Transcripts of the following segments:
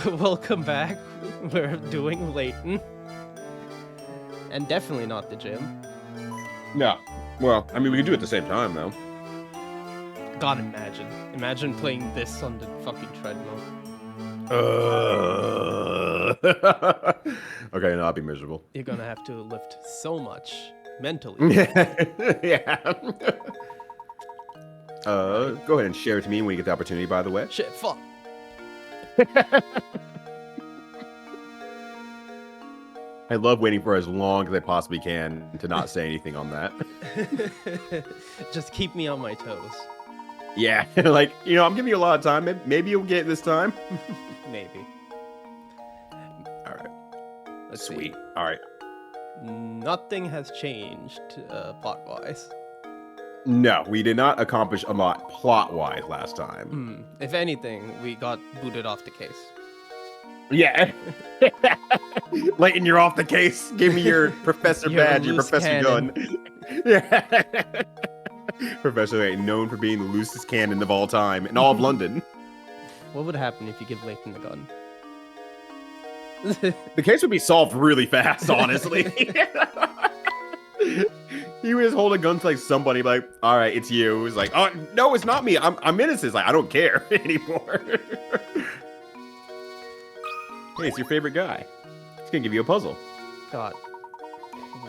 Welcome back. We're doing Layton. And definitely not the gym. No. Well, I mean, we can do it at the same time, though. God, imagine. Imagine playing this on the fucking treadmill. Okay, no, I'll be miserable. You're gonna have to lift so much mentally. Yeah. Go ahead and share it to me when you get the opportunity, by the way. Shit, fuck. I love waiting for as long as I possibly can to not say anything on that. Just keep me on my toes. Yeah, like, I'm giving you a lot of time. Maybe you'll get it this time. Maybe. All right. Let's Sweet. see. All right. Nothing has changed plot-wise. No, we did not accomplish a lot plot-wise last time. If anything, we got booted off the case. Yeah. Layton, you're off the case. Give me your professor You're a badge, your loose professor cannon. gun. Yeah. Professor Layton, known for being the loosest cannon of all time in all of London. What would happen if you give Layton the gun? The case would be solved really fast, honestly. He would just hold a gun to like somebody, like, all right, it's you. It's like, oh no, it's not me. I'm innocent. It's like, I don't care anymore. Hey, it's your favorite guy. He's gonna give you a puzzle. God.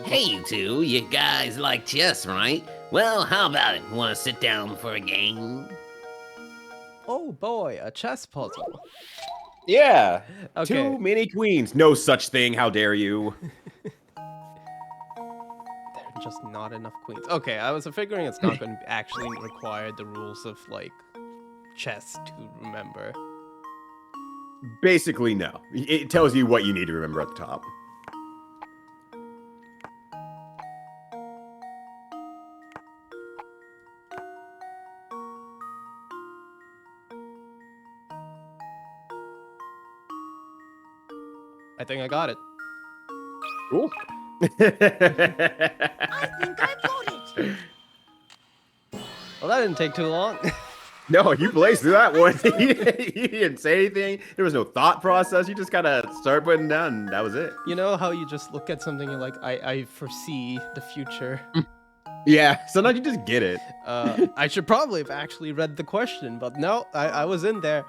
Hey, you two, you guys like chess, right? Well, how about it? Want to sit down for a game? Oh boy, a chess puzzle. Yeah. Okay. Too many queens. No such thing. How dare you? There are just not enough queens. Okay, I was figuring it's not going to actually require the rules of, like, chess to remember. Basically, no. It tells you what you need to remember at the top. I think I got it. Cool. I think I got it. Well, that didn't take too long. No, you blazed through that one. You didn't say anything. There was no thought process. You just gotta start putting down, and that was it. You know how you just look at something and like, I foresee the future. Yeah, sometimes you just get it. I should probably have actually read the question, but no, I was in there.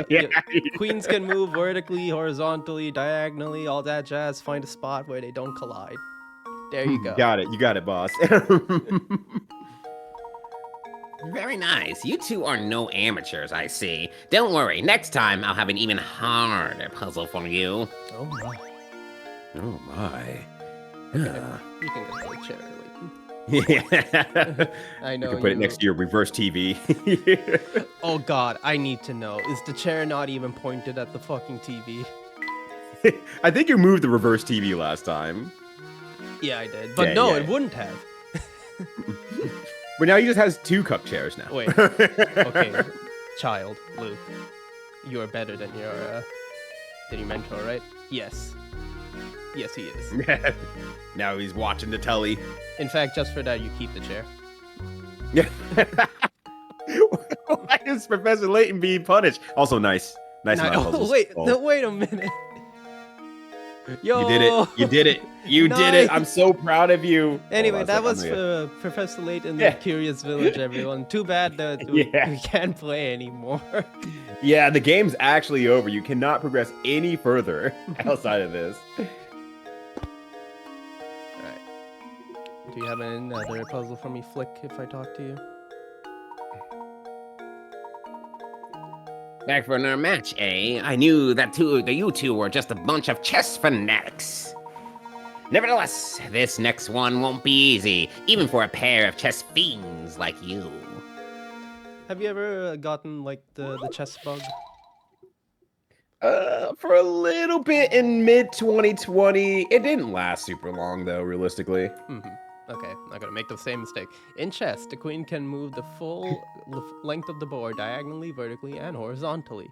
Yeah. Queens can move vertically, horizontally, diagonally, all that jazz. Find a spot where they don't collide. There you go. Got it. You got it, boss. Very nice. You two are no amateurs, I see. Don't worry, next time I'll have an even harder puzzle for you. Oh my. Oh my. You can get to the chair, Layton. Yeah. I know You can put it next to your reverse TV. Oh god, I need to know. Is the chair not even pointed at the fucking TV? I think you moved the reverse TV last time. Yeah, I did. But Yeah, no, yeah. it wouldn't have. But now he just has 2 cup chairs now. Wait. Okay, child, Luke. You are better than your mentor, right? Yes. Yes, he is. Now he's watching the telly. In fact, just for that, you keep the chair. Yeah. Why is Professor Layton being punished? Also nice. Nice amount of puzzles. Wait a minute. Yo. You did it. You did it. You did it. I'm so proud of you. Anyway, Hold on that a was second, Professor Layton, Yeah. the Curious Village, everyone. Too bad that we can't play anymore. Yeah, the game's actually over. You cannot progress any further outside of this. Alright. Do you have another puzzle for me, Flick, if I talk to you? Back for another match, eh? I knew that you two were just a bunch of chess fanatics. Nevertheless, this next one won't be easy, even for a pair of chess fiends like you. Have you ever gotten, like, the chess bug? For a little bit in mid-2020. It didn't last super long, though, realistically. Okay, not gonna make the same mistake. In chess, the queen can move the full length of the board diagonally, vertically, and horizontally.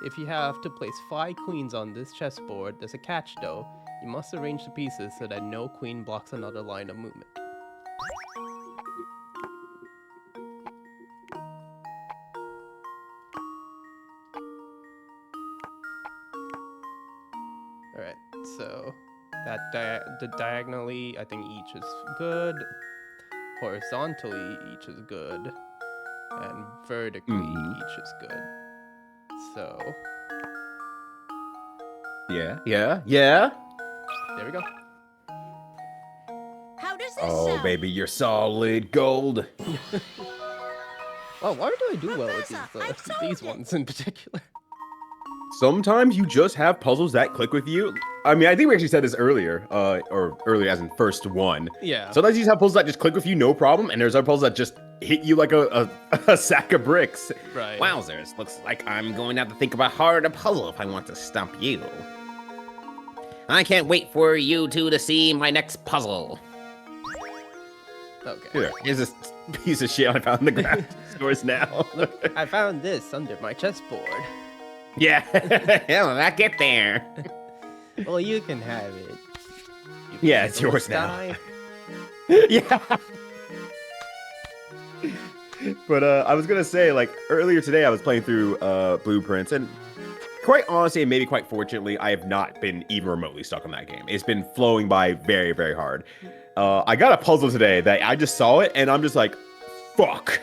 If you have to place 5 queens on this chessboard, there's a catch though. You must arrange the pieces so that no queen blocks another line of movement. All right. So that the diagonally, I think each is good. Horizontally, each is good, and vertically, each is good. So Yeah. there we go. How does this Oh, sound? baby, you're solid gold. Well, why do I do well with Professor, I've solved these it. ones in particular? Sometimes you just have puzzles that click with you. I mean, I think we actually said this earlier, or earlier as in first one. Yeah. Sometimes you just have puzzles that just click with you, no problem, and there's other puzzles that just hit you like a sack of bricks. Right. Wowzers, looks like I'm going to have to think of a harder puzzle if I want to stump you. I can't wait for you two to see my next puzzle. Okay. Here, here's this piece of shit I found in the ground. Stores now. Look, I found this under my chessboard. Yeah. Hell, I get there. Well, you can have it. You can Yeah, have it's the yours now. sky. Yeah. But I was gonna say, like, earlier today I was playing through Blueprints, and quite honestly, and maybe quite fortunately, I have not been even remotely stuck on that game. It's been flowing by very, very hard. I got a puzzle today that I just saw it, and I'm just like, fuck.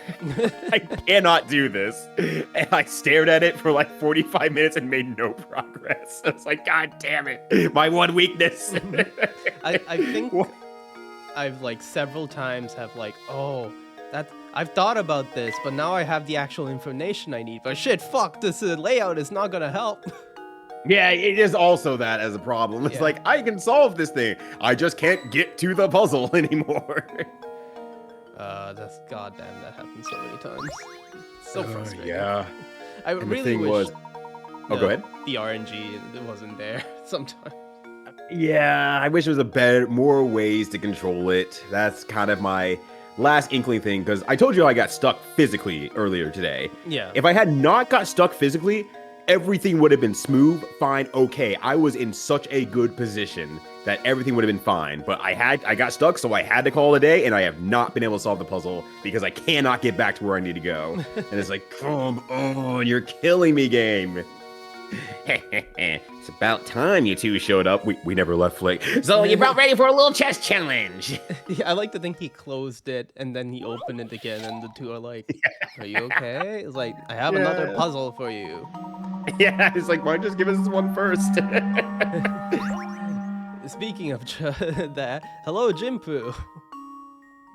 I cannot do this. And I stared at it for like 45 minutes and made no progress. I was like, God damn it. My one weakness. I think What? I've like several times have like, oh, that I've thought about this, but now I have the actual information I need. But shit, fuck, this layout is not gonna help. Yeah, it is also that as a problem. It's Yeah. like, I can solve this thing. I just can't get to the puzzle anymore. That's goddamn, that happens so many times. It's so frustrating. Yeah. I And the really thing wish was- Oh, go ahead. the RNG wasn't there sometimes. Yeah, I wish there was more ways to control it. That's kind of my last inkling thing, because I told you I got stuck physically earlier today. Yeah. If I had not got stuck physically, everything would have been smooth, fine, okay. I was in such a good position that everything would have been fine. But I got stuck, so I had to call it a day, and I have not been able to solve the puzzle because I cannot get back to where I need to go. And it's like, come on, you're killing me, game. It's about time you two showed up. We never left Flick. So you're about ready for a little chess challenge. Yeah, I like to think he closed it and then he opened it again, and the two are like, "Are you okay?" It's like, "I have another Yeah. puzzle for you." Yeah, it's like, why don't you just give us this one first? Speaking of that, hello, Jimpu.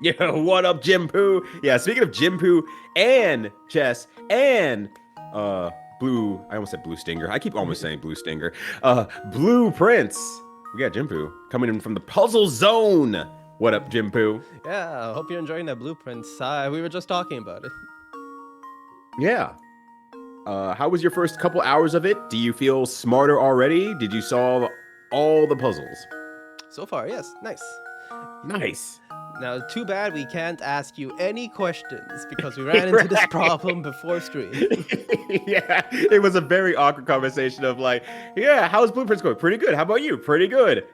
Yo, what up, Jim Poo? Yeah, speaking of Jim Poo and chess and blue, I almost said blue stinger. I keep almost saying blue stinger. Blueprints. We got Jim Poo coming in from the puzzle zone. What up, Jim Poo? Yeah, I hope you're enjoying that blueprints. We were just talking about it. Yeah. How was your first couple hours of it? Do you feel smarter already? Did you solve all the puzzles? So far, yes, nice. Nice. Now, too bad we can't ask you any questions because we ran into this Right. problem before stream. Yeah, it was a very awkward conversation of like, yeah, how's Blueprints going? Pretty good. How about you? Pretty good.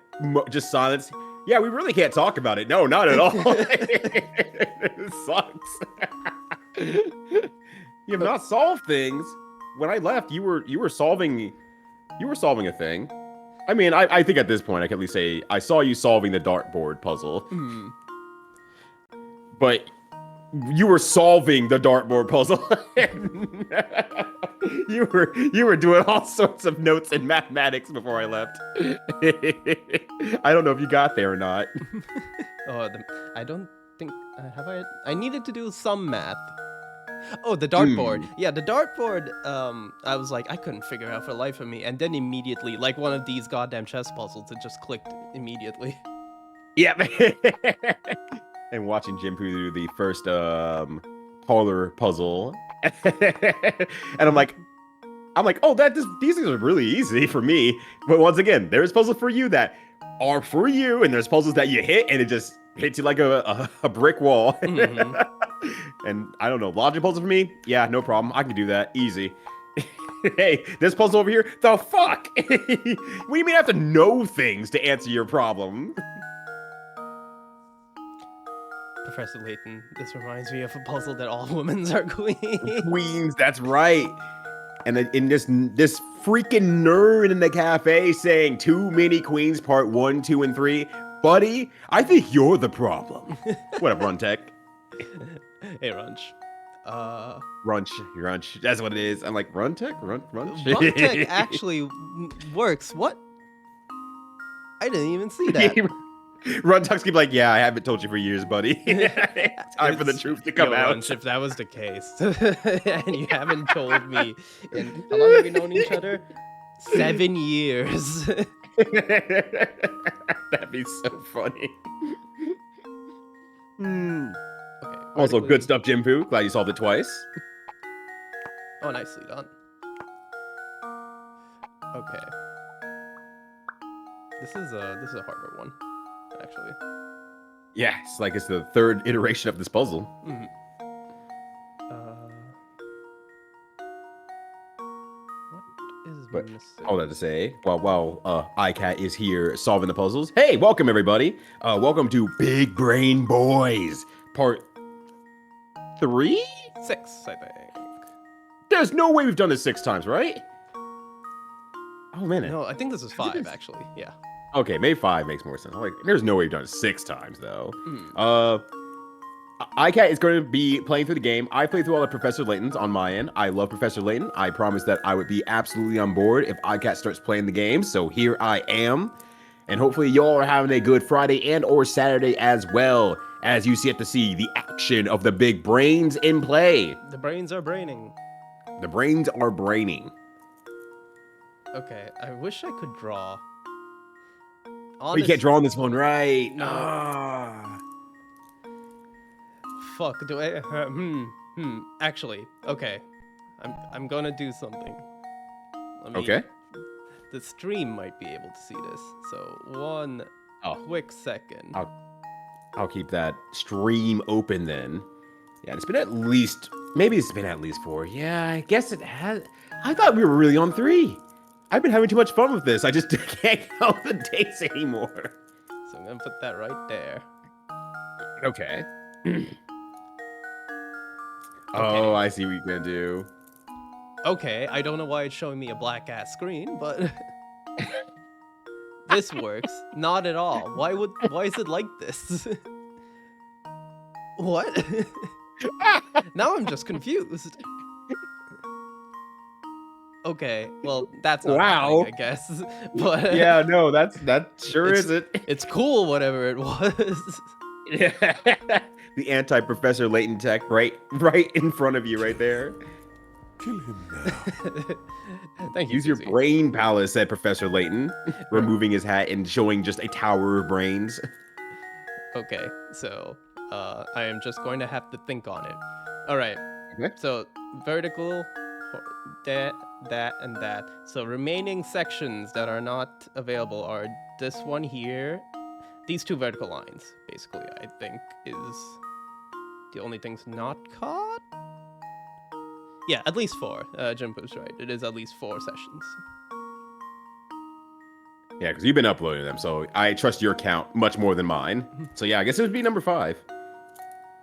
Just silence. Yeah, we really can't talk about it. No, not at all. It sucks. You have not solved things. When I left, you were solving a thing. I mean, I think at this point I can at least say I saw you solving the dartboard puzzle. Hmm. But you were solving the dartboard puzzle. you were doing all sorts of notes in mathematics before I left. I don't know if you got there or not. Oh, I don't think have I. I needed to do some math. Oh, the dartboard. Yeah, the dartboard. I was like, I couldn't figure out for the life of me, and then immediately, like one of these goddamn chess puzzles, it just clicked immediately. Yeah. And watching Jim Poo do the first parlor puzzle, and I'm like, oh, these things are really easy for me. But once again, there's puzzles for you that are for you, and there's puzzles that you hit, and it just hits you like a brick wall. Mhm. And I don't know, logic puzzle for me? Yeah, no problem. I can do that easy. Hey, this puzzle over here? The fuck? What do you mean I have to know things to answer your problem? Professor Layton, this reminds me of a puzzle that all women are queens. Queens, that's right. and then in this freaking nerd in the cafe saying too many queens, part 1, 2, and 3. Buddy, I think you're the problem. What up, Runtech? Hey, Runch. Runch. That's what it is. I'm like, Runtech? Runch? Runtech actually works. What? I didn't even see that. Runtech's keep like, yeah, I haven't told you for years, buddy. Time for the truth to come out. Runch, if that was the case, and you haven't told me, and how long have we known each other? 7 years. That'd be so funny. Okay. Also, vertically- good stuff, Jim Poo. Glad you solved it twice. Oh, nicely done. Okay. This is a harder one, actually. Yeah, it's like it's the third iteration of this puzzle. Mhm. What is But missing? all that to say, while iCat is here solving the puzzles. Hey, welcome everybody. Welcome to Big Brain Boys, part 3. 6, I think. There's no way we've done this 6 times, right? Oh man. No, I think this is 5, actually. Yeah. Okay, maybe 5 makes more sense. I'm like, there's no way we've done it 6 times though. Mm. iCat is going to be playing through the game. I played through all the Professor Laytons on my end. I love Professor Layton. I promised that I would be absolutely on board if iCat starts playing the game. So here I am. And hopefully y'all are having a good Friday and or Saturday as well, as you get to see the action of the big brains in play. The brains are braining. The brains are braining. Okay, I wish I could draw. Oh, you can't draw on this one, right? No. Ah. Fuck, do I? Actually, okay. I'm gonna do something. Let me, Okay. The stream might be able to see this. So one Oh. quick second. I'll keep that stream open then. Yeah, it's been at least, maybe it's been at least 4. Yeah, I guess it has. I thought we were really on 3. I've been having too much fun with this. I just can't count the days anymore. So I'm gonna put that right there. Okay. Oh, I see what you're gonna do. Okay, I don't know why it's showing me a black ass screen, but this works. Not at all. Why is it like this? What? Now I'm just confused. Okay, well that's not Wow. happening, I guess. But Yeah, no, that sure It's- isn't. it's cool, whatever it was. Yeah. The anti-Professor Layton tech right in front of you right there. Kill him now. Thank you. Use your Susie. brain palace, said Professor Layton, removing his hat and showing just a tower of brains. Okay, so I am just going to have to think on it. All right. Okay. So vertical, that, and that. So remaining sections that are not available are this one here. These 2 vertical lines, basically, I think is the only things not caught. Yeah, at least 4. Jimpo's right. It is at least 4 sessions. Yeah, because you've been uploading them, so I trust your count much more than mine. So yeah, I guess it would be number 5.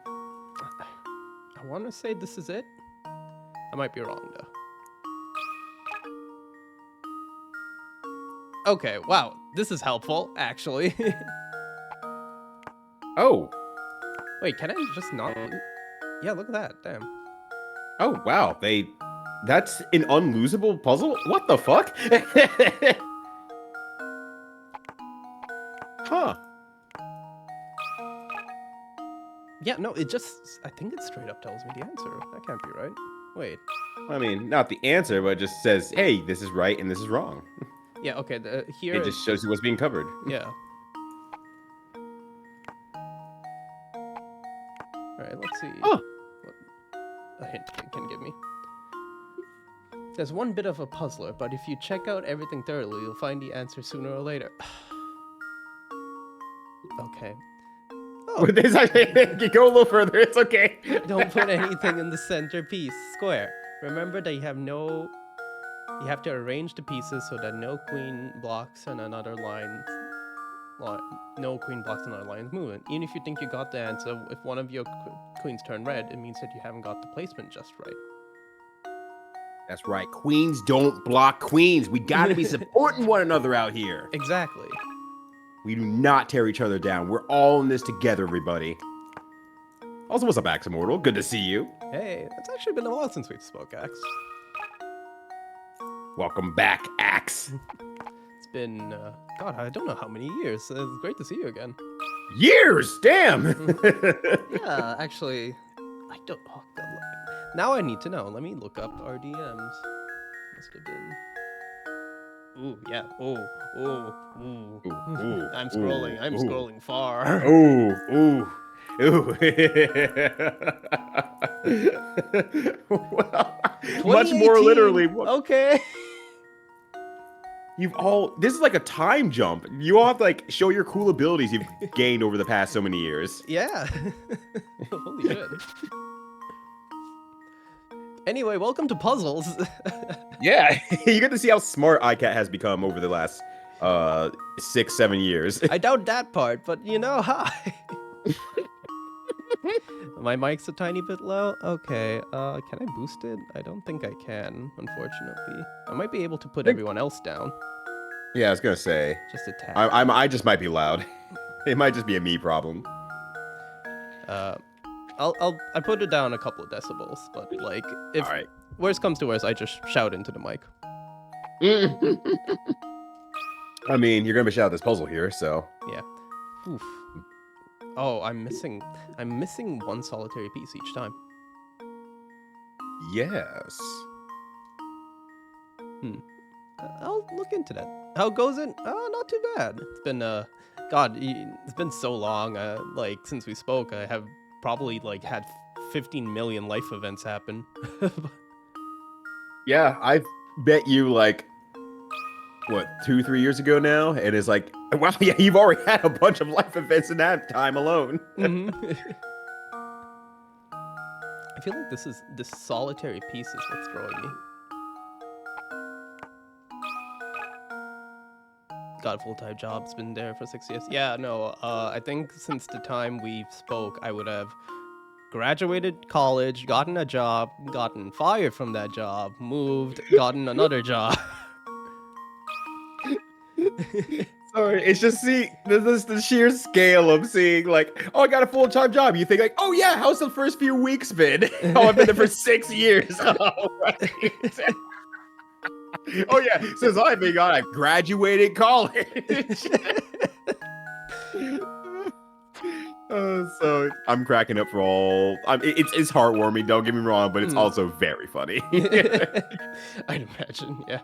I want to say this is it. I might be wrong though. Okay, wow, this is helpful, actually. Oh. Wait, can I just not? Yeah, look at that, damn. Oh, wow. That's an unlosable puzzle? What the fuck? Huh. Yeah, no, it just, I think it straight up tells me the answer. That can't be right. Wait. I mean, not the answer, but it just says, hey, this is right and this is wrong. Yeah, okay, here. It just shows you what's being covered. Yeah. Alright, let's see. Oh. What a hint can give me. There's one bit of a puzzler, but if you check out everything thoroughly, you'll find the answer sooner or later. Okay. Oh, With this, you go a little further. It's okay. don't put anything in the centerpiece square. Remember that you have to arrange the pieces so that no queen blocks and another line, no queen blocks another line's movement. Even if you think you got the answer, if one of your queens turn red, it means that you haven't got the placement just right. That's right. Queens don't block queens. We got to be supporting one another out here. Exactly. We do not tear each other down. We're all in this together, everybody. Also, what's up, Axe Immortal? Good to see you. Hey, it's actually been a while since we've spoke, Axe. Welcome back, Axe. It's been, God, I don't know how many years. It's great to see you again. Years! Damn! Yeah, actually, I don't. Oh, God. Now I need to know. Let me look up our DMs. Must have been. Ooh, yeah. Ooh. Ooh, I'm scrolling. I'm scrolling far. Ooh, ooh. Well, much more 2018. literally. Okay. This is like a time jump. You all have to like show your cool abilities you've gained over the past so many years. Yeah. Holy shit. Anyway, welcome to puzzles. Yeah, you get to see how smart iCat has become over the last 6-7 years. I doubt that part, but you know, hi. My mic's a tiny bit low. Okay, can I boost it? I don't think I can, unfortunately. I might be able to put everyone else down. Yeah, I was gonna say. Just a tad. I just might be loud. It might just be a me problem. I put it down a couple of decibels, but like if All right. worst comes to worst, I just shout into the mic. I mean, you're gonna be out this puzzle here, so. Yeah. Oof. Oh, I'm missing one solitary piece each time. Yes. I'll look into that. How goes it? Oh, not too bad. It's been God, it's been so long. Like since we spoke, I have probably like had 15 million life events happen. Yeah, I bet you like what 2-3 years ago now, and it's like, wow, yeah, you've already had a bunch of life events in that time alone. I feel like this solitary piece is what's throwing me. Got a full-time job. It's been there for 6 years. Yeah, no, I think since the time we spoke, I would have graduated college, gotten a job, gotten fired from that job, moved, gotten another job. Sorry, it's just the sheer scale of seeing like, oh, I got a full-time job. You think like, oh yeah, how's the first few weeks been? Oh, I've been there for 6 years. Oh, right. Oh yeah, since I've been gone, I've graduated college. So I'm cracking up for all. It's heartwarming. Don't get me wrong, but it's also very funny. I'd imagine, yeah.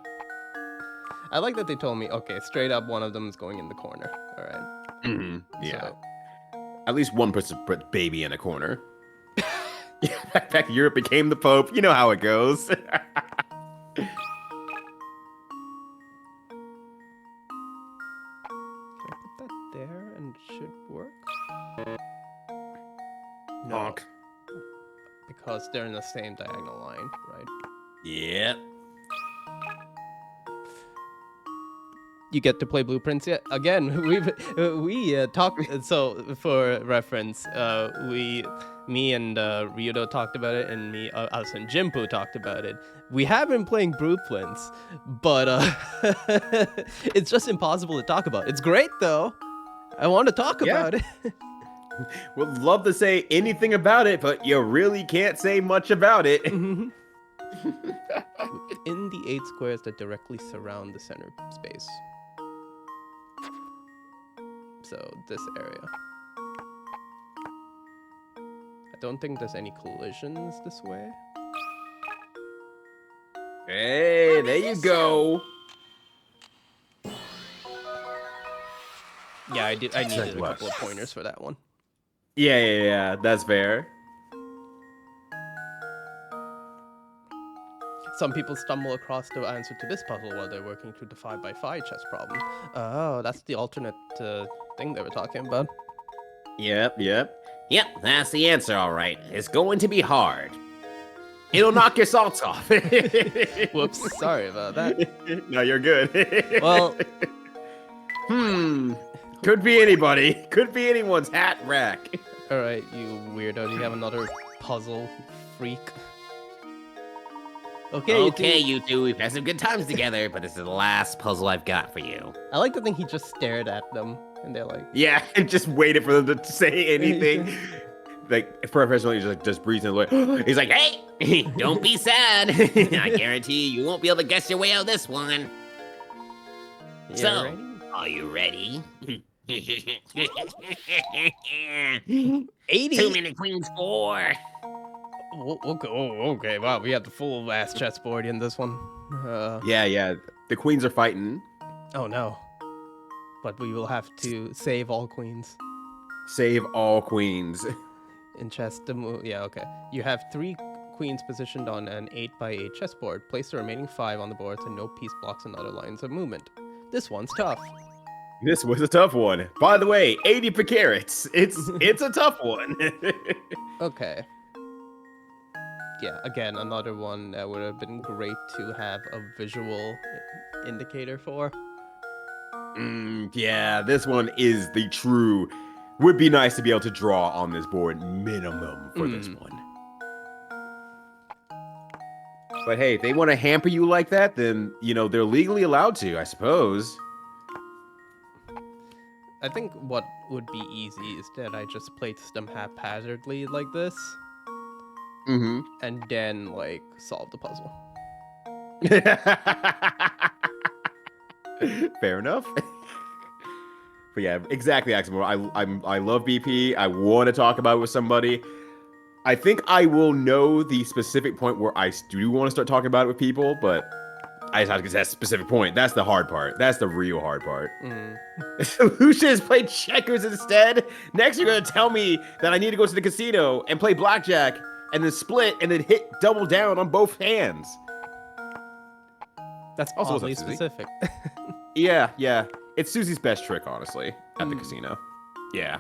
I like that they told me, okay, straight up, one of them is going in the corner. All right. Yeah. So, At least one person put baby in a corner. In fact, Europe became the Pope. You know how it goes. can I put that there and it should work? No, Honk. because they're in the same diagonal line, right? Yeah. You get to play Blueprints yet? Again, we talked. So for reference, me and Ryudo talked about it, and us and Jimpu talked about it. We have been playing Blueprints, but it's just impossible to talk about. It's great though. I want to talk about it. Would love to say anything about it, but you really can't say much about it. Within the 8 squares that directly surround the center space. So this area. I don't think there's any collisions this way. Hey, there you go. Yeah, I needed a couple of pointers for that one. Yeah, that's fair. Some people stumble across the answer to this puzzle while they're working through the 5x5 chess problem. Oh, that's the alternate thing they were talking about. Yep. Yep, that's the answer, all right. It's going to be hard. It'll knock your salts off. Whoops, sorry about that. No, you're good. Well, Could be anybody. Could be anyone's hat rack. all right, you weirdo. Do you have another puzzle, freak? Okay, you Okay, two. you two, we've had some good times together, but this is the last puzzle I've got for you. I like to think he just stared at them, and they're like, Yeah, and just waited for them to say anything. Like professionally, just breezing away. He's like, hey, don't be sad. I guarantee you won't be able to guess your way out of this one. "You So, ready?" are you ready? 80. Too many queens, 4. We'll go. Oh, okay. Wow, we have the full ass chessboard in this one. Yeah. The queens are fighting. Oh no. But we will have to save all queens Save all queens. in chess to move. Yeah, okay. You have 3 queens positioned on an 8x8 chessboard. Place the remaining 5 on the board so no piece blocks another lines of movement. This one's tough. This was a tough one. By the way, 80 per carats. It's a tough one. Okay. Yeah, again, another one that would have been great to have a visual indicator for. Yeah, this one is the true. Would be nice to be able to draw on this board minimum for this one. But hey, if they want to hamper you like that, then, they're legally allowed to, I suppose. I think what would be easy is that I just place them haphazardly like this, Mm-hmm. and then, like, solve the puzzle. Fair enough. But yeah, exactly, Axel. I love BP. I want to talk about it with somebody. I think I will know the specific point where I do want to start talking about it with people, but I just have to get to that specific point. That's the hard part. That's the real hard part. Lucia has played checkers instead. Next, you're going to tell me that I need to go to the casino and play blackjack and then split and then hit double down on both hands. That's Also, what's up, oddly Susie? specific. Yeah. It's Susie's best trick, honestly, at the casino. Yeah.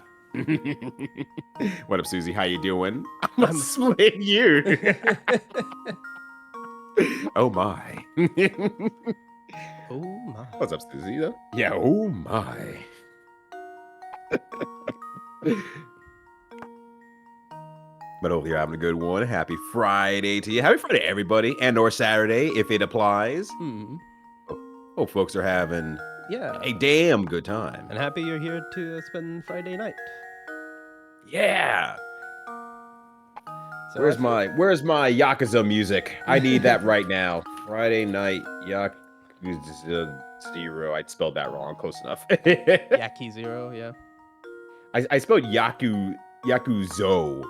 What up, Susie? How you doing? I'm splitting you. Oh my. Oh my. What's up, Susie? Though? Yeah. Oh my. But hopefully you're having a good one. Happy Friday to you. Happy Friday, everybody, and/or Saturday if it applies. Hope folks are having Yeah. a damn good time. And happy you're here to spend Friday night. Yeah. So Where's my Yakuza music? I need that right now. Friday night Yakuza Zero. I spelled that wrong. Close enough. Yaki Zero, yeah. I spelled Yakuzo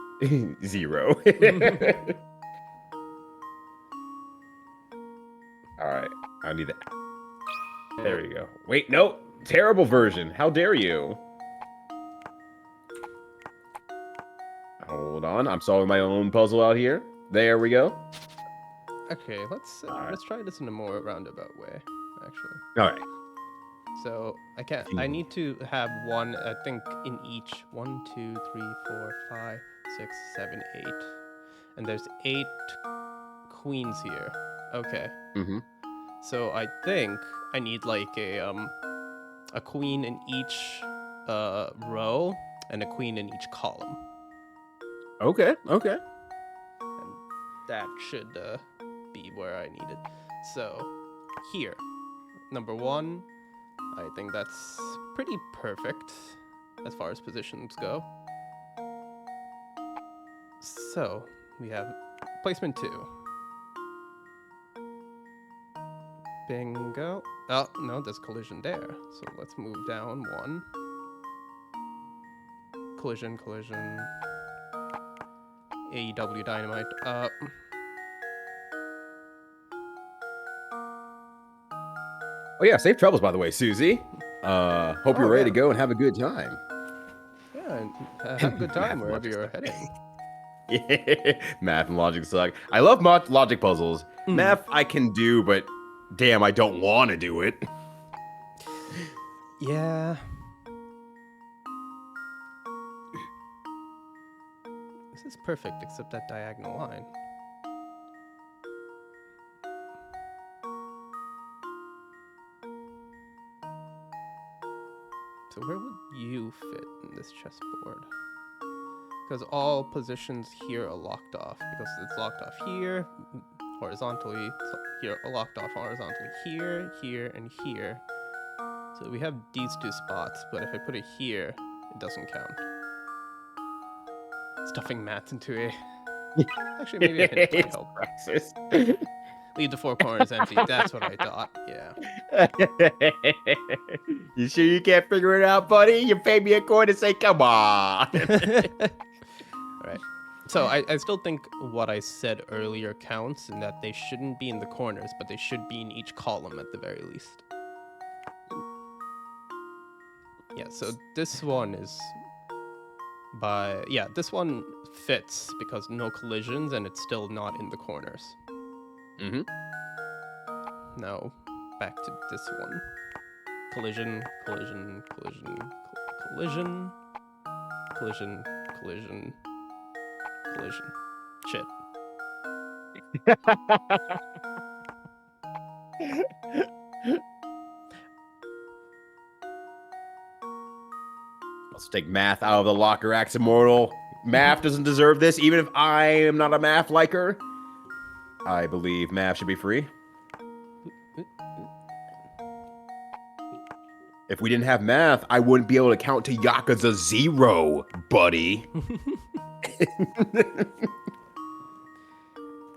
Zero. All right. I need that. There we go. Wait, no. Terrible version. How dare you? Hold on. I'm solving my own puzzle out here. There we go. Okay, let's try this in a more roundabout way, actually. All right. So I need to have one, I think, in each. 1, 2, 3, 4, 5, 6, 7, 8. And there's 8 queens here. Okay. Mm-hmm. So I think I need like a queen in each row and a queen in each column. Okay. And that should be where I need it. So here, number 1, I think that's pretty perfect as far as positions go. So we have placement 2. Bingo. Oh, no, there's collision there. So let's move down 1. Collision. AEW Dynamite up. Oh yeah, safe travels, by the way, Susie. Hope you're ready to go and have a good time. Yeah, and have a good time wherever you're heading. Yeah, math and logic suck. I love logic puzzles. Math I can do, but damn, I don't want to do it. Yeah. This is perfect, except that diagonal line. So where would you fit in this chessboard? Because all positions here are locked off. Because it's locked off here, horizontally. So here, locked off horizontally. Here, here, and here. So we have these 2 spots, but if I put it here, it doesn't count. Stuffing mats into a... Actually, maybe a hint might help. Praxis. Leave the 4 corners empty. That's what I thought. Yeah. You sure you can't figure it out, buddy? You paid me a coin to say, come on. Alright. So I still think what I said earlier counts, in that they shouldn't be in the corners, but they should be in each column at the very least. Yeah, so this one is this one fits because no collisions and it's still not in the corners. Mm-hmm. Now, back to this one. Collision, collision, collision, collision, collision, collision, collision. Shit. Let's take math out of the locker, Axe Immortal. Math doesn't deserve this, even if I am not a math liker. I believe math should be free. If we didn't have math, I wouldn't be able to count to Yakuza 0, buddy.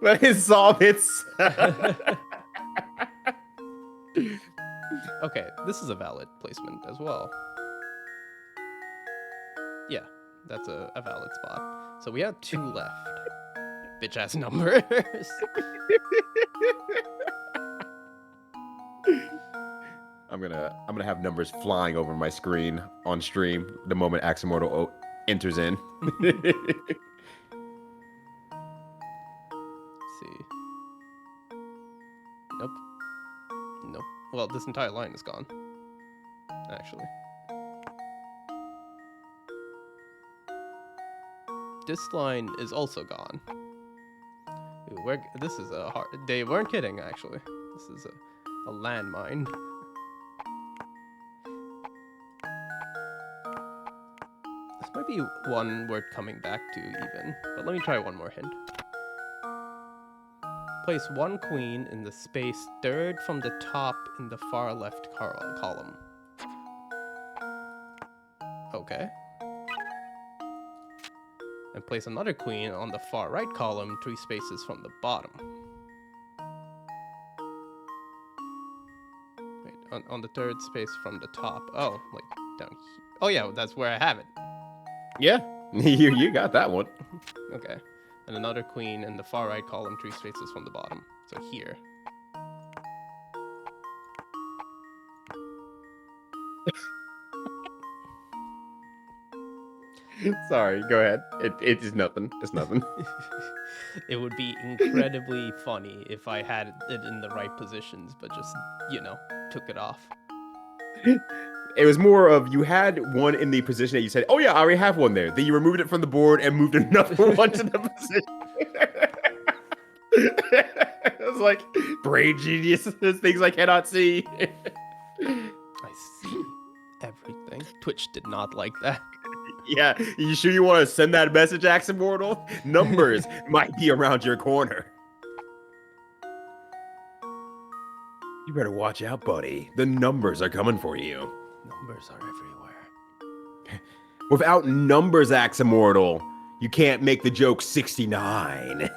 Let it solve its... Okay, this is a valid placement as well. Yeah, that's a valid spot. So we have 2 left. Bitch ass numbers. I'm gonna have numbers flying over my screen on stream the moment Axe Immortal enters in. Let's see. Nope. Nope. Well, this entire line is gone. Actually. This line is also gone. Ooh, this is a hard... They weren't kidding, actually. This is a landmine. This might be one worth coming back to, even. But let me try one more hint. Place 1 queen in the space 3rd from the top in the far left column. Okay. And place another queen on the far right column 3 spaces from the bottom. Wait, on the 3rd space from the top. Oh, like down here. Oh yeah, that's where I have it. Yeah, you got that one. Okay. And another queen in the far right column 3 spaces from the bottom. So here. Sorry, go ahead. It is nothing. It's nothing. It would be incredibly funny if I had it in the right positions, but just, took it off. It was more of you had one in the position that you said, oh yeah, I already have one there. Then you removed it from the board and moved another one to the position. It was like brain genius. There's things I cannot see. I see everything. Twitch did not like that. Yeah, you sure you want to send that message, Axe Immortal? Numbers might be around your corner. You better watch out, buddy. The numbers are coming for you. Numbers are everywhere. Without numbers, Axe Immortal, you can't make the joke 69.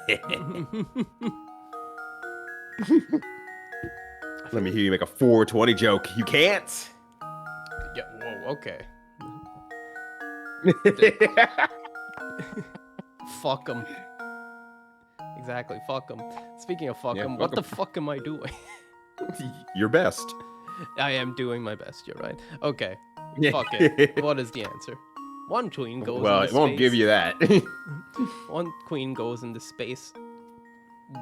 Let me hear you make a 420 joke. You can't. Yeah, whoa, okay. Fuck them. Exactly, fuck them. Speaking of fuck them, what the fuck am I doing? Your best. I am doing my best, you're right. Okay, fuck it. What is the answer? 1 queen goes well, in it won't give you that. 1 queen goes in the space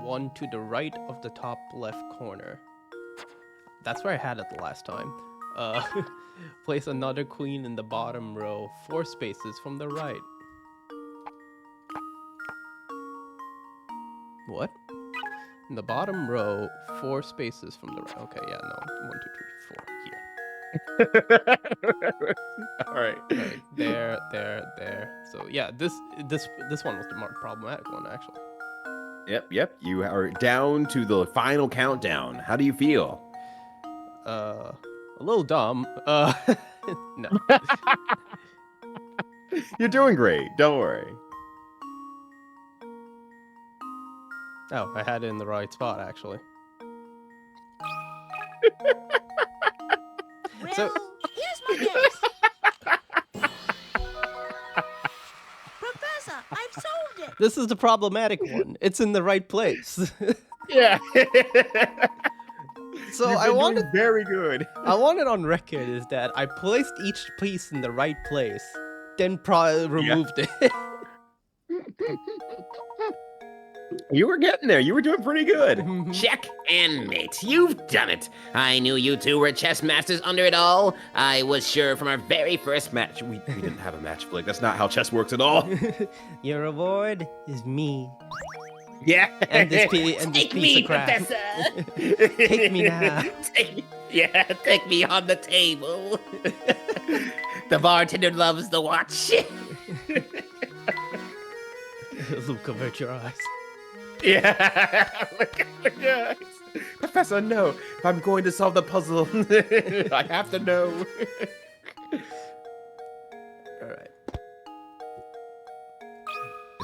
1 to the right of the top left corner. That's where I had it the last time. Place another queen in the bottom row 4 spaces from the right. What? In the bottom row 4 spaces from the right. Okay, yeah, no. 1, 2, 3, 4 here. All right. Right, there. So yeah, this one was the more problematic one, actually. Yep. You are down to the final countdown. How do you feel? A little dumb. No. You're doing great. Don't worry. Oh, I had it in the right spot, actually. Well, So- here's my guess. Professor, I've solved it. This is the problematic one. It's in the right place. Yeah. So You've I been wanted doing very good. I want it on record is that I placed each piece in the right place, then removed it. You were getting there. You were doing pretty good. Check and mate. You've done it. I knew you two were chess masters under it all. I was sure from our very first match. We didn't have a match, Blake. That's not how chess works at all. Your reward is me. Yeah. And this Take piece me, of crap. Professor. Take me now. Take me on the table. The bartender loves the watch. Luke, avert your eyes. Yeah. Look at the guys. Professor, no. If I'm going to solve the puzzle, I have to know. All right.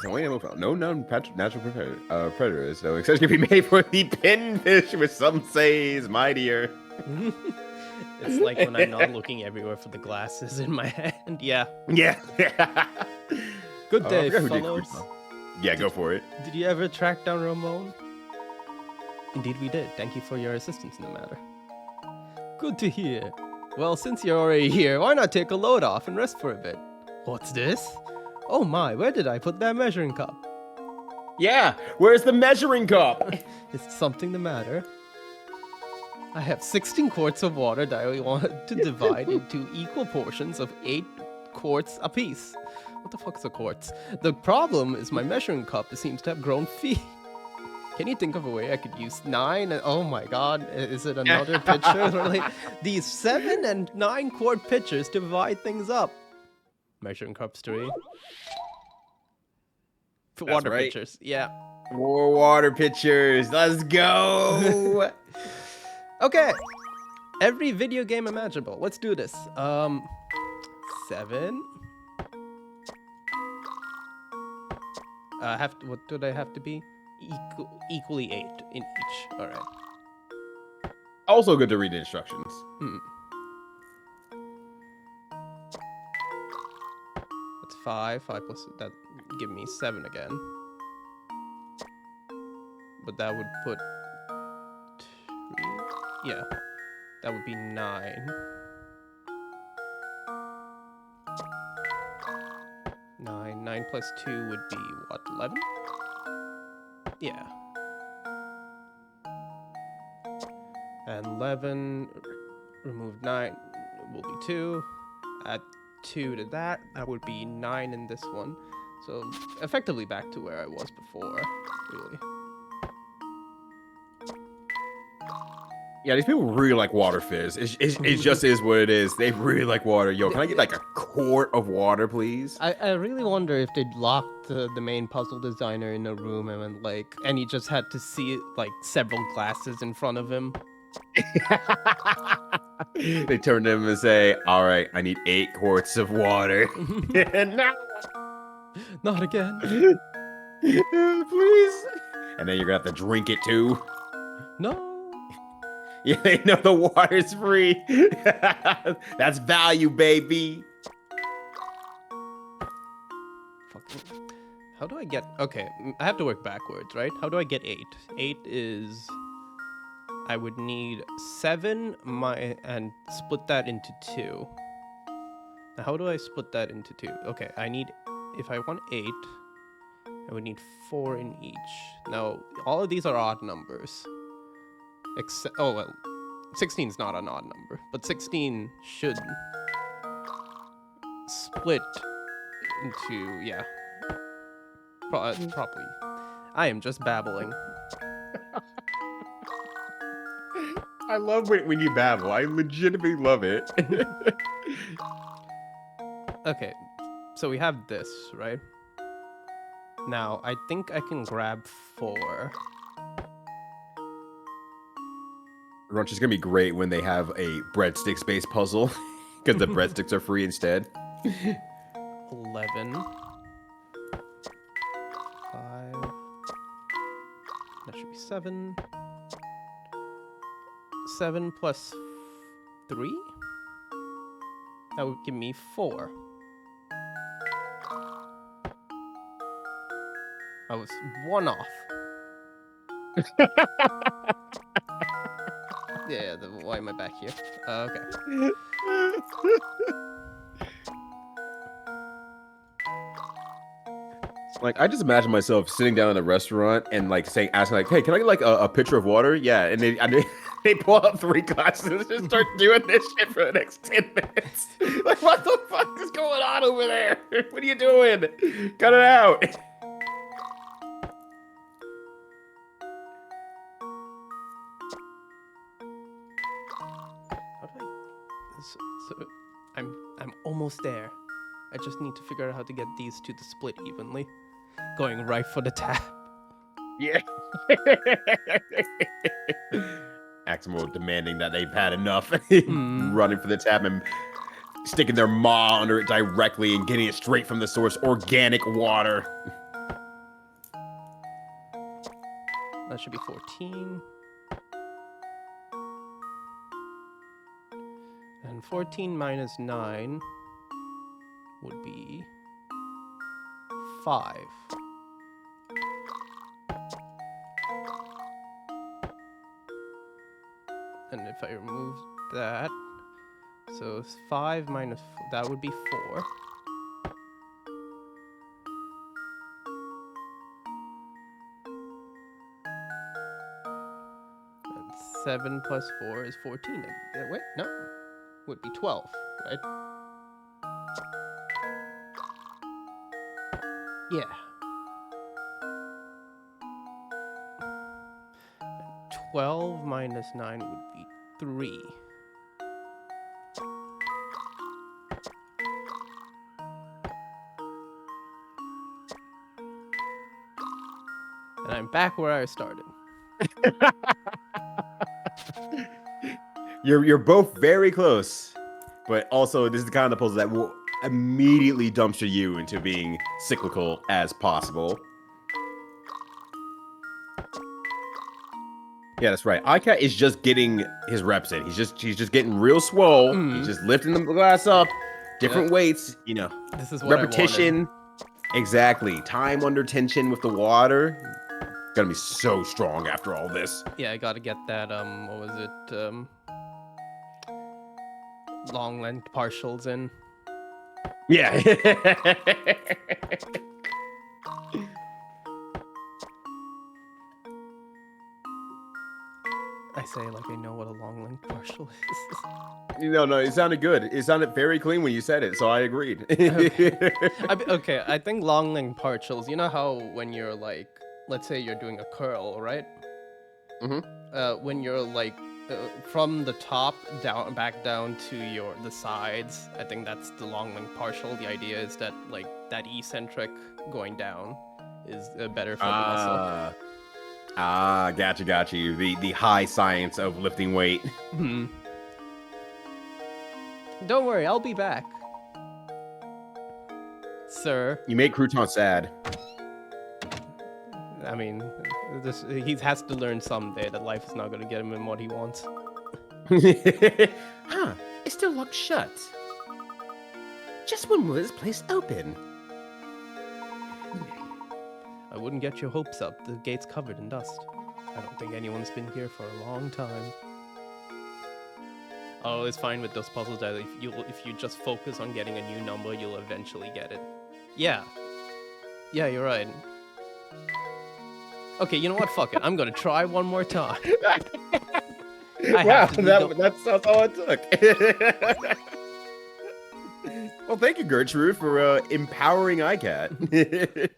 No natural predators, so exception can be made for the pinfish, which some say is mightier. It's like when I'm not looking everywhere for the glasses in my hand. Yeah. Yeah. Good I day, forgot who did fellows. Charisma. Yeah, go for it. Did you ever track down Ramon? Indeed we did. Thank you for your assistance in the matter. Good to hear. Well, since you're already here, why not take a load off and rest for a bit? What's this? Oh my, where did I put that measuring cup? Yeah, where's the measuring cup? Is something the matter? I have 16 quarts of water that I want to divide into equal portions of 8 quarts apiece. What the fuck is a quarts? The problem is my measuring cup seems to have grown feet. Can you think of a way I could use 9? Oh my god, is it another pitcher? Really? These 7 and 9 quart pitchers to divide things up. Measuring cups 3. For water right. pitchers, yeah. More water pitchers. Let's go. Okay. Every video game imaginable. Let's do this. 7. What do they have to be? Equally 8 in each. All right. Also good to read the instructions. That's 5. 5 plus that give me 7 again. But that would put 3. Yeah. That would be 9. 9 plus 2 would be what? 11? Yeah. And 11 remove 9 will be 2. Add 2 to that. That would be 9 in this one. So effectively back to where I was before, really. Yeah, these people really like water fizz. It just is what it is. They really like water. Yo, can I get like a quart of water, please? I really wonder if they'd locked the main puzzle designer in a room and he just had to see like several glasses in front of him. They turn to him and say, all right, I need 8 quarts of water. No. Not again. Please. And then you're going to have to drink it too. No. Yeah, they know the water's free. That's value, baby. How do I get... Okay, I have to work backwards, right? How do I get 8? 8 is... I would need 7 and split that into 2. Now, how do I split that into 2? Okay, I need... If I want 8, I would need 4 in each. Now, all of these are odd numbers. Except... Oh, well, 16 is not an odd number, but 16 should split into... Yeah. Probably. I am just babbling. I love when you babble. I legitimately love it. Okay, so we have this, right? Now, I think I can grab 4. Brunch is gonna be great when they have a breadsticks-based puzzle, because the breadsticks are free instead. 11. 5. That should be 7. 7 plus 3? That would give me 4. I was 1 off. Yeah, why am I back here? Okay. Like, I just imagine myself sitting down in a restaurant and like asking like, "Hey, can I get like a pitcher of water?" Yeah, and they pull out 3 glasses and just start doing this shit for the next 10 minutes. Like, what the fuck is going on over there? What are you doing? Cut it out. How do I? So I'm almost there. I just need to figure out how to get these two to split evenly. Going right for the tap. Yeah. Aximo demanding that they've had enough. Running for the tap and sticking their maw under it directly and getting it straight from the source. Organic water. That should be 14. And 14 minus 9 would be 5. And if I remove that, so 5 minus that would be 4. And 7 plus 4 is 14. Wait, no, would be 12, right? Yeah. 12 minus 9 would be 3. And I'm back where I started. You're both very close, but also this is the kind of puzzle that will immediately dumpster you into being cyclical as possible. Yeah, that's right. iCat is just getting his reps in. He's just getting real swole. He's just lifting the glass up, different weights, you know. This is what repetition. Exactly. Time under tension with the water. Gonna be so strong after all this. Yeah, I gotta get that, what was it, long length partials in. Yeah. I say like I know what a long length partial is. No, it sounded good. It sounded very clean when you said it, so I agreed. Okay, I think long length partials, you know how when you're like, let's say you're doing a curl, right? When you're like, from the top back down to the sides, I think that's the long length partial. The idea is that like that eccentric going down is better for the muscle. Got you. The high science of lifting weight. Don't worry, I'll be back, sir. You make Crouton sad. I mean, he has to learn someday that life is not going to get him what he wants. Huh, it's still locked shut. Just when will this place open? I wouldn't get your hopes up. The gate's covered in dust. I don't think anyone's been here for a long time. Oh, it's fine with those puzzles that if you just focus on getting a new number, you'll eventually get it. Yeah, you're right. Okay, you know what? Fuck it. I'm gonna try one more time. Wow, that's all it took. Well, thank you, Gertrude, for empowering iCat.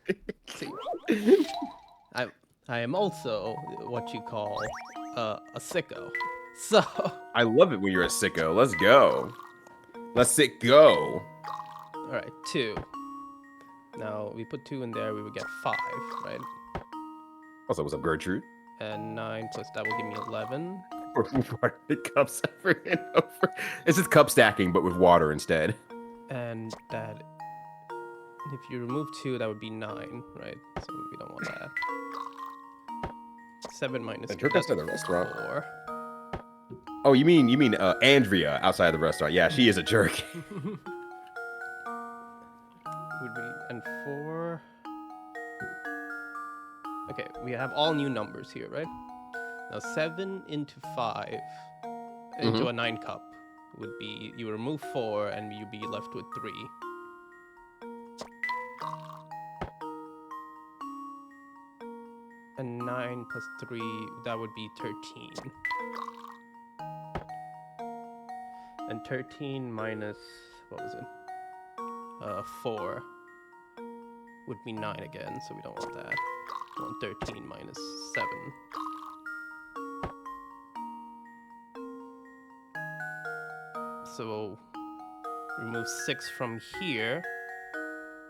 I am also what you call a sicko. So I love it when you're a sicko. Let's go. Let's it go. all right, 2. Now, we put 2 in there, we would get 5, right? Also, what's up, Gertrude? And 9 plus that will give me 11. Cups over and over. This is cup stacking, but with water instead. And that, if you remove 2, that would be 9, right? So we don't want that. 7 minus 2, jerk that's outside the restaurant. 4. Oh, you mean Andrea outside the restaurant? Yeah, she is a jerk. Would be, and 4. Okay, we have all new numbers here, right? Now 7 into 5 into a 9 cup would be, you remove 4 and you'd be left with 3. And 9 plus 3, that would be 13. And 13 minus, what was it? 4 would be 9 again, so we don't want that. We want 13 minus 7. So remove 6 from here.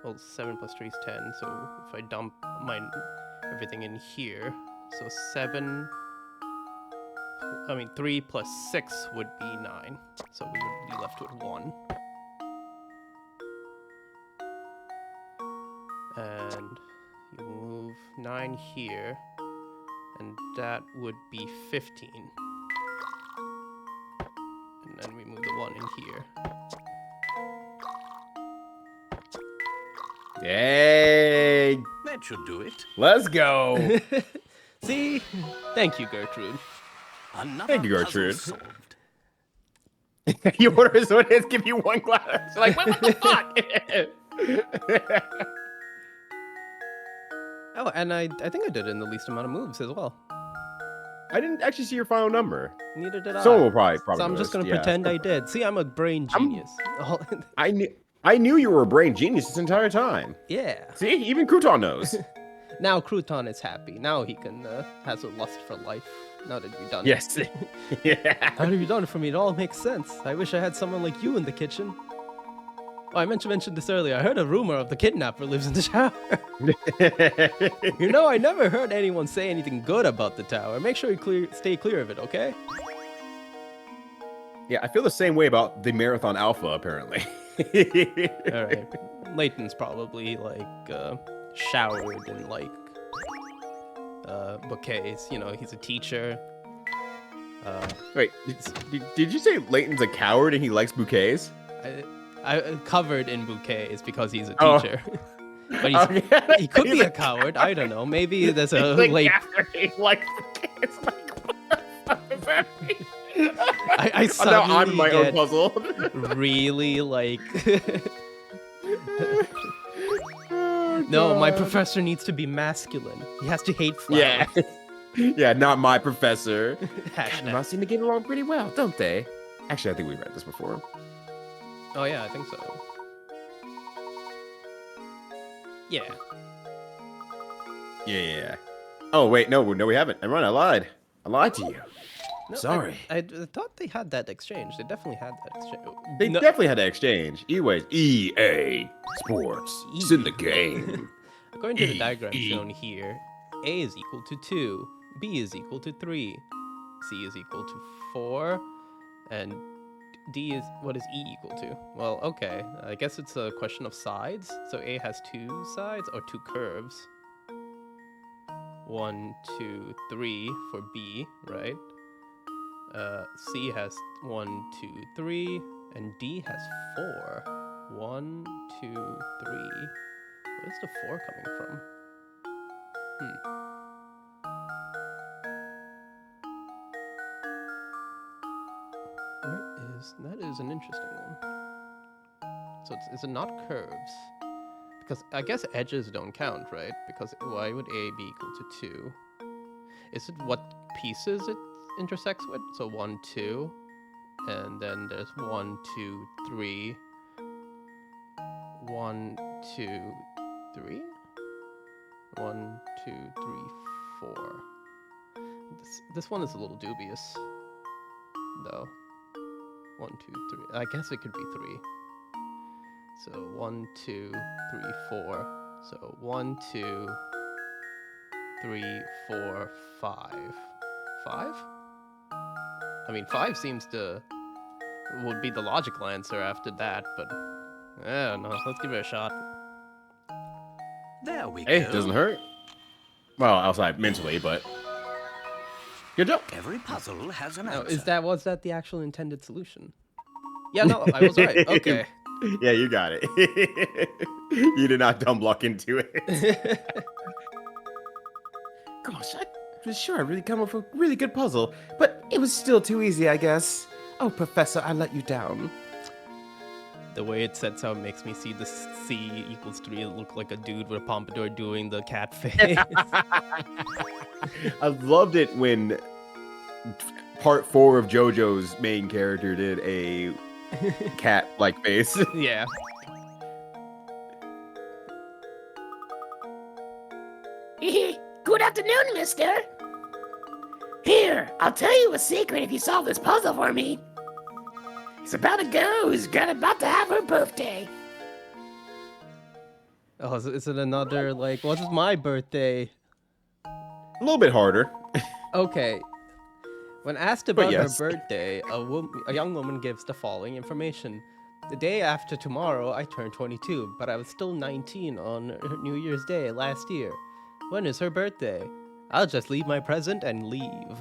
Well, 7 plus 3 is 10, so if I dump everything in here, so 3 plus 6 would be 9, so we would be left with 1. And you move 9 here, and that would be 15. And then we move the 1 in here. Yay! That should do it. Let's go. See? Thank you, Gertrude. Another Thank you, puzzle Gertrude. solved. You order his sodas, give you 1 glass. You're like, what the fuck? Oh, and I think I did it in the least amount of moves as well. I didn't actually see your final number. Neither did I. Someone will probably So I'm just notice, gonna yeah. pretend I did. See, I'm a brain genius. I knew you were a brain genius this entire time. Yeah. See, even Crouton knows. Now Crouton is happy. Now he can has a lust for life. Now that you've done it. Yes. Yeah. Now that you've done it for me, it all makes sense. I wish I had someone like you in the kitchen. Oh, I mentioned this earlier. I heard a rumor of the kidnapper lives in the tower. You know, I never heard anyone say anything good about the tower. Make sure you stay clear of it, okay? Yeah, I feel the same way about the Marathon Alpha, apparently. All right. Layton's probably like showered in like bouquets. You know, he's a teacher. Wait, did you say Layton's a coward and he likes bouquets? I covered in bouquets because he's a Oh. teacher. But he could be a coward. I don't know. Maybe there's a late. He likes bouquets. Like, what the fuck is I now suddenly I'm in my own get puzzle. really like. Oh, No, my God. professor needs to be masculine. He has to hate flowers. Yeah. Yeah, not my professor. Hashtag. They seem to get along pretty well, don't they? Actually, I think we read this before. Oh yeah, I think so. Yeah. Yeah. Oh, wait, no, we haven't. I'm right, I lied. I lied to you. No, Sorry. I thought they had that exchange. They definitely had that exchange. They definitely had to exchange. Anyways, EA Sports. It's in the game. According to the diagram shown here, A is equal to 2, B is equal to 3, C is equal to 4, and D is, what is E equal to? Well, okay, I guess it's a question of sides. So A has 2 sides, or 2 curves. 1, 2, 3 for B, right? C has 1, 2, 3, and D has 4. 1, 2, 3. Where's the 4 coming from? That is an interesting one. So is it not curves? Because I guess edges don't count, right? Because why would A be equal to 2? Is it what pieces it intersects with? So 1, 2, and then there's 1, 2, 3. 1, 2, 3? 1, 2, 3, 4. This one is a little dubious, though. 1, 2, 3. I guess it could be 3. So 1, 2, 3, 4. So 1, 2, 3, 4, 5. 5? I mean, 5 seems to would be the logical answer after that, but I don't know. Let's give it a shot. There we Hey, go. doesn't hurt. Well, outside mentally, but good job. Every puzzle has an Now, answer. was that the actual intended solution? Yeah, no, I was right. Okay. Yeah, you got it. You did not dumb luck into it. Gosh, I was sure I really come up with a really good puzzle, but it was still too easy, I guess. Oh, Professor, I let you down. The way it sets out makes me see the C equals 3 look like a dude with a pompadour doing the cat face. I loved it when part 4 of JoJo's main character did a cat-like face. Yeah. Good afternoon, mister. Here, I'll tell you a secret if you solve this puzzle for me. It's about a girl who's about to have her birthday. Oh, is it another, like, what is my birthday? A little bit harder. Okay. When asked about yes. her birthday, a young woman gives the following information. The day after tomorrow, I turned 22, but I was still 19 on New Year's Day last year. When is her birthday? I'll just leave my present and leave.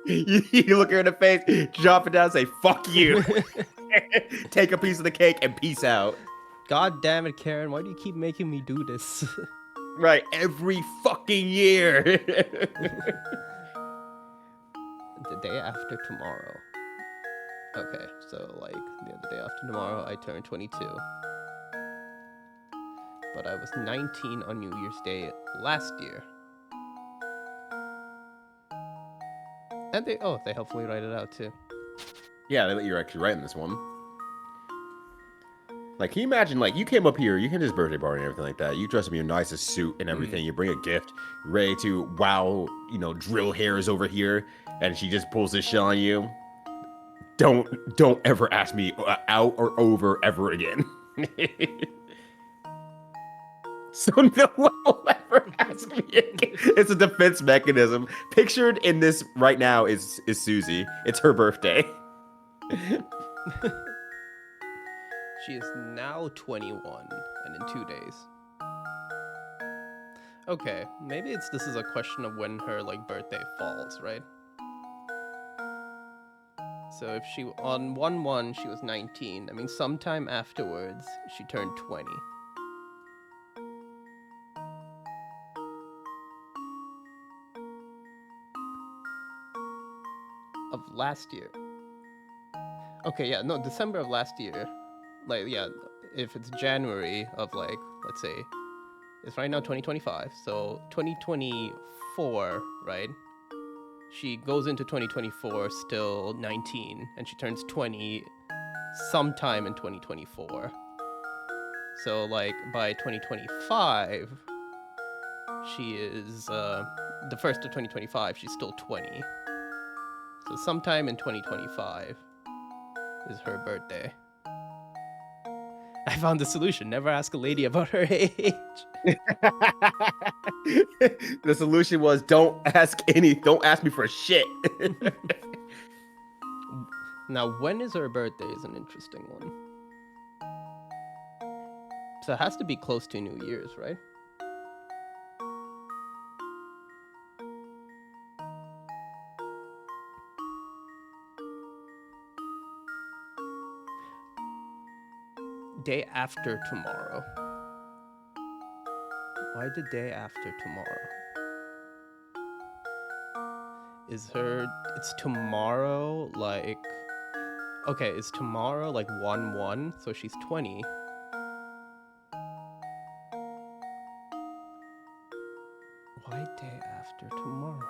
You look her in the face, drop it down, say, fuck you. Take a piece of the cake and peace out. God damn it, Karen, why do you keep making me do this? Right, every fucking year. The day after tomorrow. Okay, so like the day after tomorrow, I turn 22. But I was 19 on New Year's Day last year. And they helpfully write it out too. Yeah, they let you actually write in this one. Like, can you imagine, like, you came up here, you had his birthday party and everything like that. You dress up in your nicest suit and everything. You bring a gift, ready to wow, drill hairs over here, and she just pulls this shit on you. Don't ever ask me out or over ever again. So no one will ever ask me again. It's a defense mechanism. Pictured in this right now is Susie. It's her birthday. She is now 21, and in 2 days. Okay, maybe this is a question of when her birthday falls, right? So if she on 1/1 she was 19, I mean sometime afterwards she turned 20. Of last year. Okay, yeah, no, December of last year. Like, yeah, if it's January of, let's say, it's right now 2025, so 2024, right? She goes into 2024 still 19, and she turns 20 sometime in 2024. So, by 2025, she is, the first of 2025, she's still 20. So sometime in 2025 is her birthday. I found the solution. Never ask a lady about her age. The solution was don't ask me for shit. Now, when is her birthday is an interesting one. So it has to be close to New Year's, right? Day after tomorrow. Why the day after tomorrow? It's tomorrow, okay, is tomorrow 1/1, so she's 20. Why day after tomorrow?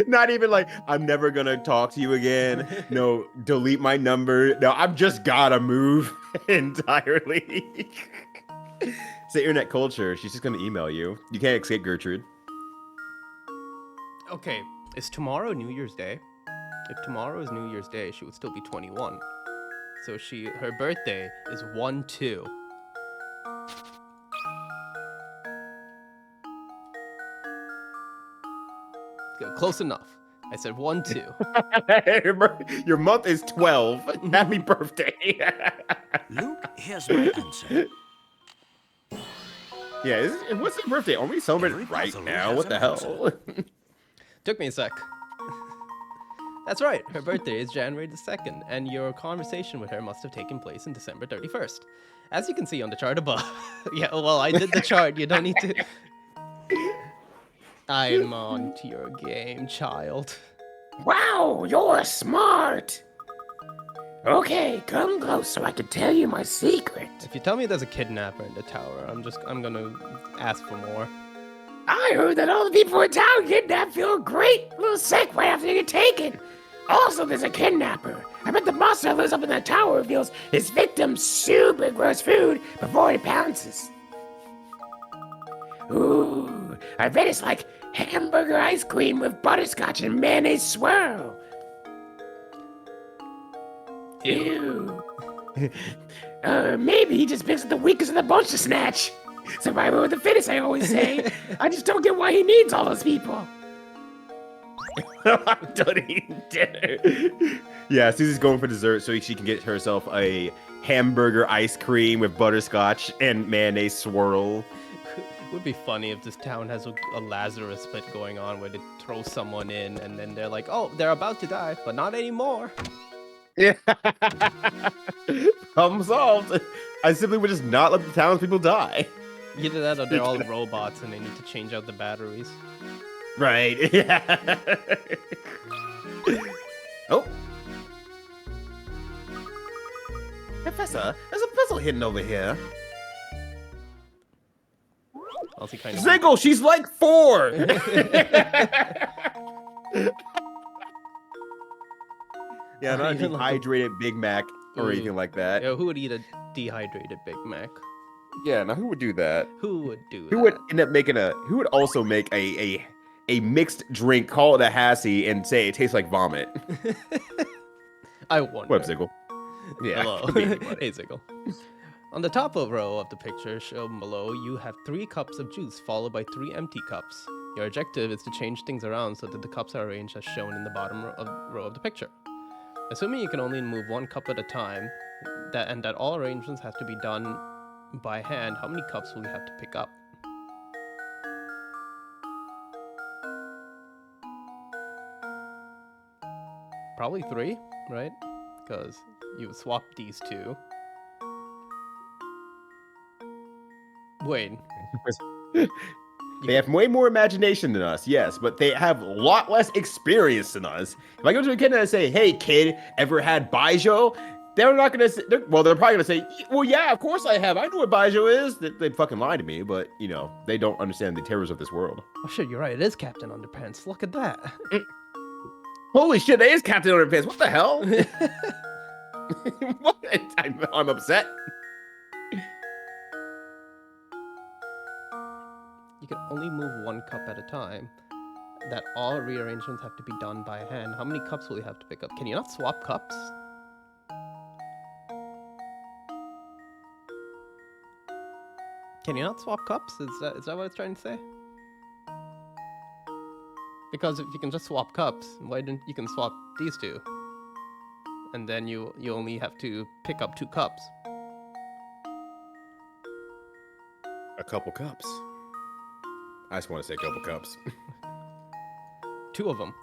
Not even I'm never gonna talk to you again. No, delete my number. No, I've just gotta move entirely. It's the internet culture. She's just gonna email you. You can't escape Gertrude. Okay, Is tomorrow New Year's Day? If tomorrow is New Year's Day, she would still be 21. So her birthday is 1/2. Close enough. I said 1/2. Your month is 12. Happy birthday. Luke, here's my answer. Yeah, what's your birthday? Are we celebrating Every right puzzle now? has What an the hell? Took me a sec. That's right, her birthday is January the 2nd, and your conversation with her must have taken place on December 31st. As you can see on the chart above. Yeah, well, I did the chart, you don't need to... I'm on to your game, child. Wow, you're smart. Okay, come close so I can tell you my secret. If you tell me there's a kidnapper in the tower, I'm gonna ask for more. I heard that all the people in town kidnapped feel a great little segue after they get taken. Also, there's a kidnapper. I bet the monster that lives up in that tower reveals his victim's super gross food before he pounces. Ooh, I bet it's like hamburger ice cream with butterscotch and mayonnaise swirl. Ew. Maybe he just picks the weakest of the bunch to snatch. Survival of the fittest, I always say. I just don't get why he needs all those people. I'm done eating dinner. Yeah, Susie's going for dessert so she can get herself a hamburger ice cream with butterscotch and mayonnaise swirl. It would be funny if this town has a Lazarus pit going on where they throw someone in and then they're like, oh, they're about to die, but not anymore. Yeah. Problem solved. I simply would just not let the townspeople die. Either that or they're all robots and they need to change out the batteries. Right. Yeah. Oh. Professor, there's a puzzle hidden over here. Also kind of Ziggle, she's like 4. Yeah, not a Even like dehydrated Big Mac or Ooh. anything like that. Yo, who would eat a dehydrated Big Mac? Yeah, now who would do that? Who would do that? Who would end up making who would also make a mixed drink, call it a Hassie, and say it tastes like vomit? I wonder. What up, Ziggle? Yeah. Hello. could be anybody. Hey, Ziggle. On the top row of the picture shown below, you have 3 cups of juice followed by 3 empty cups. Your objective is to change things around so that the cups are arranged as shown in the bottom row of the picture. Assuming you can only move 1 cup at a time, and that all arrangements have to be done by hand, how many cups will you have to pick up? Probably 3, right? Because you swap these 2. Wait. They have way more imagination than us, yes, but they have a lot less experience than us. If I go to a kid and I say, hey, kid, ever had Baijiu? They're not going to say, they're probably going to say, well, yeah, of course I have. I know what Baijiu is. They'd fucking lie to me, but, they don't understand the terrors of this world. Oh shit, you're right. It is Captain Underpants. Look at that. Holy shit, that is Captain Underpants. What the hell? What? I'm upset. You can only move 1 cup at a time. That all rearrangements have to be done by hand. How many cups will you have to pick up? Can you not swap cups? Can you not swap cups? Is that what it's trying to say? Because if you can just swap cups, why didn't you can swap these 2? And then you only have to pick up 2 cups. A couple cups. I just want to say a couple cups. 2 of them.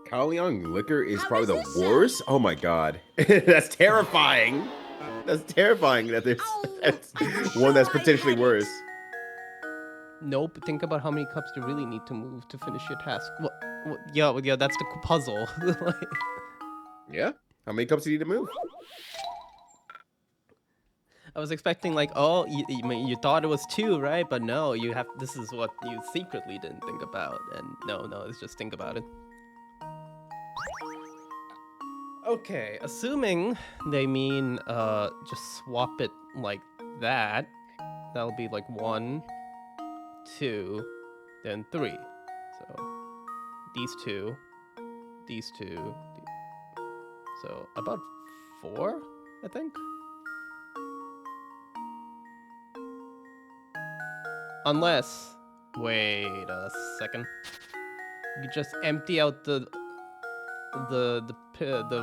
Kaoyang liquor is How probably the does this worst. Oh my god. That's terrifying. That's terrifying that there's Oh, that's I was one that's sure I potentially had it. worse. Nope. Think about how many cups you really need to move to finish your task. Yeah, that's the puzzle. Like, Yeah? How many cups do you need to move? I was expecting like, oh, you thought it was 2, right? But no, you have. This is what you secretly didn't think about, and no, it's just think about it. Okay, assuming they mean just swap it like that. That'll be like 1, 2, then 3. So these two, these two. So about 4, I think. Unless, wait a second. You just empty out the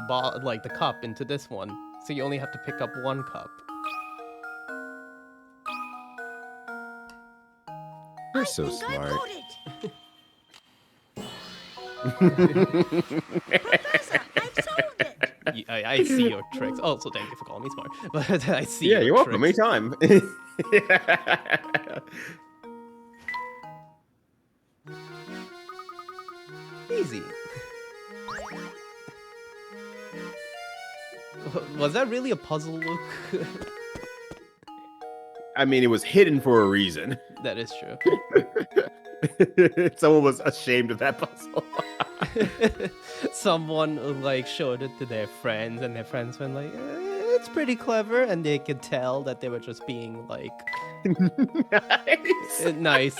ball, like the cup, into this one, so you only have to pick up 1 cup. You're so I think smart. I got it. Professor, I've solved it. I see your tricks. Also, thank you for calling me smart. But I see Yeah, your you're welcome. tricks. Anytime. Easy. Was that really a puzzle, Luke? I mean, it was hidden for a reason. That is true. Someone was ashamed of that puzzle. Someone like showed it to their friends, and their friends went like, "It's pretty clever," and they could tell that they were just being like Nice. nice.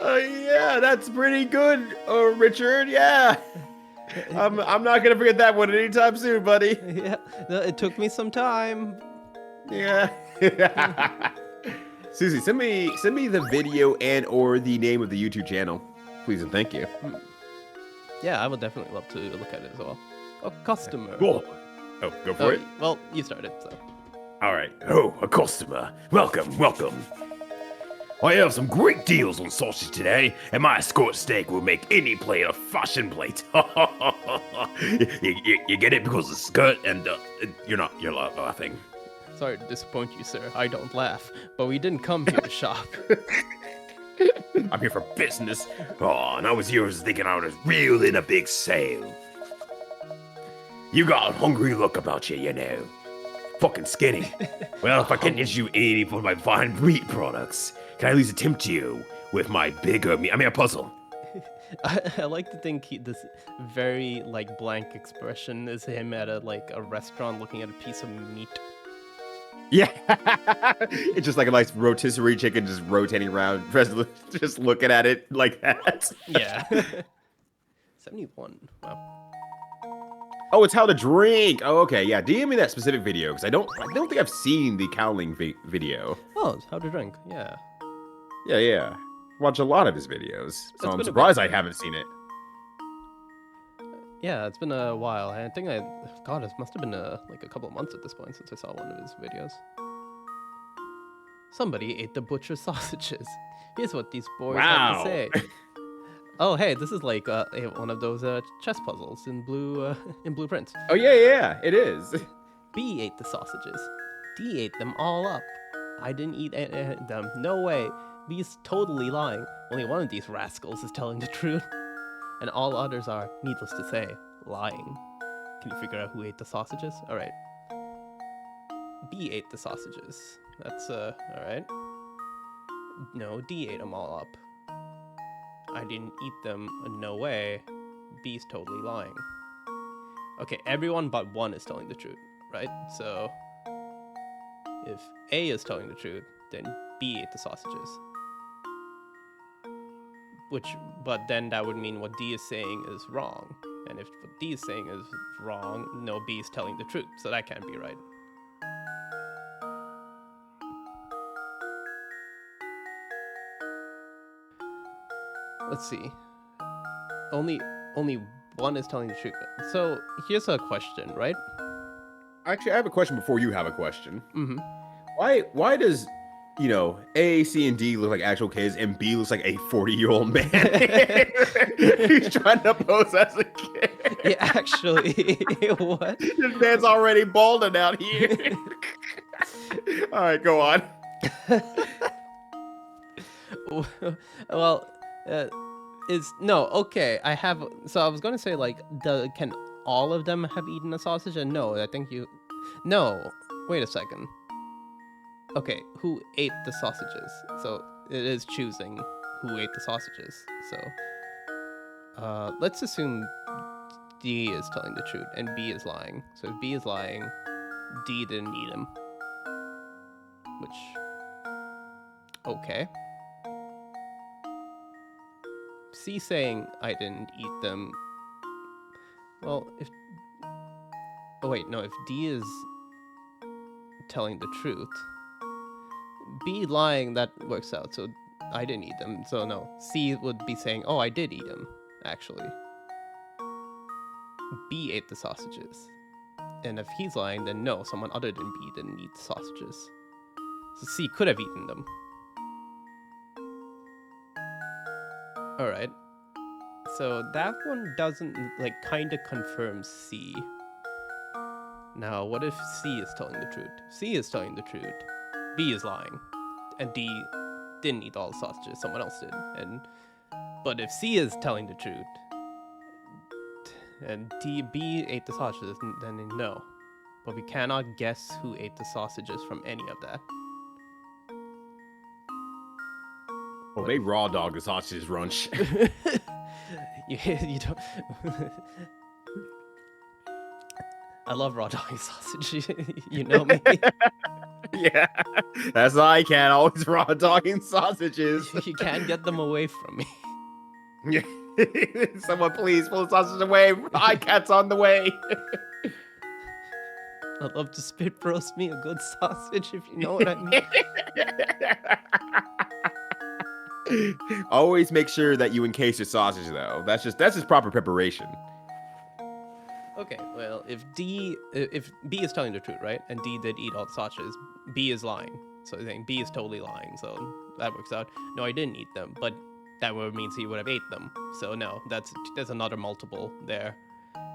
Yeah, that's pretty good, Richard. Yeah. I'm not gonna forget that one anytime soon, buddy. Yeah, it took me some time. Yeah. Susie, send me the video and or the name of the YouTube channel, please and thank you. Yeah, I would definitely love to look at it as well. A customer. Cool. Oh, go for it. Well, you started, so. All right. Oh, a customer. Welcome, welcome. I have some great deals on sausage today, and my escort steak will make any plate a fashion plate. you get it because it's good, and you're laughing. Sorry to disappoint you, sir. I don't laugh, but we didn't come here to shop. I'm here for business. Oh, and I was here thinking I was reel in a big sale. You got a hungry look about you, you know. Fucking skinny. Well, if I can get you 80 for my fine meat products, can I at least tempt you with my bigger meat? I mean, a puzzle. I like to think this very like blank expression is him at a restaurant looking at a piece of meat. Yeah. It's just like a nice rotisserie chicken just rotating around, just looking at it like that. Yeah. 71. Wow. Oh, it's how to drink. Oh, okay. Yeah, DM me that specific video because I don't think I've seen the cowling video. Oh, it's how to drink. Yeah. Yeah. Watch a lot of his videos, so I'm surprised I haven't seen it. Yeah, it's been a while. I think God, it must have been like a couple of months at this point since I saw one of his videos. Somebody ate the butcher sausages. Here's what these boys have to say. Oh, hey, this is like one of those chess puzzles in blueprints. Oh yeah, it is. B ate the sausages. D ate them all up. I didn't eat them. No way. B's totally lying. Only one of these rascals is telling the truth. And all others are, needless to say, lying. Can you figure out who ate the sausages? All right. B ate the sausages. That's, all right. No, D ate them all up. I didn't eat them. No way. B's totally lying. Okay, everyone but one is telling the truth, right? So, if A is telling the truth, then B ate the sausages. But then that would mean what D is saying is wrong. And if what D is saying is wrong, no, B is telling the truth. So that can't be right. Let's see. Only one is telling the truth. So here's a question, right? Actually, I have a question before you have a question. Mm-hmm. Why does, A, C, and D look like actual kids, and B looks like a 40-year-old man? He's trying to pose as a kid. Yeah, actually, what? This man's already balding out here. All right, go on. Well, okay. I was gonna say can all of them have eaten a sausage? And no, I think no. Wait a second. Okay, who ate the sausages? So it is choosing who ate the sausages. So let's assume D is telling the truth and B is lying. So if B is lying, D didn't eat him. Which, okay. C saying I didn't eat them, well, if... Oh wait, no, if D is telling the truth, B lying, that works out, so I didn't eat them, so no. C would be saying, oh, I did eat them, actually. B ate the sausages. And if he's lying, then no, someone other than B didn't eat the sausages. So C could have eaten them. Alright. So that one doesn't, like, kind of confirms C. Now, what if C is telling the truth? C is telling the truth. B is lying. And D didn't eat all the sausages, someone else did. But if C is telling the truth, and B ate the sausages, then no. But we cannot guess who ate the sausages from any of that. Well, they raw dog the sausages runch. You don't... I love raw dog sausage. You know me. Yeah, that's all I can. Always raw dogging sausages. You can't get them away from me. Yeah. Someone please pull the sausage away. My cat's on the way. I'd love to spit roast me a good sausage, if you know what I mean. Always make sure that you encase your sausage, though. That's just proper preparation. Okay, well, if B is telling the truth, right, and D did eat all the sausages, B is lying. So I think B is totally lying. So that works out. No, I didn't eat them, but that would means he would have ate them. So no, that's another multiple there.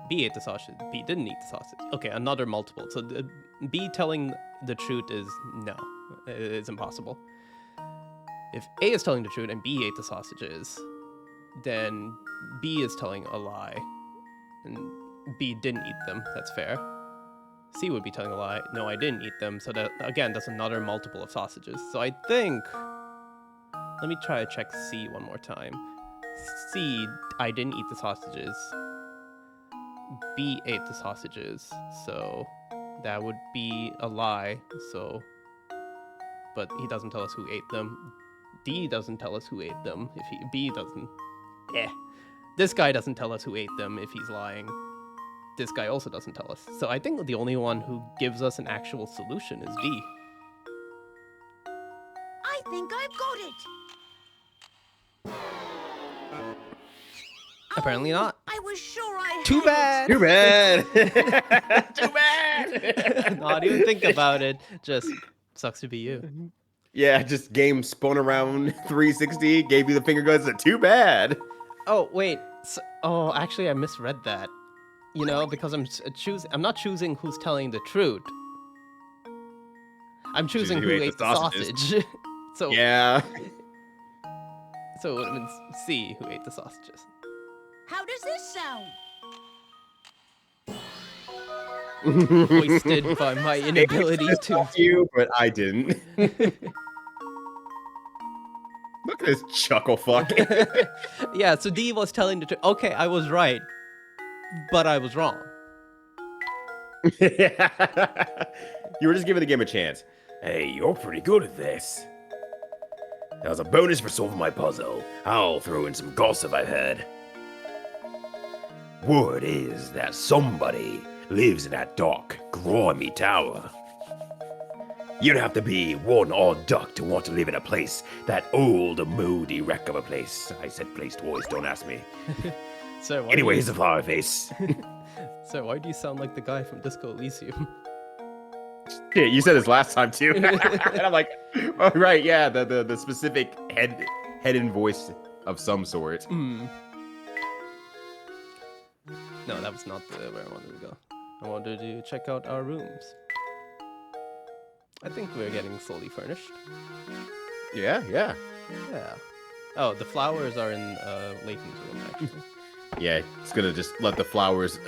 B ate the sausage. B didn't eat the sausage. Okay, another multiple. So B telling the truth is no, it's impossible. If A is telling the truth and B ate the sausages, then B is telling a lie, and B didn't eat them. That's fair. C would be telling a lie. No, I didn't eat them. So that, again, that's another multiple of sausages. So I think... Let me try to check C one more time. C, I didn't eat the sausages. B ate the sausages. So that would be a lie. So... But he doesn't tell us who ate them. D doesn't tell us who ate them. B doesn't... This guy doesn't tell us who ate them if he's lying. This guy also doesn't tell us. So I think the only one who gives us an actual solution is D. I think I've got it. Apparently not. I was sure I Too had bad. Too bad. Too bad. Not even think about it. Just sucks to be you. Yeah, just game spun around 360, gave you the finger guns. Too bad. Oh, wait. Oh, actually, I misread that. You know, because I'm not choosing who's telling the truth. I'm choosing who ate the sausage. So Yeah. So it would have been C who ate the sausages. How does this sound? Hoisted by my inability to. You, but I didn't. Look at this chuckle fuck. Yeah, so D was telling the truth. Okay, I was right, but I was wrong. You were just giving the game a chance. Hey, you're pretty good at this. That was a bonus for solving my puzzle. I'll throw in some gossip I've heard. Word is that somebody lives in that dark, grimy tower. You don't have to be one odd duck to want to live in a place, that old, moody wreck of a place. I said place twice, don't ask me. So why Anyways, the flower face. So why do you sound like the guy from Disco Elysium? Shit, you said this last time too. And I'm like, oh, right, yeah, the specific head-in voice of some sort. No, that was not where I wanted to go. I wanted to check out our rooms. I think we're getting fully furnished. Yeah. Yeah. Oh, the flowers are in Layton's room, actually. Yeah, it's gonna just let the flowers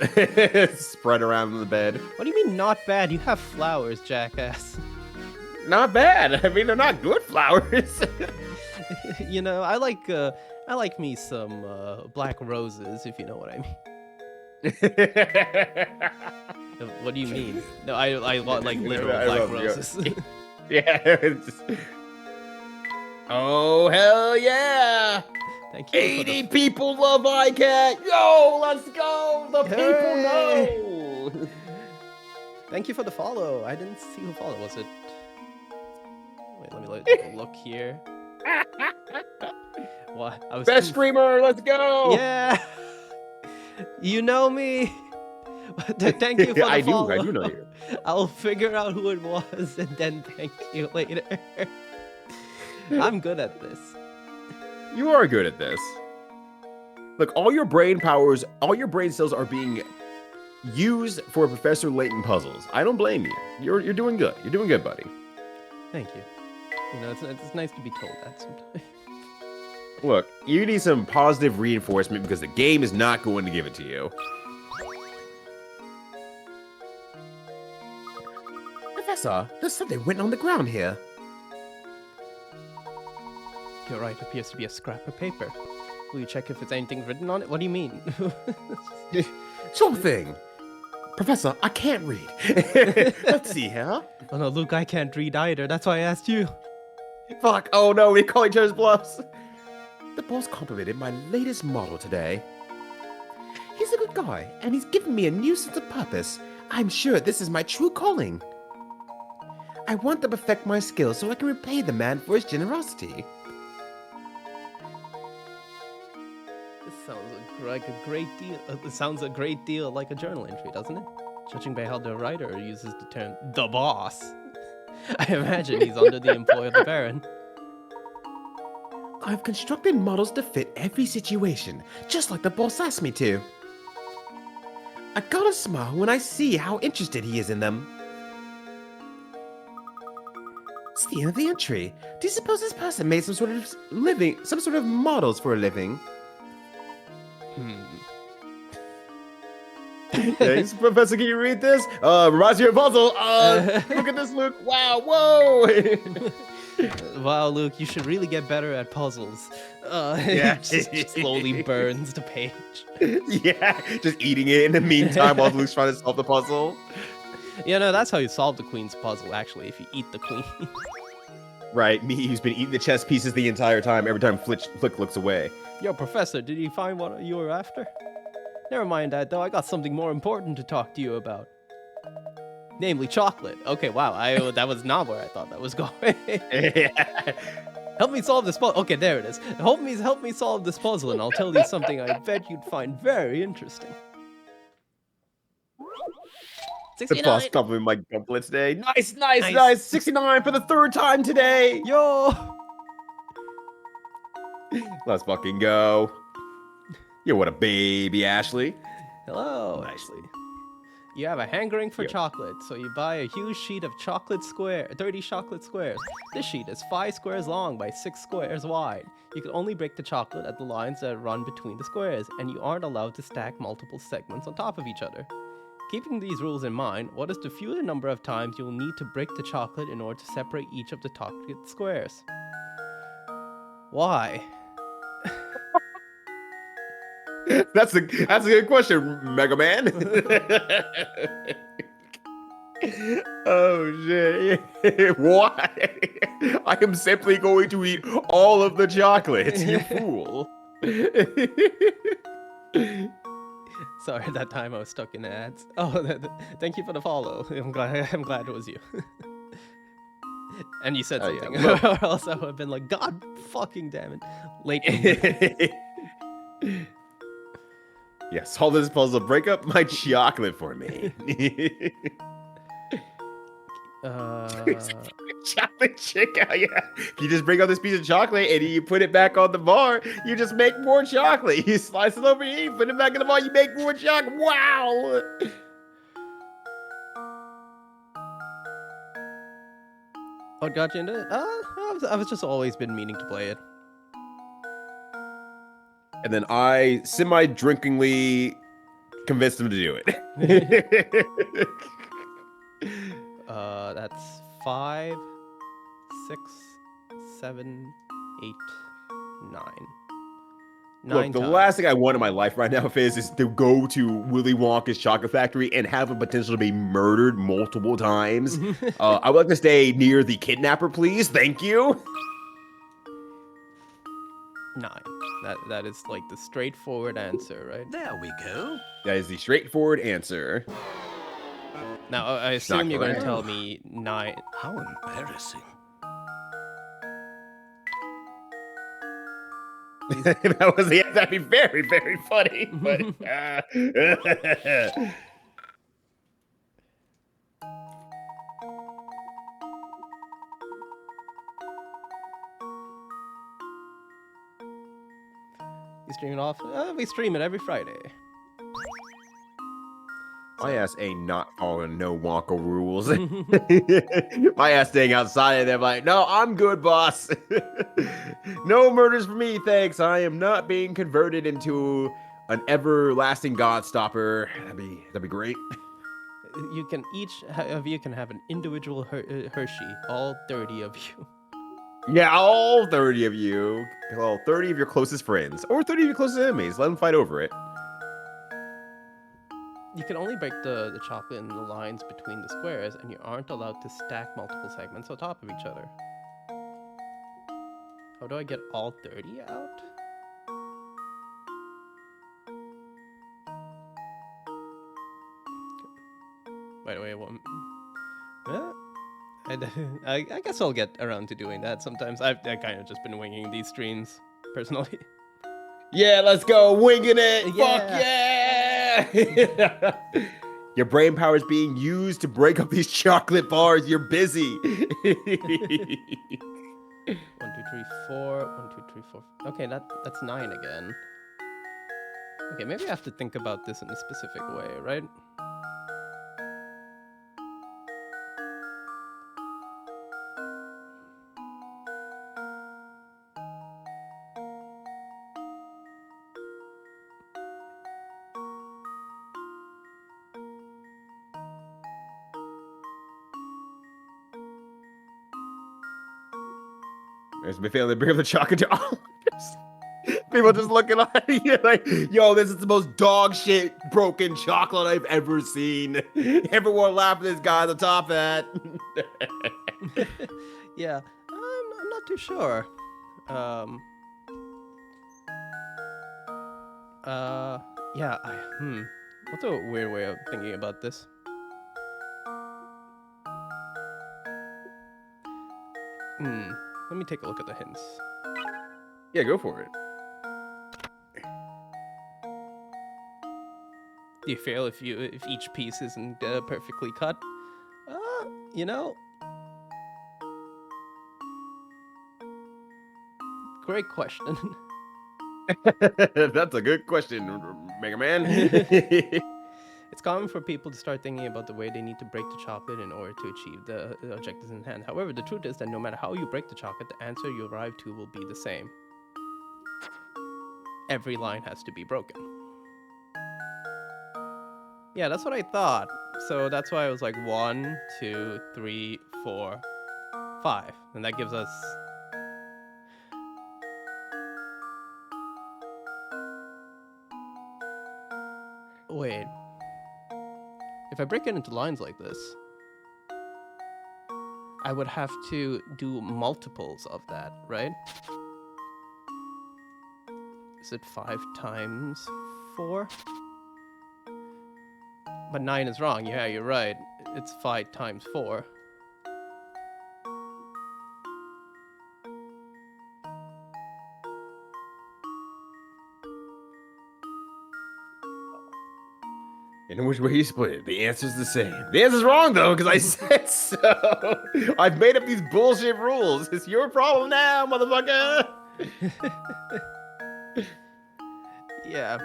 spread around the bed. What do you mean not bad? You have flowers, jackass. Not bad. I mean, they're not good flowers. You know, I like me some black roses, if you know what I mean. What do you mean? No, I want like literal I black love you. roses. Yeah. It's just... Oh hell yeah! Thank you. 80 people love iCat. Yo, let's go. The people know. Thank you for the follow. I didn't see who followed. Was it? Wait, let me look here. What? I was Best too... streamer. Let's go. Yeah. You know me. Thank you for the I follow. do know you. I'll figure out who it was and then thank you later. I'm good at this. You are good at this. Look, all your brain powers, all your brain cells are being used for Professor Layton puzzles. I don't blame you. You're doing good. You're doing good, buddy. Thank you. You know, it's nice to be told that sometimes. Look, you need some positive reinforcement because the game is not going to give it to you. Professor, there's something written on the ground here. You're right, it appears to be a scrap of paper. Will you check if there's anything written on it? What do you mean? Sure thing. Professor, I can't read. Let's see here. Oh no, Luke, I can't read either. That's why I asked you. Fuck, oh no, we call each other's bluffs. The boss complimented my latest model today. He's a good guy, and he's given me a new sense of purpose. I'm sure this is my true calling. I want to perfect my skills so I can repay the man for his generosity. This sounds like a great deal. It sounds a great deal like a journal entry, doesn't it? Judging by how the writer uses the term "the boss," I imagine he's under the employ of the Baron. I've constructed models to fit every situation, just like the boss asked me to. I gotta smile when I see how interested he is in them. It's the end of the entry. Do you suppose this person made some sort of models for a living? Thanks, Professor. Can you read this? Reminds me of a puzzle. Look at this, Luke. Wow, whoa. Wow, Luke, you should really get better at puzzles. Yeah. just slowly burns the page. Yeah, just eating it in the meantime while Luke's trying to solve the puzzle. Yeah, no, that's how you solve the queen's puzzle, actually, if you eat the queen. Right, me who's been eating the chess pieces the entire time, every time Flick looks away. Yo, Professor, did you find what you were after? Never mind that, though. I got something more important to talk to you about. Namely, chocolate. Okay, wow, that was not where I thought that was going. Help me solve this puzzle. Okay, there it is. Help me solve this puzzle, and I'll tell you something I bet you'd find very interesting. The boss complimented my gauntlets today. Nice. 69 for the third time today. Yo! Let's fucking go. Yo, what a baby, Ashley. Hello, Nice. Ashley. You have a hankering for Yo. chocolate, so you buy a huge sheet of 30 chocolate squares. This sheet is 5 squares long by 6 squares wide. You can only break the chocolate at the lines that run between the squares, and you aren't allowed to stack multiple segments on top of each other. Keeping these rules in mind, what is the fewer number of times you will need to break the chocolate in order to separate each of the chocolate squares? Why? That's a good question, Mega Man. Oh shit! Why? I am simply going to eat all of the chocolates, you fool. Sorry, that time I was stuck in ads. Oh, thank you for the follow. I'm glad it was you. And you said Oh, yeah, something, well- or else I would have been like, God fucking damn it. Layton. Yeah, solve this puzzle. Break up my chocolate for me. Chocolate chick. Yeah. You just bring out this piece of chocolate and you put it back on the bar. You just make more chocolate. You slice it over here, you put it back in the bar. You make more chocolate. Wow. What got you into it? I was just always been meaning to play it. And then I semi-drinkingly convinced him to do it. That's 5, 6, 7, 8, 9. Look, the times. last thing I want in my life right now, Fizz, is to go to Willy Wonka's chocolate factory and have a potential to be murdered multiple times. I would like to stay near the kidnapper, please. Thank you. 9. That is like the straightforward answer, right? There we go. That is the straightforward answer. Now I assume you're going to correct. tell me 9. How embarrassing. That was that'd be very, very funny. But You stream it off? We stream it every Friday. my ass ain't not following no Wonka rules. My ass staying outside of them like, no, I'm good, boss. No murders for me, thanks. I am not being converted into an everlasting god stopper. That'd be great. You can each of you can have an individual Hershey, all 30 of you. Yeah, all 30 of you. Well, 30 of your closest friends. Or 30 of your closest enemies. Let them fight over it. You can only break the chocolate in the lines between the squares, and you aren't allowed to stack multiple segments on top of each other. How do I get all 30 out? By the way, I guess I'll get around to doing that sometimes. I've kind of just been winging these streams, personally. Yeah, let's go. Winging it. Yeah. Fuck yeah. Your brain power is being used to break up these chocolate bars. You're busy. 1, 2, 3, 4. 1, 2, 3, 4. Okay, that's 9 again. Okay, maybe I have to think about this in a specific way, right? There's my family bring up the chocolate. People just looking at you like, yo, this is the most dog shit broken chocolate I've ever seen. Everyone laughing at this guy on the top hat. Yeah, I'm not too sure. Yeah, What's a weird way of thinking about this? Let me take a look at the hints. Yeah, go for it. Do you fail if each piece isn't perfectly cut? You know. Great question. That's a good question, Mega Man. It's common for people to start thinking about the way they need to break the chocolate in order to achieve the objectives in hand. However, the truth is that no matter how you break the chocolate, the answer you arrive to will be the same. Every line has to be broken. Yeah, that's what I thought. So that's why I was like 1, 2, 3, 4, 5. And that gives us... Wait. If I break it into lines like this, I would have to do multiples of that, right? Is it 5 times 4? But 9 is wrong. Yeah, you're right. It's 5 times 4. In which way you split it, the answer's the same. The answer's wrong, though, because I said so. I've made up these bullshit rules. It's your problem now, motherfucker. Yeah,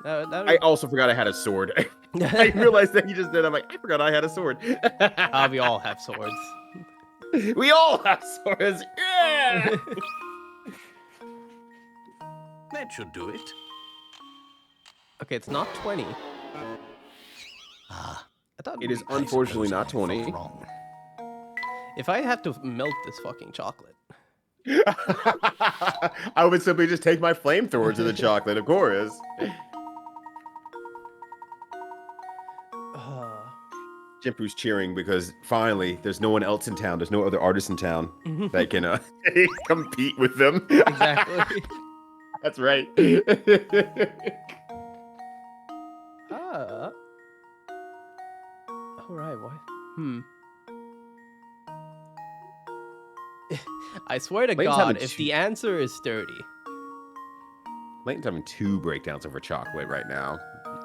I also forgot I had a sword. I realized that you just did. I'm like, I forgot I had a sword. we all have swords. We all have swords. Yeah. That should do it. Okay, it's not 20. Ah, I thought It is I unfortunately suppose not I thought 20. wrong. if I had to melt this fucking chocolate. I would simply just take my flamethrower to the chocolate, of course. Jimpu's cheering because finally there's no one else in town. There's no other artists in town that can compete with them. Exactly. That's right. Ah. All right. What? I swear to Layton's God, having if two- the answer is 30. Layton's having 2 breakdowns over chocolate right now.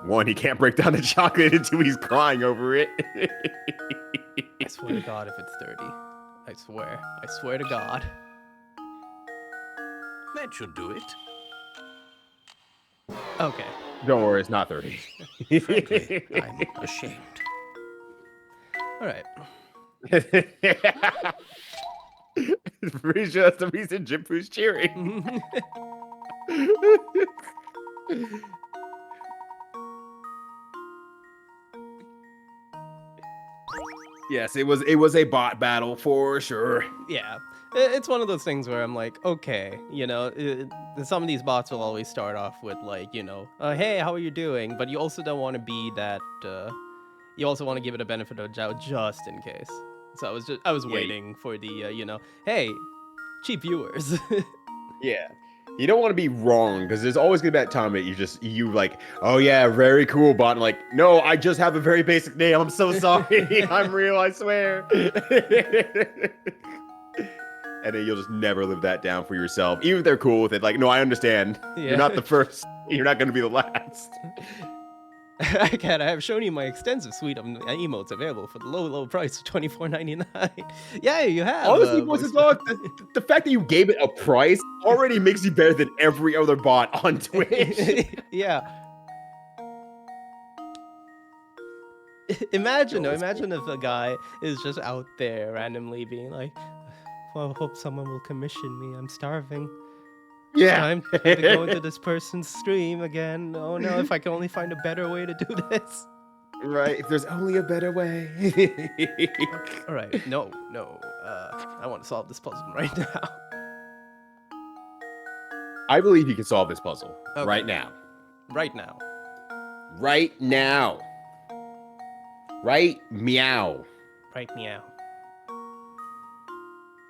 1, he can't break down the chocolate, and 2, he's crying over it. I swear to God, if it's 30. I swear. I swear to God. That should do it. Okay. Don't worry, it's not 30. Frankly, I'm ashamed. All right. Pretty sure that's the reason Jimpu's cheering. Yes, it was a bot battle for sure. Yeah. It's one of those things where I'm like, okay, you know, some of these bots will always start off with like, you know, hey, how are you doing? But you also don't want to be that. You also want to give it a benefit of doubt just in case. So I was Yeah, waiting for the, you know, hey, cheap viewers. Yeah. You don't want to be wrong because there's always gonna be that time that you like, oh yeah, very cool bot. And like, no, I just have a very basic name. I'm so sorry. I'm real, I swear. And then you'll just never live that down for yourself, even if they're cool with it. Like, no, I understand. Yeah. You're not the first. You're not gonna be the last. I have shown you my extensive suite of emotes available for the low price of $24.99. Yeah, you have. Honestly, boys and dogs, the fact that you gave it a price already makes you better than every other bot on Twitch. Yeah. Imagine if a guy is just out there randomly being like, well, I hope someone will commission me. I'm starving. Yeah. Time to go into this person's stream again. Oh no, if I can only find a better way to do this. Right. If there's only a better way. All right. No. I want to solve this puzzle right now. I believe you can solve this puzzle Okay. right now. Right now. Right now. Right meow. Right meow.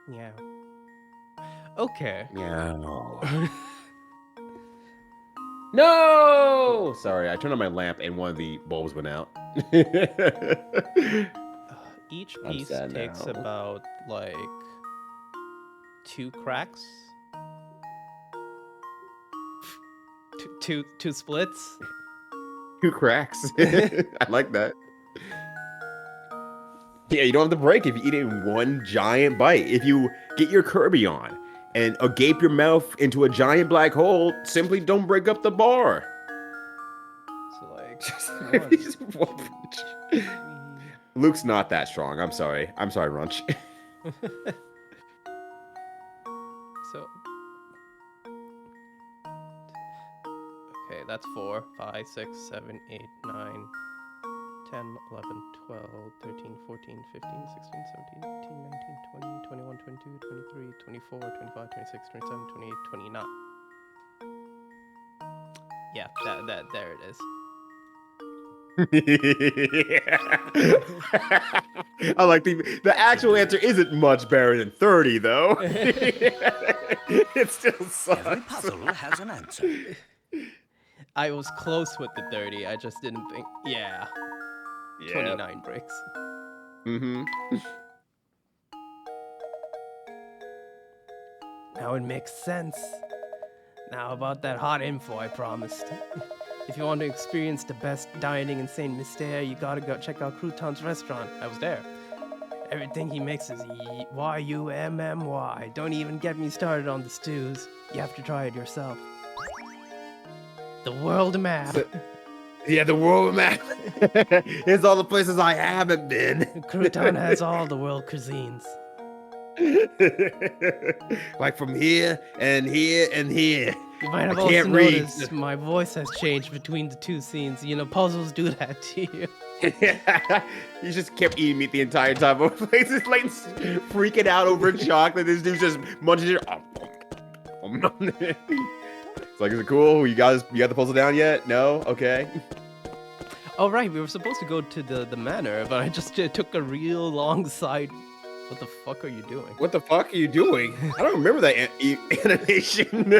Meow. Okay. Meow. No! Sorry, I turned on my lamp and one of the bulbs went out. Each I'm piece sad takes now. about like 2 cracks. Two splits. 2 cracks. I like that. Yeah, you don't have to break if you eat it in one giant bite. If you get your Kirby on and agape your mouth into a giant black hole, simply don't break up the bar. So like Just one punch. Luke's not that strong. I'm sorry, Runch. So okay, that's 4, 5, 6, 7, 8, 9, 10, 11, 12, 13, 14, 15, 16, 17, 18, 19, 20, 21, 22, 23, 24, 25, 26, 27, 28, 29. Yeah, there it is. I like the actual answer isn't much better than 30 though. It still Every sucks. puzzle has an answer. I was close with the 30. I just didn't think. Yeah, 29 bricks. Mm-hmm. Now it makes sense. Now about that hot info I promised. If you want to experience the best dining in Saint Mystère, you gotta go check out Crouton's restaurant. I was there. Everything he makes is Y-U-M-M-Y. Don't even get me started on the stews. You have to try it yourself. The world map. Yeah, the world map. Here's all the places I haven't been. Crouton has all the world cuisines. Like from here and here and here. You might have I also can't read. noticed my voice has changed between the 2 scenes. You know, puzzles do that to you. You just kept eating meat the entire time. This Layton's freaking out over chocolate. This dude's just munching it. It's like, is it cool? You got the puzzle down yet? No? Okay. Oh, right. We were supposed to go to the manor, but I just took a real long side What the fuck are you doing? What the fuck are you doing? I don't remember that animation.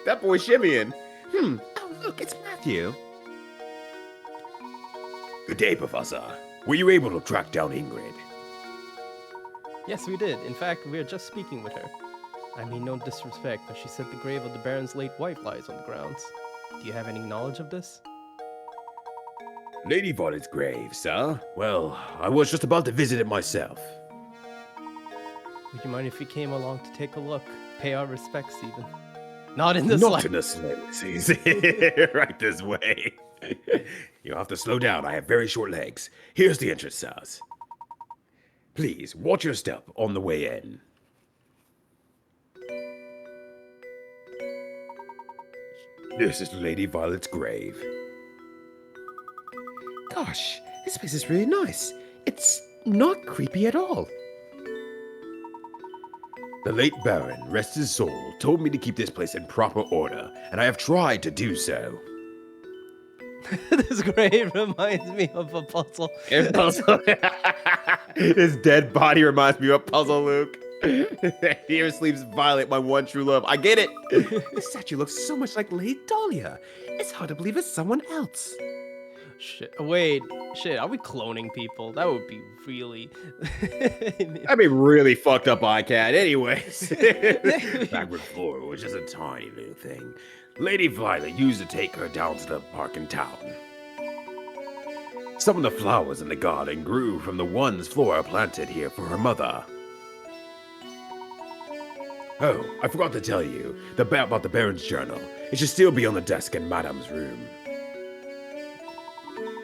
That boy shimmying. Oh, look, it's Matthew. Good day, Professor. Were you able to track down Ingrid? Yes, we did. In fact, we are just speaking with her. I mean no disrespect, but she said the grave of the Baron's late wife lies on the grounds. Do you have any knowledge of this? Lady Violet's grave, sir? Well, I was just about to visit it myself. Would you mind if we came along to take a look? Pay our respects, even. Not in this Not life. in the slightest. Right this way. You'll have to slow down. I have very short legs. Here's the entrance, sirs. Please, watch your step on the way in. This is Lady Violet's grave. Gosh, this place is really nice. It's not creepy at all. The late Baron, rest his soul, told me to keep this place in proper order, and I have tried to do so. This grave reminds me of a puzzle. His dead body reminds me of a puzzle, Luke. Here sleeps Violet, my one true love. I get it. This statue looks so much like Lady Dahlia. It's hard to believe it's someone else. Shit. Wait. Shit. Are we cloning people? That would be really. That'd be really fucked up, iCat. Anyways. Backward Flora was just a tiny little thing. Lady Violet used to take her down to the park in town. Some of the flowers in the garden grew from the ones Flora planted here for her mother. Oh, I forgot to tell you about the Baron's journal. It should still be on the desk in Madame's room.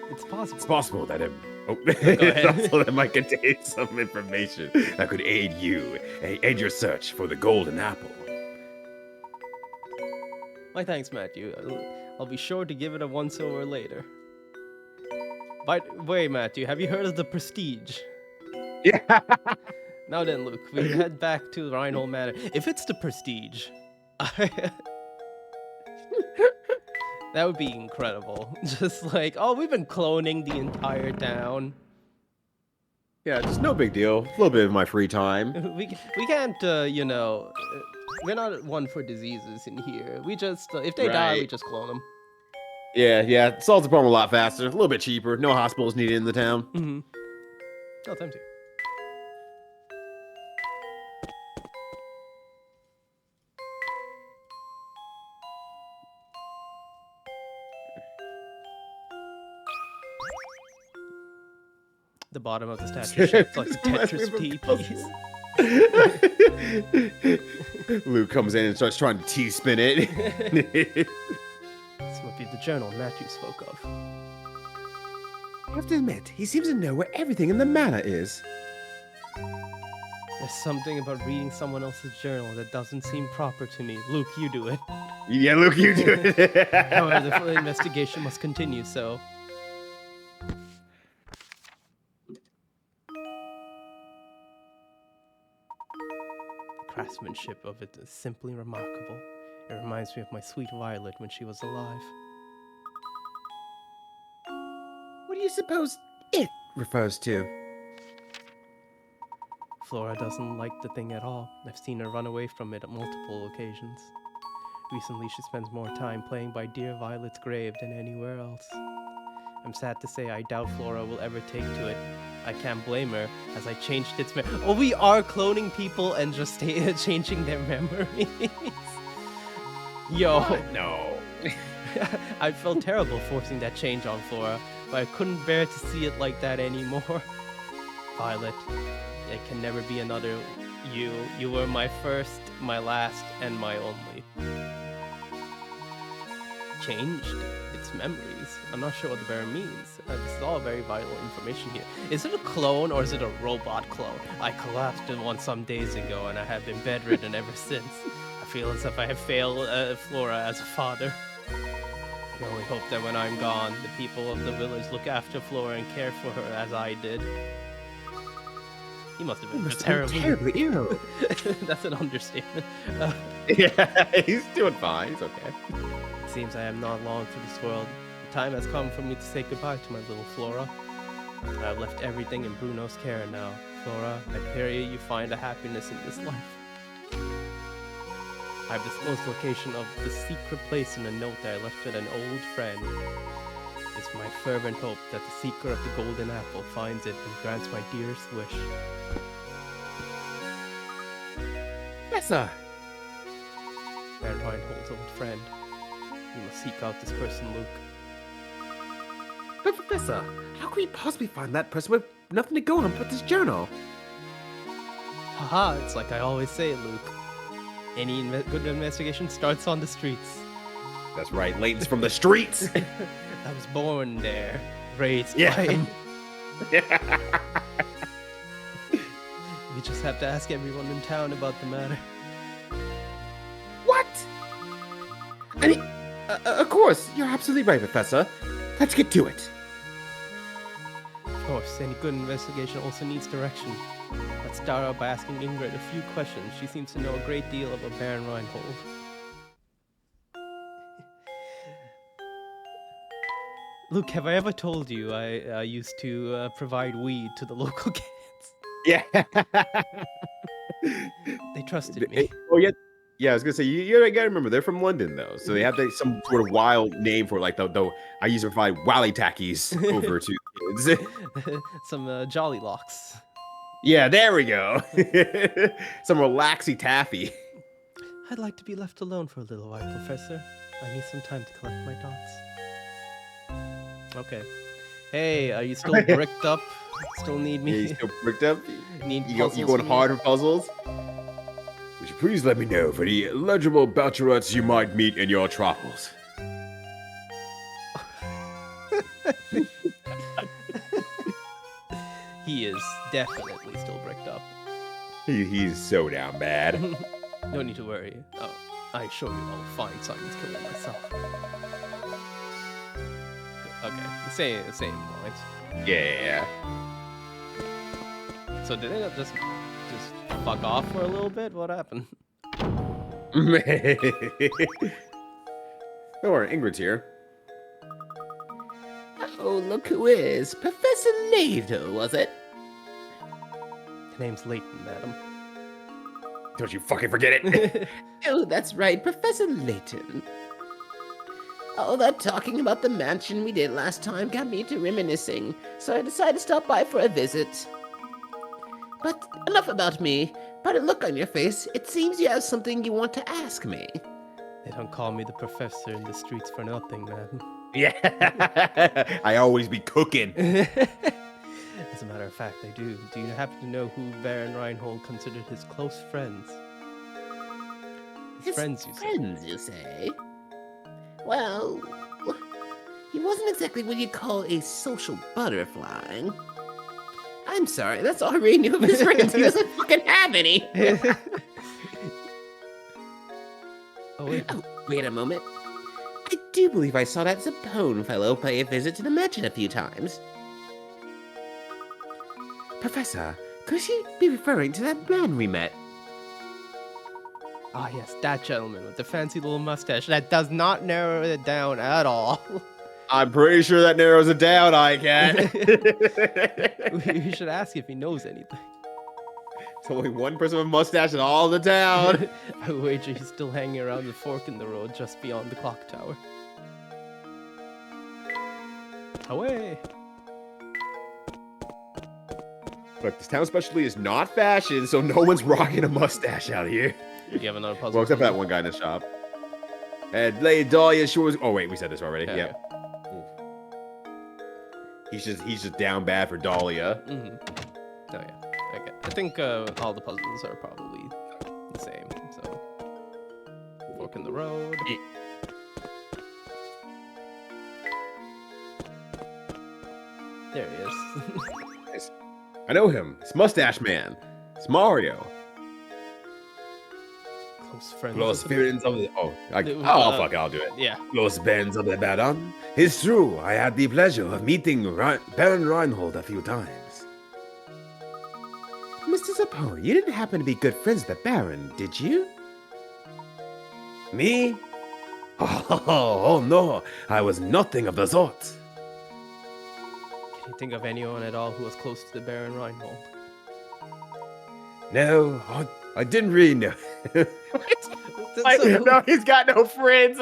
It's possible. It's possible that it... Oh, ahead. also that might contain some information that could aid you and your search for the golden apple. My thanks, Matthew. I'll be sure to give it a once over later. By the way, Matthew, have you heard of the Prestige? Yeah. Now then, Luke, we head back to Reinhold Manor. If it's the Prestige, that would be incredible. Just like, oh, we've been cloning the entire town. Yeah, just no big deal. A little bit of my free time. We can't, we're not one for diseases in here. We just, if they die, we Right. just clone them. Yeah. Solves the problem a lot faster. A little bit cheaper. No hospitals needed in the town. Mm-hmm. Oh, time to. The bottom of the statue shaped like a Tetris piece. Luke comes in and starts trying to T-spin it. This might be the journal Matthew spoke of. I have to admit, he seems to know where everything in the manor is. There's something about reading someone else's journal that doesn't seem proper to me. Luke, you do it. Yeah, Luke, you do it. However, the full investigation must continue, so... The craftsmanship of it is simply remarkable. It reminds me of my sweet Violet when she was alive. What do you suppose it refers to? Flora doesn't like the thing at all. I've seen her run away from it on multiple occasions. Recently, she spends more time playing by dear Violet's grave than anywhere else. I'm sad to say I doubt Flora will ever take to it. I can't blame her, as I changed its Oh, we are cloning people and just changing their memories. Yo. No. I felt terrible forcing that change on Flora, but I couldn't bear to see it like that anymore. Violet, it can never be another you. You were my first, my last, and my only. Changed its memories. I'm not sure what the Baron means. This is all very vital information here. Is it a clone or is it a robot clone? I collapsed in one some days ago and I have been bedridden ever since. I feel as if I have failed Flora as a father. I can only hope that when I'm gone, the people of the village look after Flora and care for her as I did. He must have been terribly ill. That's an understatement. Yeah, he's doing fine. He's okay. It seems I am not long for this world. The time has come for me to say goodbye to my little Flora. I have left everything in Bruno's care now. Flora. I pray you find a happiness in this life. I've disclosed the location of the secret place in a note that I left with an old friend. It's my fervent hope that the seeker of the golden apple finds it and grants my dearest wish. Professor! Baron Reinhold's old friend. You must seek out this person, Luke. But Professor, how could we possibly find that person with nothing to go on but this journal? Haha, it's like I always say, Luke. Any good investigation starts on the streets. That's right, Layton's from the streets! I was born there, raised Yeah. by it. You just have to ask everyone in town about the matter. What? I mean, of course, you're absolutely right, Professor. Let's get to it. Of course, any good investigation also needs direction. Let's start out by asking Ingrid a few questions. She seems to know a great deal about Baron Reinhold. Luke, have I ever told you I used to provide weed to the local kids? Yeah. They trusted me. Oh, yeah. Yeah, I was gonna say you gotta remember they're from London though, so they have some sort of wild name for it, like though I used to provide wally tackies over to kids. Some jolly locks. Yeah, there we go. Some relaxy taffy. I'd like to be left alone for a little while, Professor. I need some time to collect my thoughts. Okay. Hey, are you still bricked up? Still need me? Yeah, you still bricked up? Need You puzzles going from hard me? for puzzles? Would you please let me know for the legible bachelorettes you might meet in your travels? He is definitely still bricked up. He's so down bad. No need to worry. Oh, I assure you I'll find Simon's killer myself. Okay, the same lines. Yeah. So did they just fuck off for a little bit? What happened? Don't worry, Ingrid's here. Oh, look who is. Professor Layton, was it? The name's Layton, madam. Don't you fucking forget it. Oh, that's right, Professor Layton. Oh, that talking about the mansion we did last time got me to reminiscing, so I decided to stop by for a visit. But enough about me. By the look on your face, it seems you have something you want to ask me. They don't call me the professor in the streets for nothing, man. Yeah. I always be cooking. As a matter of fact, I do. Do you happen to know who Baron Reinhold considered his close friends? His friends, you say? Friends, you say? Well, he wasn't exactly what you'd call a social butterfly. I'm sorry, that's all I really knew of his friends. He doesn't fucking have any. Oh, wait. Oh, wait a moment. I do believe I saw that Zapone fellow pay a visit to the mansion a few times. Professor, could she be referring to that man we met? Ah, yes, that gentleman with the fancy little mustache. That does not narrow it down at all. I'm pretty sure that narrows it down, I can. We should ask if he knows anything. There's only one person with a mustache in all the town. I wager he's still hanging around the fork in the road just beyond the clock tower. Away! Look, this town specialty is not fashion, so no one's rocking a mustache out here. You have another puzzle? Well, except for that one guy in the shop. And Lady Dahlia Shores. Oh wait, we said this already. Yeah, Yep. He's just down bad for Dahlia. Mm-hmm. Oh yeah. Okay. I think all the puzzles are probably the same. So, fork in the road. There he is. I know him. It's Mustache Man. It's Mario. Close friends. Close with the- friends of the. Oh, fuck it, I'll do it. Yeah. Close bands of the Baron. It's true, I had the pleasure of meeting Baron Reinhold a few times. Mr. Zapone, you didn't happen to be good friends with the Baron, did you? Me? Oh no, I was nothing of the sort. Can you think of anyone at all who was close to the Baron Reinhold? No, I didn't really know. So- No, he's got no friends.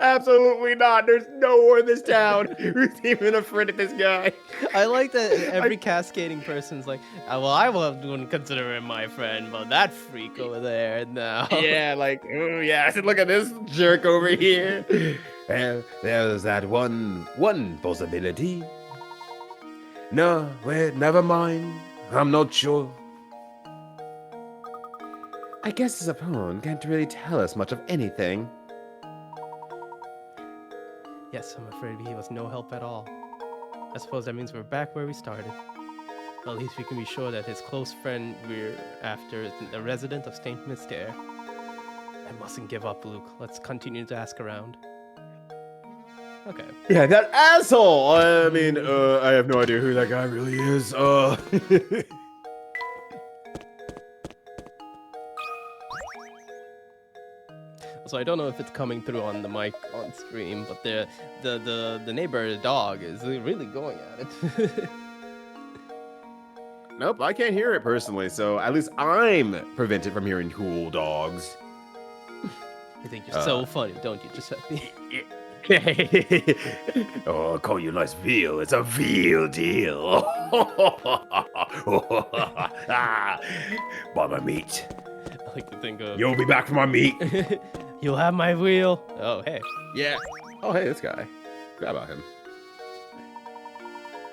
Absolutely not. There's no one in this town who's even a friend of this guy. I like that every cascading person's like, well, I wouldn't consider him my friend, but that freak over there, no. Yeah, like, oh yeah. I said, look at this jerk over here. Well, there's that one possibility. No, wait, never mind. I'm not sure. I guess his opponent can't really tell us much of anything. Yes, I'm afraid he was no help at all. I suppose that means we're back where we started. Well, at least we can be sure that his close friend we're after is a resident of St. Mystere. I mustn't give up, Luke. Let's continue to ask around. Okay. Yeah, that asshole. I mean, I have no idea who that guy really is. So I don't know if it's coming through on the mic on stream, but the neighbor dog is really going at it. Nope, I can't hear it personally, so at least I'm prevented from hearing cool dogs. You think you're so funny, don't you, Giuseppe? Oh, I'll call you a nice veal. It's a veal deal. Buy my meat. I like to think of. You'll be back for my meat. You'll have my wheel. Oh, hey. Yeah. Oh, hey, this guy. Grab about him.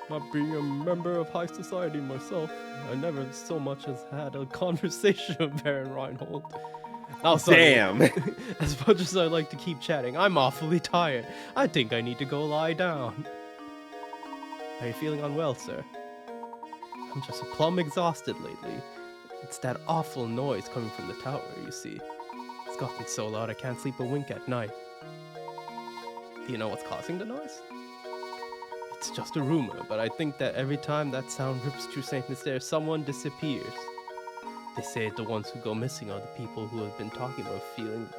Not being a member of high society myself, I never so much as had a conversation with Baron Reinhold. Now, Sonny, Damn. as much as I like to keep chatting, I'm awfully tired. I think I need to go lie down. Are you feeling unwell, sir? I'm just plumb exhausted lately. It's that awful noise coming from the tower, you see. It's gotten so loud I can't sleep a wink at night. Do you know what's causing the noise? It's just a rumor, but I think that every time that sound rips through St. Mystere, someone disappears. They say the ones who go missing are the people who have been talking about feeling...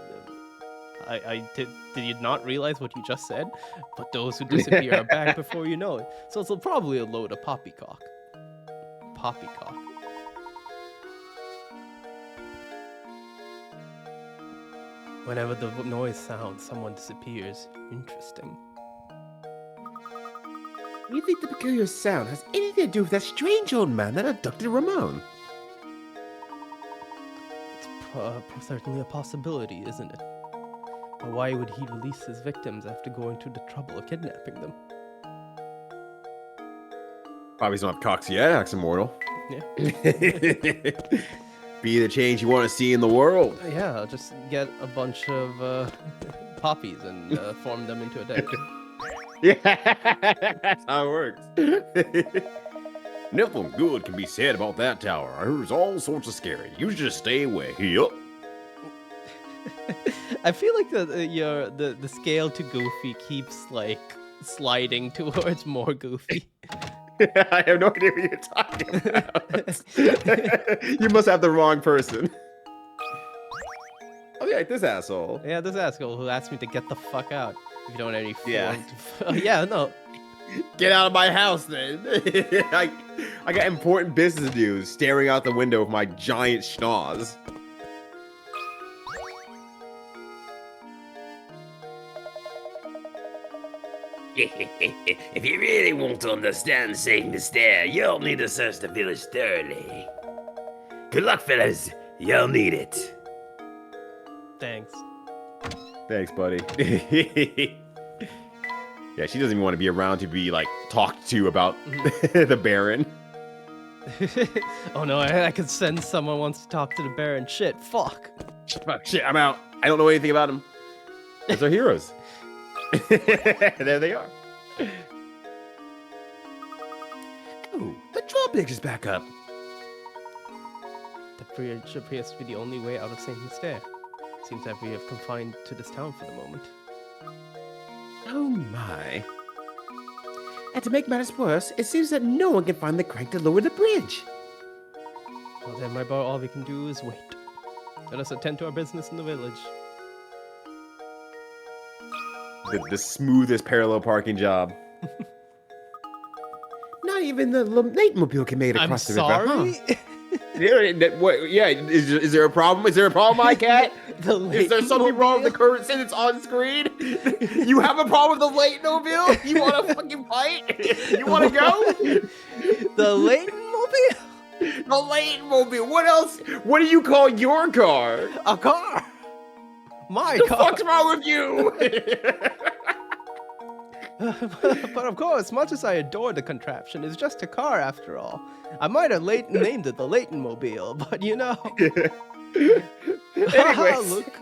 Did you not realize what you just said? But those who disappear are back before you know it. So it's probably a load of poppycock. Poppycock. Whenever the noise sounds, someone disappears. Interesting. You think the peculiar sound has anything to do with that strange old man that abducted Ramon? It's certainly a possibility, isn't it? But why would he release his victims after going to the trouble of kidnapping them? Probably he's not coxy yet, immortal. Yeah. Be the change you want to see in the world. Yeah, I'll just get a bunch of poppies and form them into a deck. Yeah, that's how it works. Nothing good can be said about that tower. I heard all sorts of scary. You should just stay away. Yup. I feel like the scale to Goofy keeps like sliding towards more Goofy. I have no idea what you're talking about. You must have the wrong person. Oh yeah, this asshole. Yeah, this asshole who asked me to get the fuck out. If you don't have any Yeah. Yeah, no. Get out of my house, then. I got important business to do. Staring out the window with my giant schnoz. If you really want to understand St. Mystere, you'll need to search the village thoroughly. Good luck, fellas. You'll need it. Thanks. Thanks, buddy. Yeah, she doesn't even want to be around to be like talked to about the Baron. Oh no, I could sense someone wants to talk to the Baron. Shit, fuck. Fuck, shit, I'm out. I don't know anything about him. Those are heroes. There they are. Ooh, the drawbridge is back up. The bridge appears to be the only way out of St. Mystere. Seems that we have confined to this town for the moment. Oh my. And to make matters worse, it seems that no one can find the crank to lower the bridge. Well then, my boy, all we can do is wait. Let us attend to our business in the village. The smoothest parallel parking job. Not even even the Layton-mobile can make it I'm across the river, huh? sorry. Yeah, is there a problem? Is there a problem, my cat? The Is there something wrong with the Layton-mobile? current sentence on screen? You have a problem with the Layton-mobile? You want to fucking fight? You want to go? The Layton-mobile? The Layton-mobile. What else? What do you call your car? A car. My The car. fuck's wrong with you? But of course, much as I adore the contraption, it's just a car after all. I might have named it the Layton-mobile, but you know. Anyways. Look,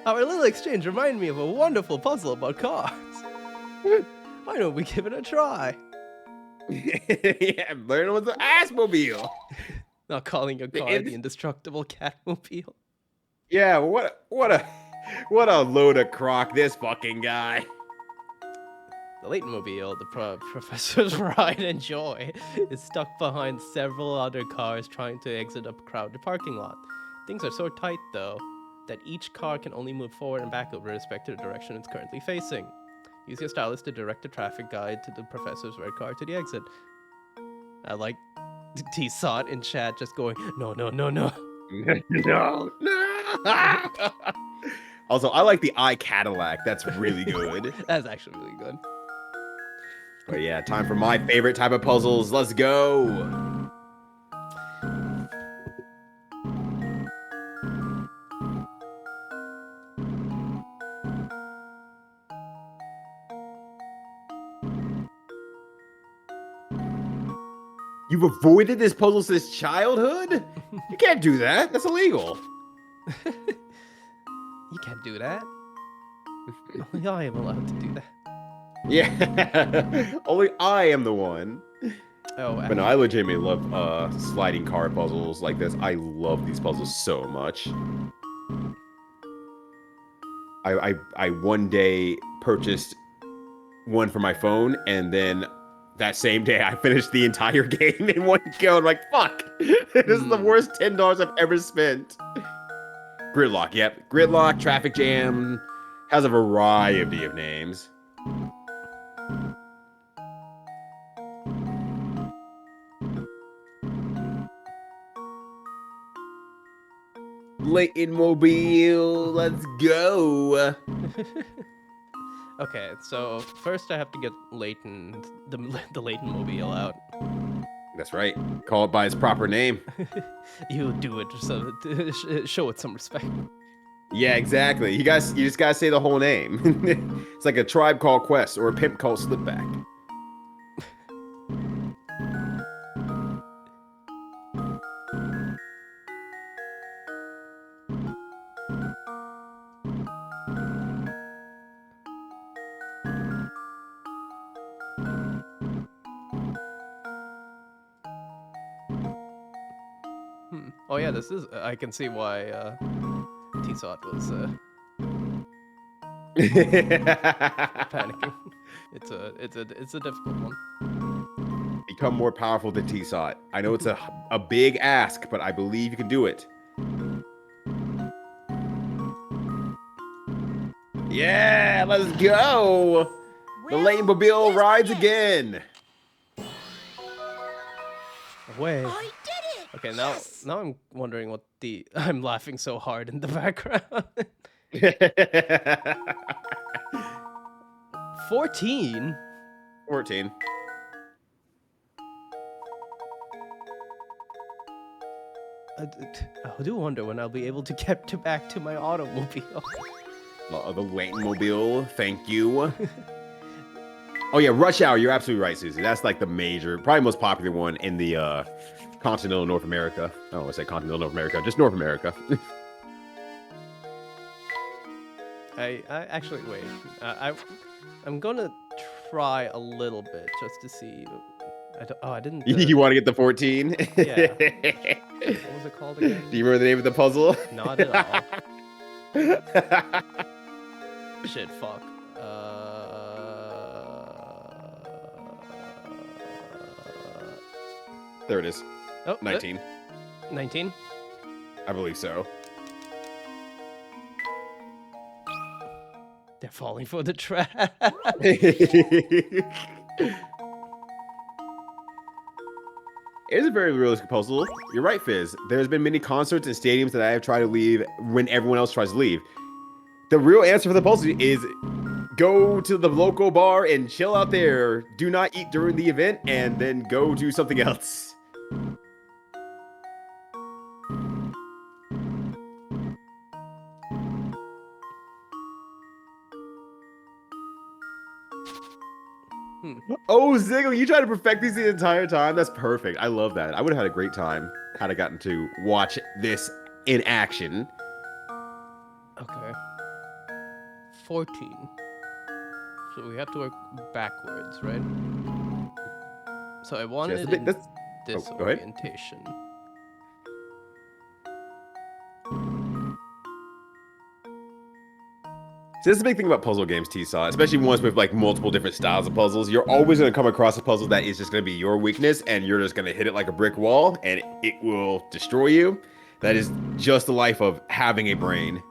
our little exchange reminded me of a wonderful puzzle about cars. Why don't we give it a try? Yeah, learn what's an assmobile. Not calling your car the indestructible Catmobile. Yeah, what a load of crock, this fucking guy. The Layton-mobile, the professor's pride and joy, is stuck behind several other cars trying to exit a crowded parking lot. Things are so tight, though, that each car can only move forward and back with respect to the direction it's currently facing. Use your stylus to direct the traffic guide to the professor's red car to the exit. I like T-Sot in chat just going, no, no, no, no. No. Also, I like the iCadillac. That's really good. That's actually really good. But yeah, time for my favorite type of puzzles. Let's go. You've avoided this puzzle since childhood? You can't do that. That's illegal. You can't do that. Only I am allowed to do that. Yeah. Only I am the one. Oh, But no, I legitimately love sliding car puzzles like this. I love these puzzles so much. I one day purchased one for my phone, and then that same day I finished the entire game in one go. I'm like, fuck. This is the worst $10 I've ever spent. Gridlock, yep. Gridlock, traffic jam, has a variety of names. Layton-mobile, let's go. Okay, so first I have to get Layton, the Layton-mobile out. That's right. Call it by its proper name. You do it so that show it some respect. Yeah, exactly. You just gotta say the whole name. It's like a Tribe Called Quest or a Pimp Called Slipback. Oh yeah, this is. I can see why T-Sot was panicking. It's a difficult one. Become more powerful than T-Sot. I know it's a big ask, but I believe you can do it. Yeah, let's go. The Well, Layton-mobile yes, rides yes. again. Away. I did it! Okay, Yes! now I'm wondering what the I'm laughing so hard in the background. 14. 14. I do wonder when I'll be able to get back to my automobile. The Layton-mobile, thank you. Oh yeah, Rush Hour, you're absolutely right, Susie. That's like the major, probably most popular one in the continental North America. I don't want to say continental North America, just North America. I actually wait. I'm gonna try a little bit just to see. I didn't. You want to get the 14? Yeah. What was it called again? Do you remember the name of the puzzle? Not at all. Shit, fuck. There it is. Oh, 19. 19? I believe so. They're falling for the trap. It is a very realistic puzzle. You're right, Fizz. There's been many concerts and stadiums that I have tried to leave when everyone else tries to leave. The real answer for the puzzle is go to the local bar and chill out there. Do not eat during the event, and then go do something else. Oh, Ziggle, you tried to perfect these the entire time? That's perfect. I love that. I would have had a great time had I gotten to watch this in action. Okay. 14. So we have to work backwards, right? So I wanted that's a bit- in that's- this oh, go ahead. orientation. So that's the big thing about puzzle games, T-Saw, especially ones with like multiple different styles of puzzles. You're always going to come across a puzzle that is just going to be your weakness, and you're just going to hit it like a brick wall, and it will destroy you. That is just the life of having a brain.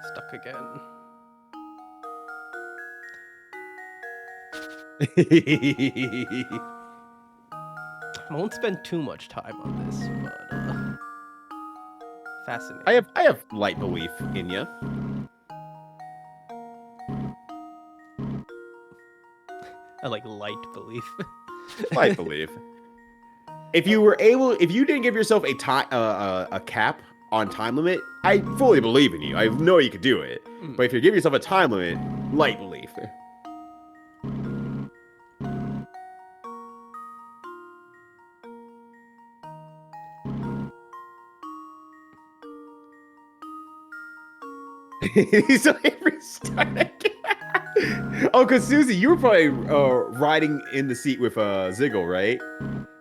Stuck again. I won't spend too much time on this, but fascinating. I have light belief in you. I like light belief. Light belief. If you didn't give yourself a cap on time limit, I fully believe in you. I know you could do it. But if you give yourself a time limit, light belief. So every start Oh, because Susie, you were probably riding in the seat with Ziggle, right?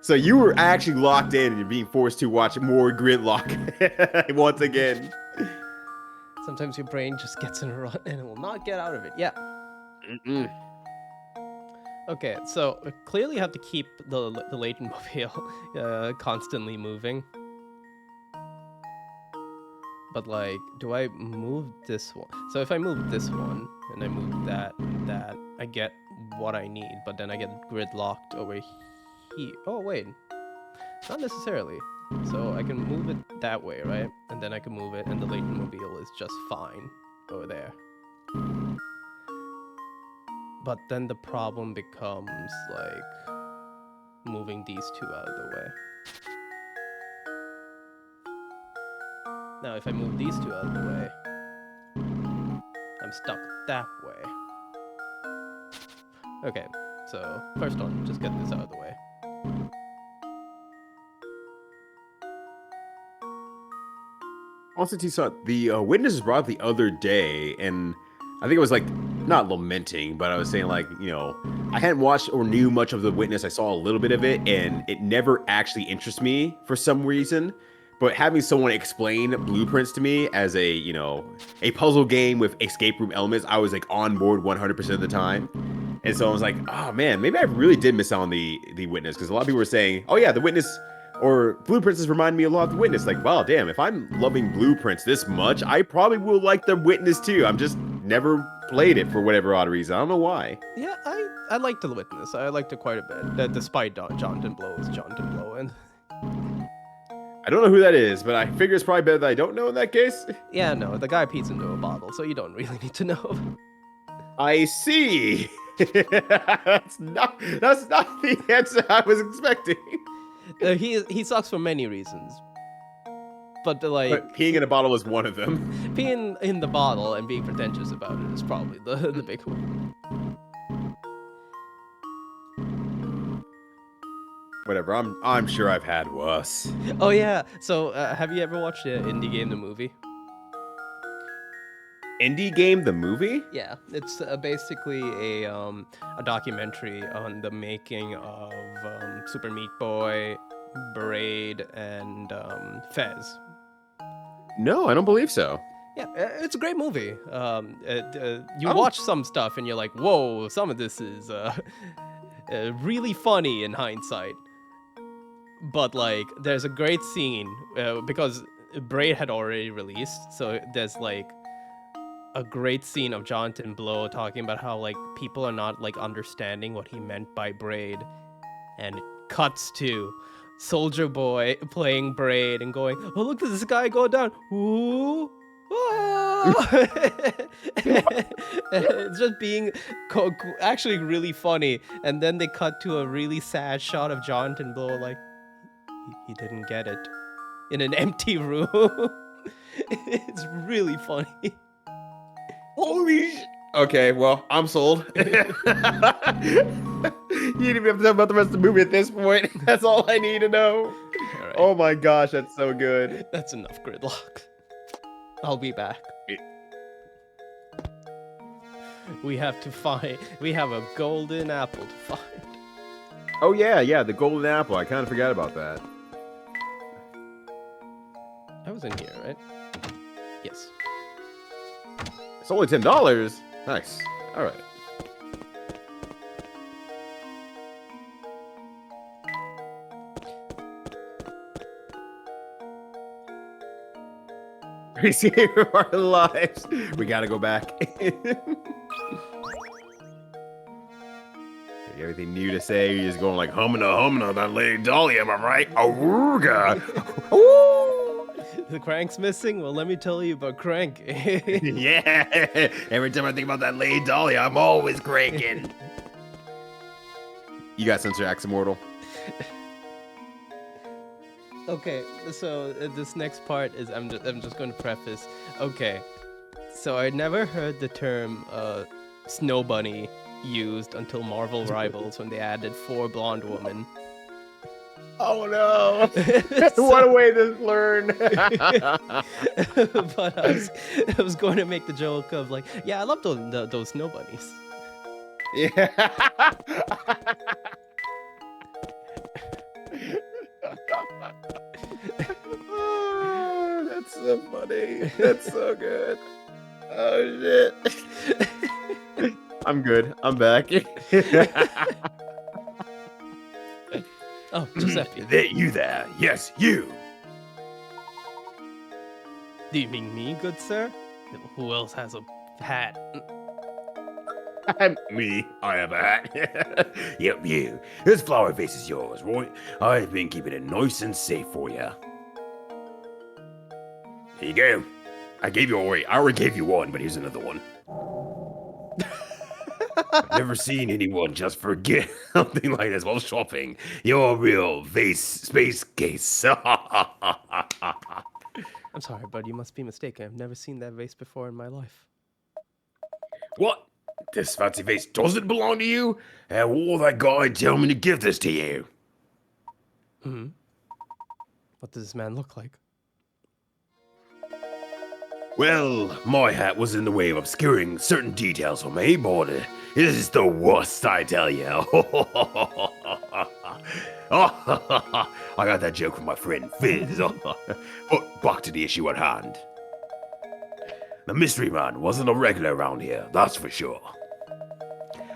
So you were actually locked in and you're being forced to watch more gridlock once again. Sometimes your brain just gets in a rut and it will not get out of it. Yeah. Okay, so clearly you have to keep the Layton mobile constantly moving. But like, do I move this one? So if I move this one and I move that, I get what I need, but then I get gridlocked over here. Oh wait, not necessarily. So I can move it that way, right? And then I can move it, and the Layton mobile is just fine over there. But then the problem becomes like moving these two out of the way. Now, if I move these two out of the way, I'm stuck that way. Okay, so first one, just get this out of the way. Also, T-Saw, the witnesses brought up the other day, and I think it was like, not lamenting, but I was saying like, you know, I hadn't watched or knew much of the witness. I saw a little bit of it, and it never actually interests me for some reason. But having someone explain blueprints to me as a, you know, a puzzle game with escape room elements, I was like on board 100% of the time. And so I was like, oh man, maybe I really did miss out on the witness, because a lot of people were saying, oh yeah, the witness or blueprints remind me a lot of the witness. Like, wow, damn, if I'm loving blueprints this much, I probably will like the witness too. I'm just never played it for whatever odd reason. I don't know why. Yeah, I liked the witness. I liked it quite a bit. Despite Jonathan Blow is Jonathan Blow, and I don't know who that is, but I figure it's probably better that I don't know in that case. yeah, no, the guy pees into a bottle, so you don't really need to know. I see. That's not the answer I was expecting. He sucks for many reasons. But But peeing in a bottle is one of them. peeing in the bottle and being pretentious about it is probably the big one. Whatever. I'm sure I've had worse. Oh yeah. So have you ever watched Indie Game the movie? Indie Game the movie? Yeah, it's basically a documentary on the making of Super Meat Boy, Braid, and Fez. No, I don't believe so. Yeah, it's a great movie. You watch some stuff and you're like, whoa, some of this is really funny in hindsight. But like, there's a great scene because Braid had already released, so there's like a great scene of Jonathan Blow talking about how like people are not like understanding what he meant by Braid, and it cuts to Soldier Boy playing Braid and going, "Oh, look at this guy go down! Ooh!" It's just being actually really funny, and then they cut to a really sad shot of Jonathan Blow like he didn't get it in an empty room. It's really funny. Holy sh- Okay, well, I'm sold. You didn't even have to talk about the rest of the movie at this point. That's all I need to know. All right, Oh my gosh, that's so good. that's enough gridlock. I'll be back. We have a golden apple to find. Oh yeah, the golden apple. I kind of forgot about that. I was in here, right? Yes. It's only $10. Nice. All right. We see our lives. We gotta go back. Everything new to say, you're just going like humana, that Lady Dolly, am I right? Awooga. Ooh. The Crank's missing? Well, let me tell you about Crank. Yeah. Every time I think about that Lady Dolly, I'm always cranking. You got Sensor Axe Immortal. Okay, so this next part is I'm just going to preface. Okay, so I never heard the term snow bunny used until Marvel Rivals when they added 4 blonde women. Oh no! So- What a way to learn. But I was going to make the joke of like, yeah, I love those snow bunnies. Yeah. Oh, that's so funny. That's so good. Oh shit. I'm good. I'm back. Oh, Giuseppe. You there? Yes, you. Do you mean me, good sir? Who else has a hat? Me, I have a hat. Yep, you. This flower vase is yours, right? I've been keeping it nice and safe for you. Here you go. I already gave you one, but here's another one. I've never seen anyone just forget something like this while shopping. You're a real space case. I'm sorry, bud, you must be mistaken. I've never seen that vase before in my life. What? This fancy vase doesn't belong to you? And what will that guy tell me to give this to you? What does this man look like? Well, my hat was in the way of obscuring certain details for me, but it is the worst, I tell you. I got that joke from my friend Fizz. But back to the issue at hand. The mystery man wasn't a regular around here, that's for sure.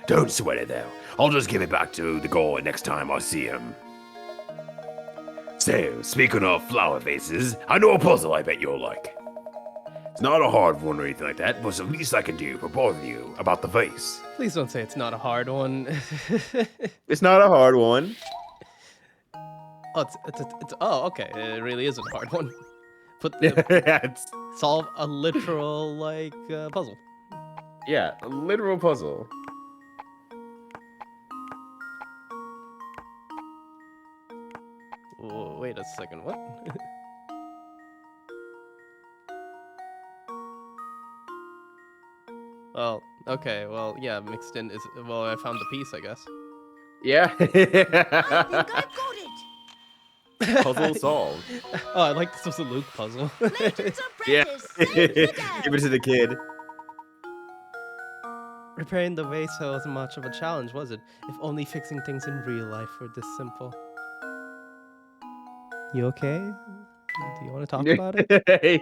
Don't sweat it though. I'll just give it back to the guy next time I see him. So, speaking of flower vases, I know a puzzle I bet you'll like. It's not a hard one or anything like that, but it's the least I can do for both of you about the vase. Please don't say it's not a hard one. It's not a hard one. Oh, okay. It really isn't a hard one. Solve a literal puzzle. Yeah, a literal puzzle. Wait a second. What? Well, okay. Well, yeah. Mixed in is well. I found the piece, I guess. Yeah. I think I got it. Puzzle solved. Oh, I like this was a Luke puzzle. Layton's Yeah. apprentice. Save the dad. Give it to the kid. Repairing the vase wasn't much of a challenge, was it? If only fixing things in real life were this simple. You okay? Do you want to talk about it?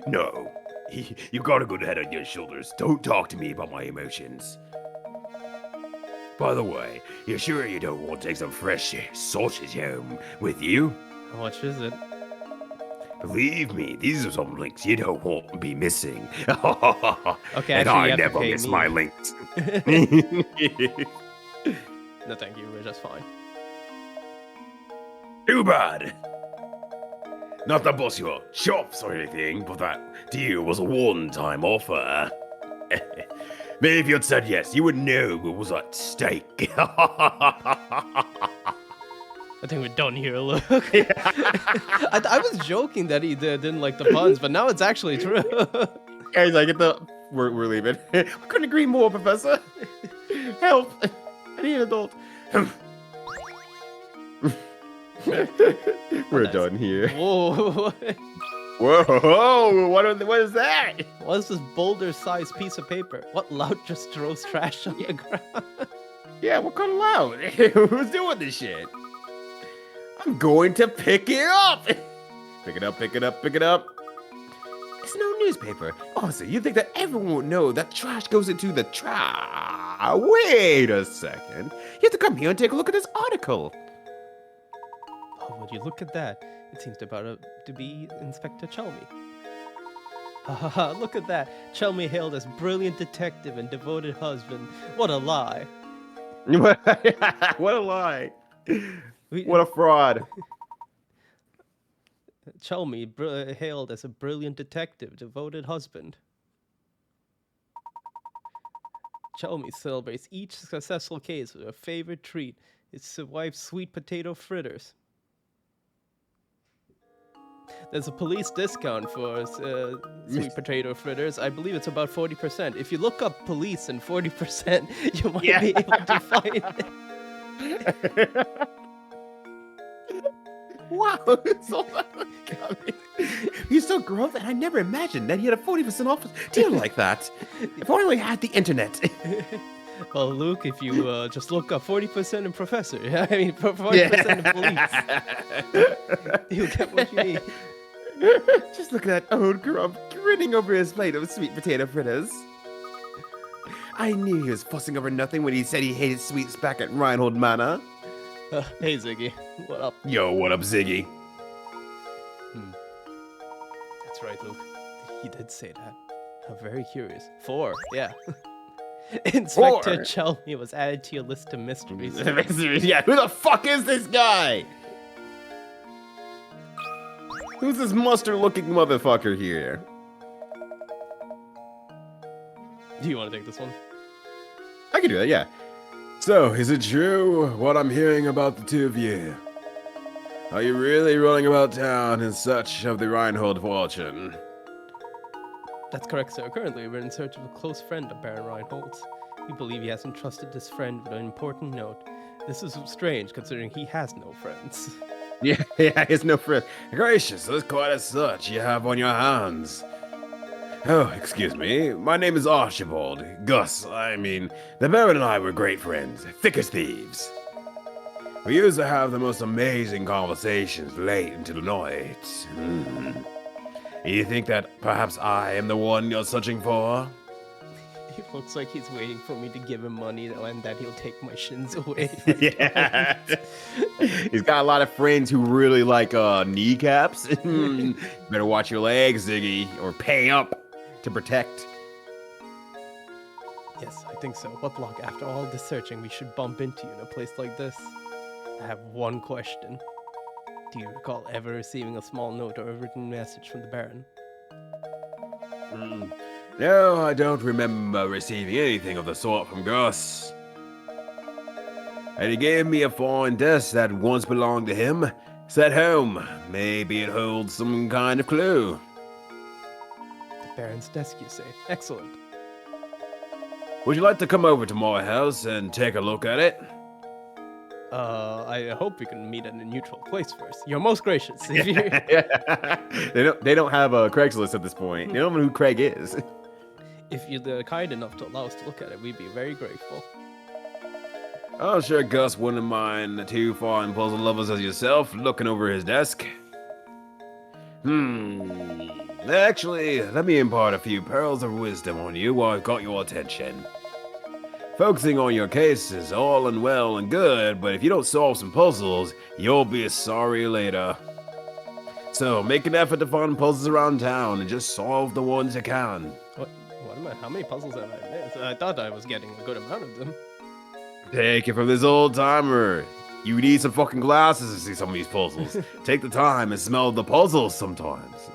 No. You got a good head on your shoulders. Don't talk to me about my emotions. By the way, you sure you don't want to take some fresh sausage home with you? How much is it? Believe me, these are some links you don't want to be missing. Okay, And actually, you I have to never pay miss me. my links. No, thank you. We're just fine. Too bad. Not to bust your chops or anything, but that deal was a one-time offer. Maybe if you'd said yes, you would know what was at stake. I think we're done here, Luke. I was joking that he didn't like the puns, but now it's actually true. Guys, I get the. We're leaving. I couldn't agree more, Professor. Help! I need an adult. We're nice. done here. Whoa. Whoa! What is that? What's this boulder-sized piece of paper? What loud just throws trash on the ground? Yeah, what kind of loud? Who's doing this shit? I'm going to pick it up. Pick it up, pick it up, pick it up. It's no newspaper. Also, you think that everyone would know that trash goes into the trash? Wait a second. You have to come here and take a look at this article. Oh, would you look at that? It seems to be Inspector Chelmy. Ha ha ha, look at that. Chelmy hailed as brilliant detective and devoted husband. What a lie. What a lie. What a fraud. Chelmy hailed as a brilliant detective, devoted husband. Chelmy celebrates each successful case with a favorite treat, his wife's sweet potato fritters. There's a police discount for sweet potato fritters. I believe it's about 40%. If you look up police and 40%, you might be able to find it. Wow. He's so gross, and I never imagined that he had a 40% off deal like that. If I only had the internet. Well, Luke, if you just look up 40% in Professor, I mean, 40% in police, you'll get what you need. Just look at that old grump grinning over his plate of sweet potato fritters. I knew he was fussing over nothing when he said he hated sweets back at Reinhold Manor. Hey, Ziggy, what up? Yo, what up, Ziggy? That's right, Luke. He did say that. I'm very curious. 4, yeah. Inspector Chelmy was added to your list of mysteries. Yeah, who the fuck is this guy? Who's this mustard-looking motherfucker here? Do you want to take this one? I can do that, yeah. So, is it true what I'm hearing about the two of you? Are you really running about town in search of the Reinhold fortune? That's correct, sir. Currently, we're in search of a close friend of Baron Reinhold's. We believe he has entrusted this friend with an important note. This is strange, considering he has no friends. Yeah, he has no friend. Gracious, there's quite a search you have on your hands. Oh, excuse me. My name is Archibald. Gus, the Baron and I were great friends, thick as thieves. We used to have the most amazing conversations late into the night. You think that perhaps I am the one you're searching for? He looks like he's waiting for me to give him money and that he'll take my shins away. Yeah. He's got a lot of friends who really like kneecaps. Better watch your legs, Ziggy, or pay up to protect. Yes, I think so. What block, after all this searching, we should bump into you in a place like this? I have one question. Do you recall ever receiving a small note or a written message from the Baron? No, I don't remember receiving anything of the sort from Gus. And he gave me a foreign desk that once belonged to him. Set home. Maybe it holds some kind of clue. The Baron's desk, you say? Excellent. Would you like to come over to my house and take a look at it? I hope we can meet at a neutral place first. You're most gracious. If They don't have a Craigslist at this point. They don't know who Craig is. if you're kind enough to allow us to look at it, we'd be very grateful. I'm sure Gus wouldn't mind two foreign puzzle lovers as yourself looking over his desk. Actually, let me impart a few pearls of wisdom on you while I've got your attention. Focusing on your case is all and well and good, but if you don't solve some puzzles, you'll be sorry later. So make an effort to find puzzles around town and just solve the ones you can. What am I? How many puzzles have I missed? I thought I was getting a good amount of them. Take it from this old timer. You need some fucking glasses to see some of these puzzles. Take the time and smell the puzzles sometimes.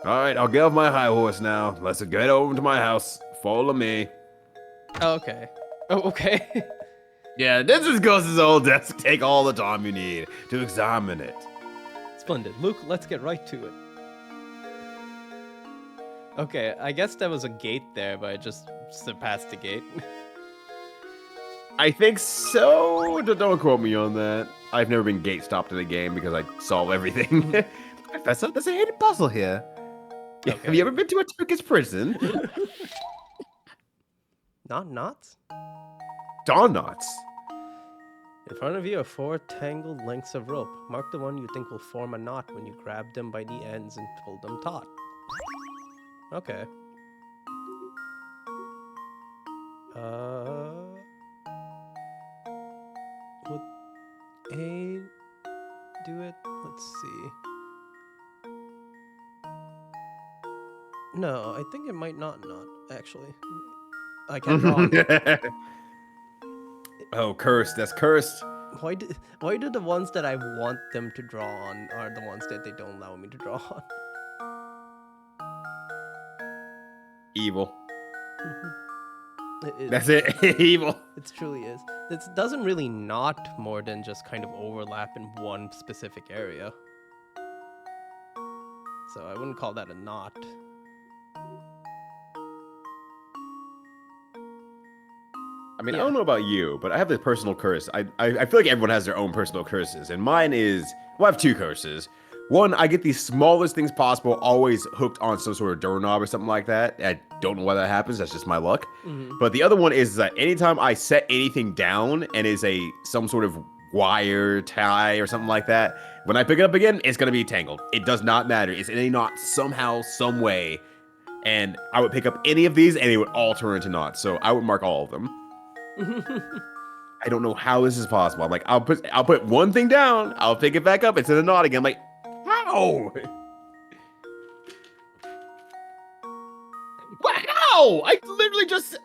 Alright, I'll get off my high horse now. Let's get over to my house. Follow me. Oh, okay. Oh, okay. Yeah, this is Ghost's old desk. Take all the time you need to examine it. Splendid. Luke, let's get right to it. Okay, I guess there was a gate there, but I just surpassed the gate. I think so. Don't quote me on that. I've never been gate stopped in a game because I solve everything. Professor, there's a hidden puzzle here. Okay. Have you ever been to a Turkish prison? Not knots? Dawn knots. In front of you are 4 tangled lengths of rope. Mark the one you think will form a knot when you grab them by the ends and pull them taut. Okay. Would A do it? Let's see. No, I think it might not, actually. I can't draw it. Oh, cursed. That's cursed. Why do the ones that I want them to draw on are the ones that they don't allow me to draw on? Evil. It- That's it. Evil. It truly is. This doesn't really knot more than just kind of overlap in one specific area. So I wouldn't call that a knot. I mean, I Yeah. don't know about you, but I have this personal curse. I feel like everyone has their own personal curses, and mine is, well, I have 2 curses. One, I get the smallest things possible, always hooked on some sort of doorknob or something like that. I don't know why that happens. That's just my luck. But the other one is that anytime I set anything down and is some sort of wire tie or something like that, when I pick it up again, it's gonna be tangled. It does not matter. It's in a knot somehow, some way, and I would pick up any of these and they would all turn into knots. So I would mark all of them. I don't know how this is possible. I'm like, I'll put one thing down, I'll pick it back up, it's in a knot again. I'm like, how? Wow! I literally just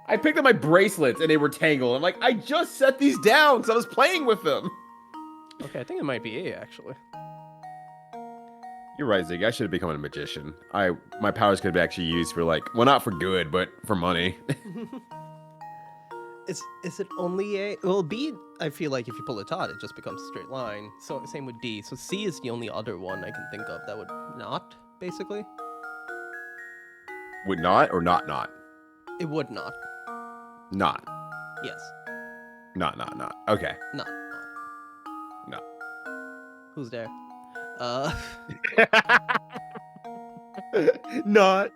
I picked up my bracelets and they were tangled. I'm like, I just set these down because I was playing with them. Okay, I think it might be A, actually. You're right, Zig. I should have become a magician. My powers could have actually used for well, not for good, but for money. Is it only A? Well, B, I feel like if you pull it taut, it just becomes a straight line. So same with D. So C is the only other one I can think of that would not, basically. Would not or not? It would not. Not. Yes. Not. Okay. Not. No. Who's there? Not.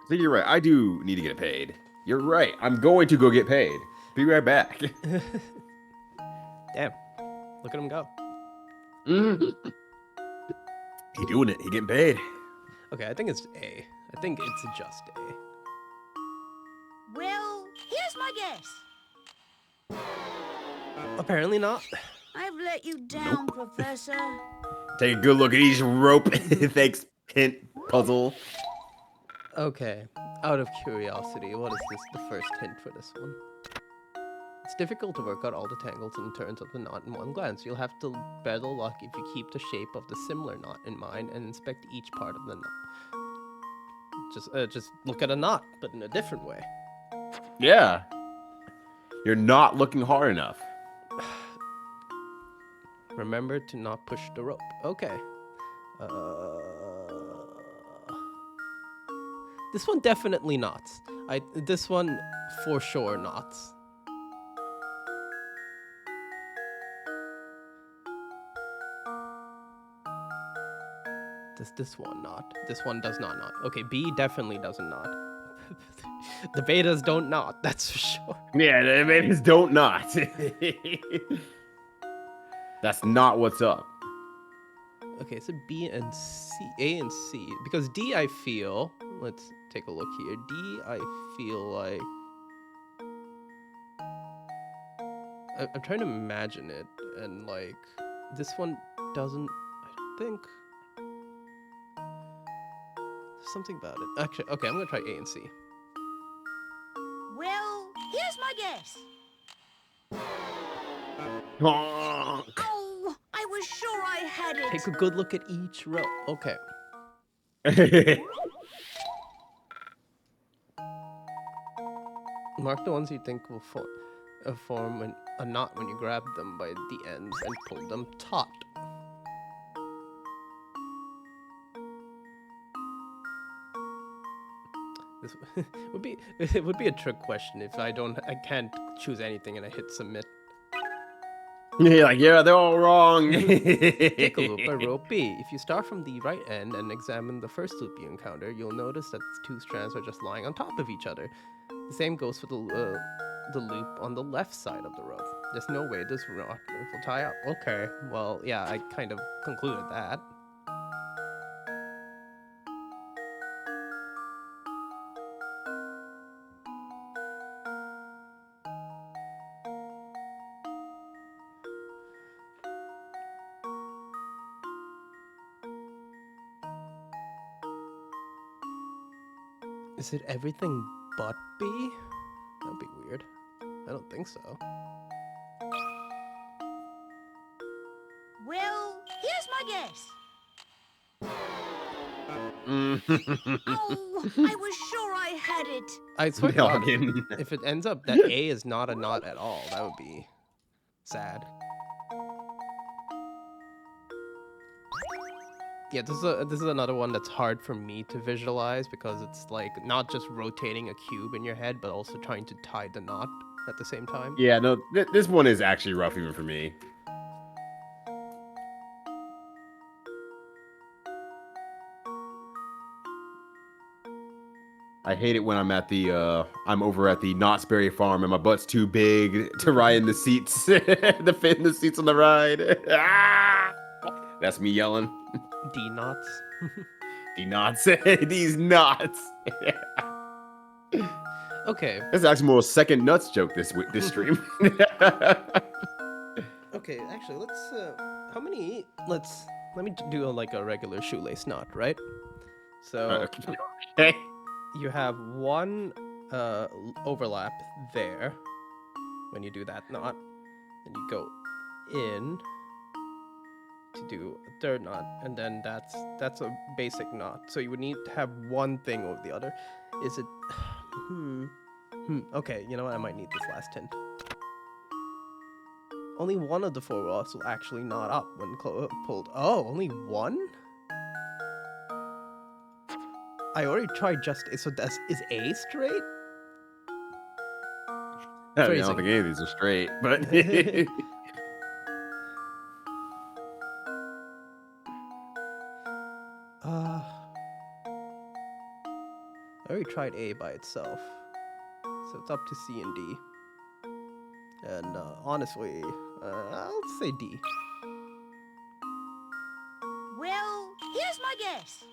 So you're right. I do need to get paid. You're right. I'm going to go get paid. Be right back. Damn. Look at him go. He doing it. He getting paid. Okay, I think it's A. I think it's just A. Well, here's my guess. Apparently not. I've let you down, Professor. Take a good look at each rope. Thanks, hint puzzle. Okay, out of curiosity, what is the first hint for this one? It's difficult to work out all the tangles and turns of the knot in one glance. You'll have to better luck if you keep the shape of the similar knot in mind and inspect each part of the knot. Just look at a knot, but in a different way. Yeah. You're not looking hard enough. Remember to not push the rope. Okay. This one definitely knots. This one for sure knots. Does this one knot? This one does not knot. Okay, B definitely doesn't knot. The betas don't knot, that's for sure. Yeah, the babies don't not. That's not what's up. Okay, so B and C, A and C. Because D, I feel, let's take a look here. D, I feel like I'm trying to imagine it, and like this one doesn't. I don't think there's something about it. Actually, okay, I'm gonna try A and C. Well, here's my guess. Honk. Oh, I was sure I had it. Take a good look at each row. Okay. Mark the ones you think will form a knot when you grab them by the ends and pull them taut. This it would be a trick question if I can't choose anything and I hit submit. You're like, yeah, they're all wrong. Take a look by row B. If you start from the right end and examine the first loop you encounter, you'll notice that the two strands are just lying on top of each other. The same goes for the loop on the left side of the row. There's no way this knot will tie up. Okay, well, yeah, I kind of concluded that. Is it everything but B? That'd be weird. I don't think so. Well, here's my guess. Mm. Oh, I was sure I had it. I swear to God, Noggin. if it ends up that A is not a knot at all, that would be sad. Yeah, this is another one that's hard for me to visualize because it's like not just rotating a cube in your head, but also trying to tie the knot at the same time. Yeah, no, this one is actually rough even for me. I hate it when I'm I'm over at the Knott's Berry Farm and my butt's too big to ride in the seats, to fit in the seats on the ride. Ah! That's me yelling. D knots. The knots, these knots. Okay. This is actually more a second nuts joke this stream. Okay, actually, let's how many let me do like a regular shoelace knot, right? So Okay. you have one overlap there when you do that knot, and you go in to do a third knot, and then that's a basic knot. So you would need to have one thing over the other. Is it okay, you know what, I might need this last hint. Only one of the four rods will actually knot up when pulled. Oh, only one? I already tried just so is A straight? I don't Phrasing. think any of these are straight, but I already tried A by itself, so it's up to C and D. And honestly, I'll say D. Well, here's my guess.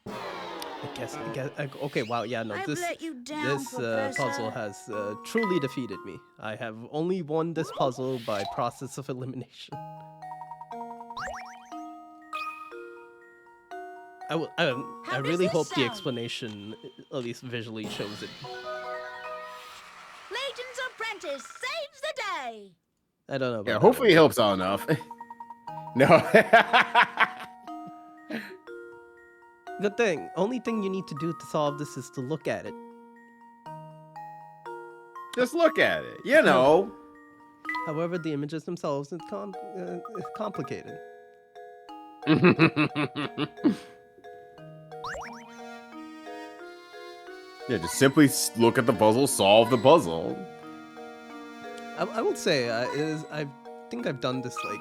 I guess. Okay. Wow. Yeah. No. I've This let you down, Professor. puzzle has truly defeated me. I have only won this puzzle by process of elimination. I How does really this hope the sound? explanation, at least visually, shows it. Layton's apprentice saves the day. I don't know. About yeah, that hopefully it one. helps out enough. No. Good thing. Only thing you need to do to solve this is to look at it. Just look at it. You know. However, the images themselves is complicated. Yeah, just simply look at the puzzle, solve the puzzle. I will say, I think I've done this, like,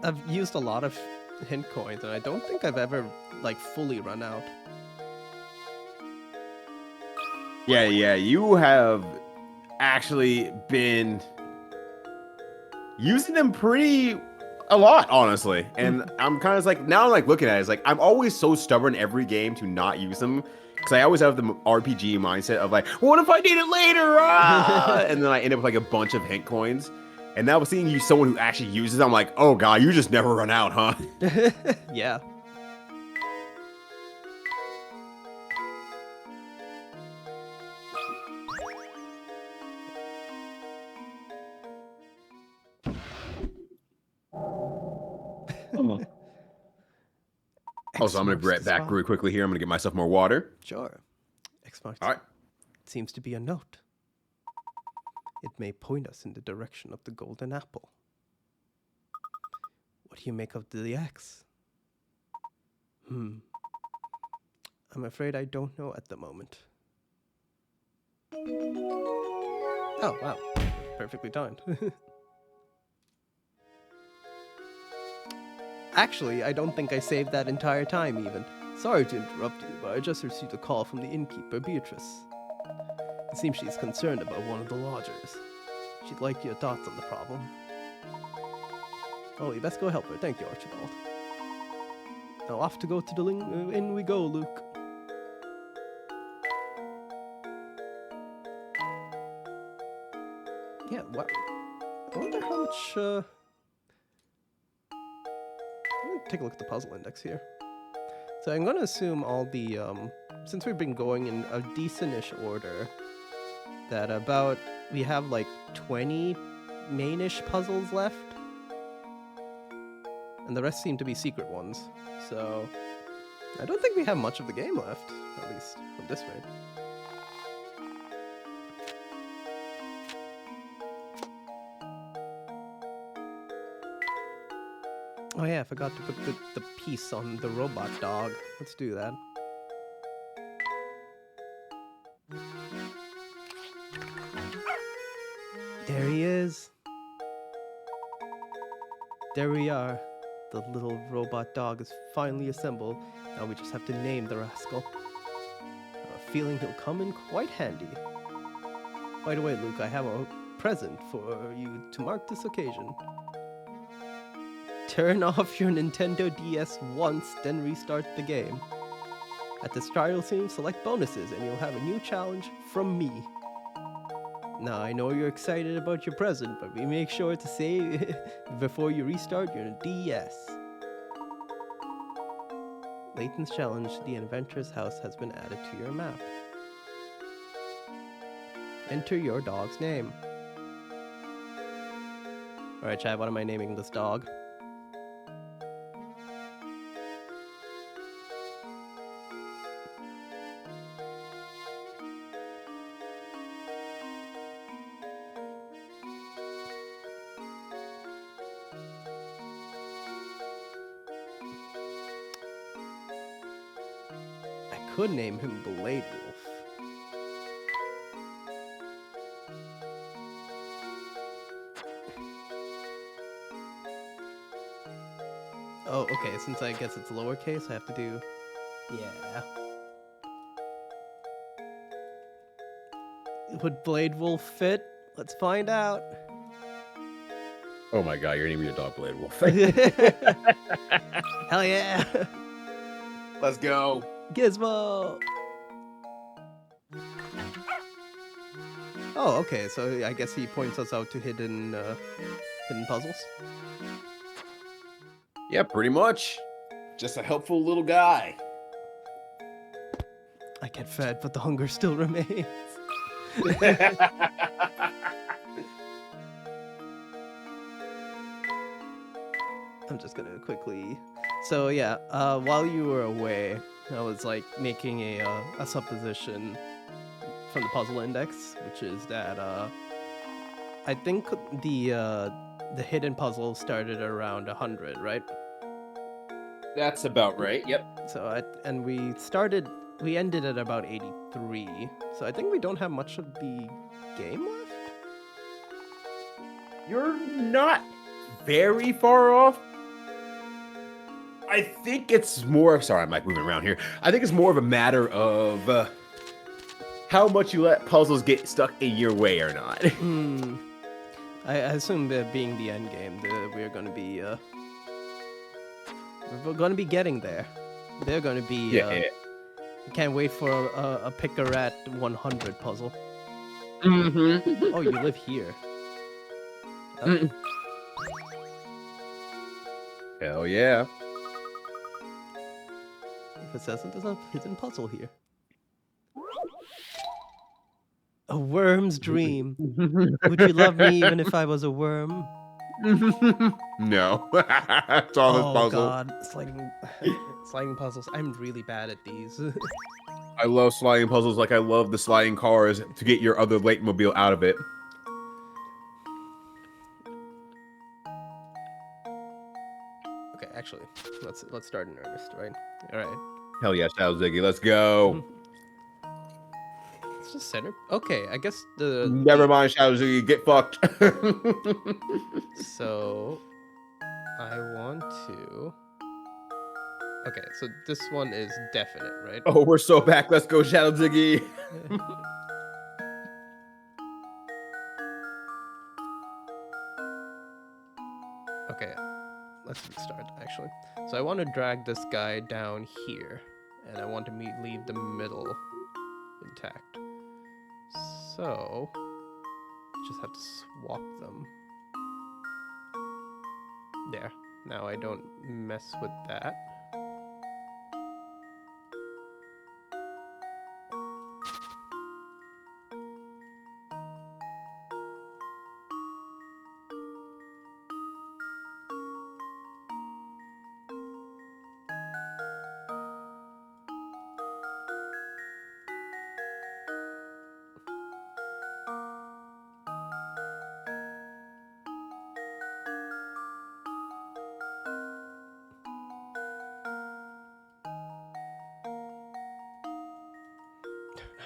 I've used a lot of hint coins, and I don't think I've ever, like, fully run out. Yeah, you have actually been using them a lot, honestly. And I'm kind of like, now I'm like looking at it, it's like, I'm always so stubborn every game to not use them. Because I always have the RPG mindset of like, what if I need it later? Ah! And then I end up with like a bunch of hint coins. And now seeing you someone who actually uses it, I'm like, oh god, you just never run out, huh? Yeah. Also, I'm gonna X be right marks the back spot. really quickly here. I'm gonna get myself more water. Sure. X marks. All right. It seems to be a note. It may point us in the direction of the golden apple. What do you make of the X? I'm afraid I don't know at the moment. Oh, wow. Perfectly timed. Actually, I don't think I saved that entire time even. Sorry to interrupt you, but I just received a call from the innkeeper, Beatrice. It seems she's concerned about one of the lodgers. She'd like your thoughts on the problem. Oh, you best go help her. Thank you, Archibald. Now off to go to the inn we go, Luke. Yeah, wow. I wonder how much, I'm gonna take a look at the puzzle index here. So I'm gonna assume all the, since we've been going in a decent-ish order, that we have like 20 main-ish puzzles left. And the rest seem to be secret ones. So I don't think we have much of the game left, at least from this rate. Oh yeah, I forgot to put the piece on the robot dog. Let's do that. There he is. There we are. The little robot dog is finally assembled. Now we just have to name the rascal. I have a feeling he'll come in quite handy. By the way, Luke, I have a present for you to mark this occasion. Turn off your Nintendo DS once, then restart the game. At the trial scene, select bonuses, and you'll have a new challenge from me. Now, I know you're excited about your present, but we make sure to save before you restart your DS. Layton's challenge, the inventor's house, has been added to your map. Enter your dog's name. Alright, Chad, what am I naming this dog? I could name him Blade Wolf. Oh, okay, since I guess it's lowercase, I have to do... Yeah. Would Blade Wolf fit? Let's find out. Oh my god, you're naming your dog Blade Wolf. Hell yeah! Let's go. Gizmo! Oh, okay, so I guess he points us out to hidden puzzles. Yeah, pretty much. Just a helpful little guy. I get fed, but the hunger still remains. I'm just gonna quickly... So yeah, while you were away, I was like making a supposition from the puzzle index, which is that I think the hidden puzzle started around 100, right? That's about right. Yep. So we ended at about 83. So I think we don't have much of the game left. You're not very far off. I think it's more. Sorry, I'm like moving around here. I think it's more of a matter of how much you let puzzles get stuck in your way or not. I assume that being the end game, we're going to be getting there. They're going to be Can't wait for a picker at 100 puzzle. Mm-hmm. Oh, you live here. Oh, Hell yeah. if it says it, there's a hidden puzzle here. A worm's dream. Would you love me even if I was a worm? No. It's all this Oh puzzle. god, sliding puzzles. I'm really bad at these. I love sliding puzzles like I love the sliding cars to get your other Layton mobile out of it. Okay, actually, let's start in earnest, right? All right. Hell yeah, Shadow Ziggy, let's go. It's just center. Okay, I guess the Never mind, Shadow Ziggy, get fucked. So I want to. Okay, so this one is definite, right? Oh, we're so back. Let's go, Shadow Ziggy. Okay, let's restart actually. So I want to drag this guy down here, and I want to leave the middle intact. So just have to swap them. There. Now I don't mess with that.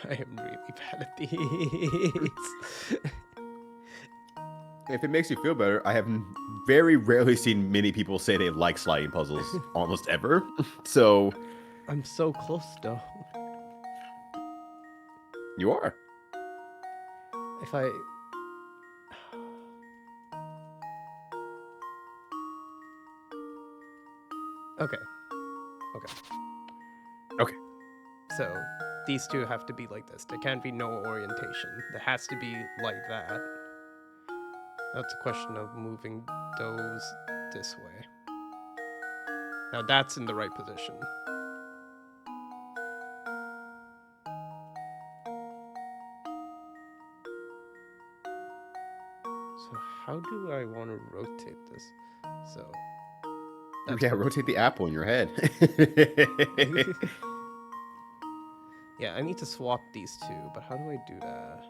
I am really bad at these. If it makes you feel better, I have very rarely seen many people say they like sliding puzzles, almost ever. So I'm so close though. you are. If I Okay. Okay. Okay. So these two have to be like this. There can't be no orientation. There has to be like that. Now it's a question of moving those this way. Now that's in the right position. So how do I want to rotate this? So Yeah, rotate the apple in your head. Yeah, I need to swap these two, but how do I do that?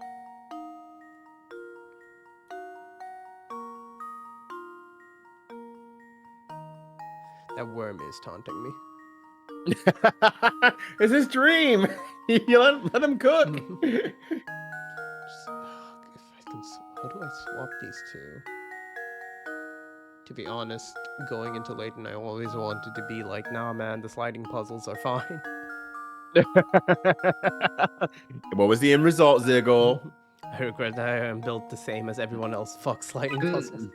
That worm is taunting me. It's his dream. You let him cook. If I can, how do I swap these two? To be honest, going into Layton, I always wanted to be like, nah, man, the sliding puzzles are fine. What was the end result, Ziggle? I regret that I am built the same as everyone else. Fuck sliding puzzles.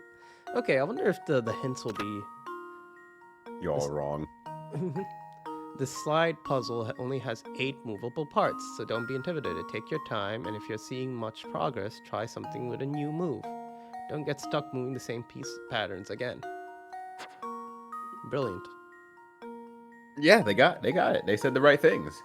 Okay, I wonder if the hints will be. You're all wrong. The slide puzzle only has 8 movable parts, so don't be intimidated. Take your time, and if you're seeing much progress, try something with a new move. Don't get stuck moving the same piece patterns again. Brilliant. Yeah, they got it. They said the right things.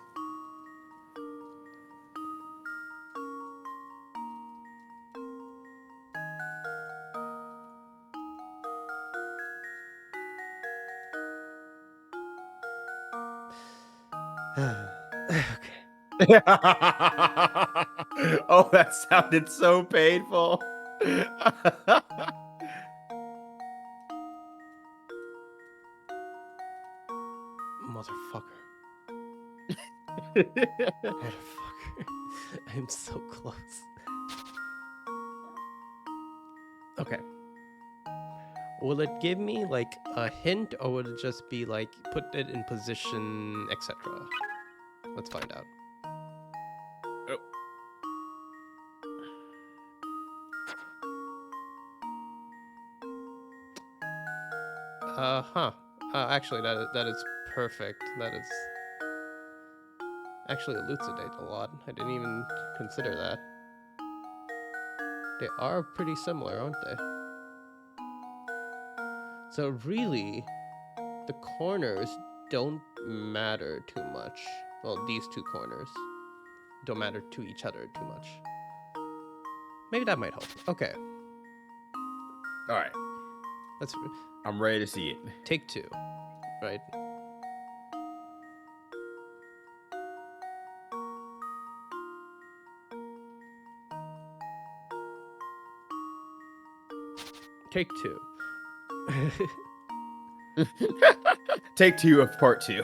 Okay. Oh, that sounded so painful. Motherfucker. Motherfucker. I'm so close. Okay. Will it give me like a hint, or would it just be like put it in position, etc.? Let's find out. Actually, that is perfect. That is. actually elucidate a lot. I didn't even consider that. They are pretty similar, aren't they? So really, the corners don't matter too much. Well, these two corners don't matter to each other too much. Maybe that might help. Okay, All right, let's I'm ready to see it. take two, right? Take two. Take 2 of part 2.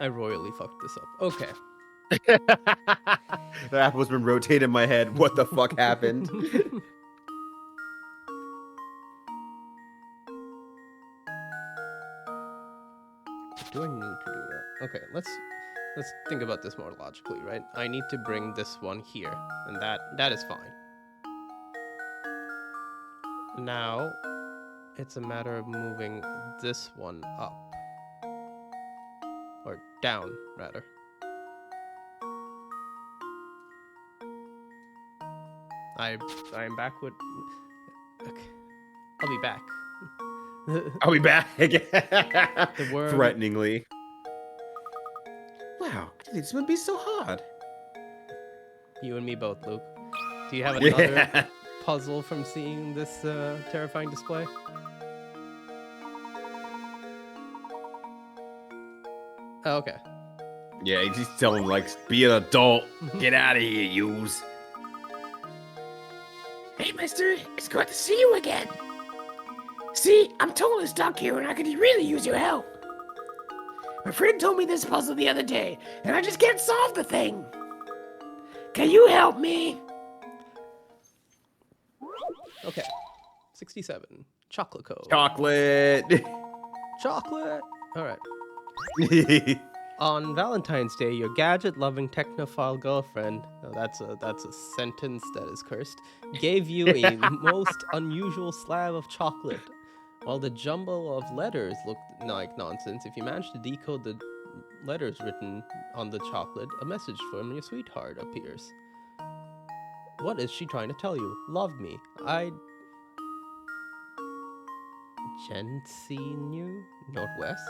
I royally fucked this up. Okay. The apple's been rotating in my head. What the fuck happened? Do I need to do that? Okay, let's think about this more logically, right? I need to bring this one here, and that is fine. Now, it's a matter of moving this one up. Or down, rather. I'm back with... Okay. I'll be back. Are we back? The worm... Threateningly. Wow, this would be so hard. You and me both, Luke. Do you have another puzzle from seeing this terrifying display? Oh, okay. Yeah, he's telling like, be an adult. Get out of here, yous. Hey, mister, it's good to see you again. See, I'm totally stuck here and I could really use your help. My friend told me this puzzle the other day, and I just can't solve the thing. Can you help me? Okay. 67. Chocolate code. Chocolate. Chocolate! Alright. On Valentine's Day, your gadget-loving technophile girlfriend, oh, that's a sentence that is cursed, gave you a most unusual slab of chocolate. While the jumble of letters looked like nonsense, if you managed to decode the letters written on the chocolate, a message from your sweetheart appears. What is she trying to tell you? Love me. Gensinu Northwest?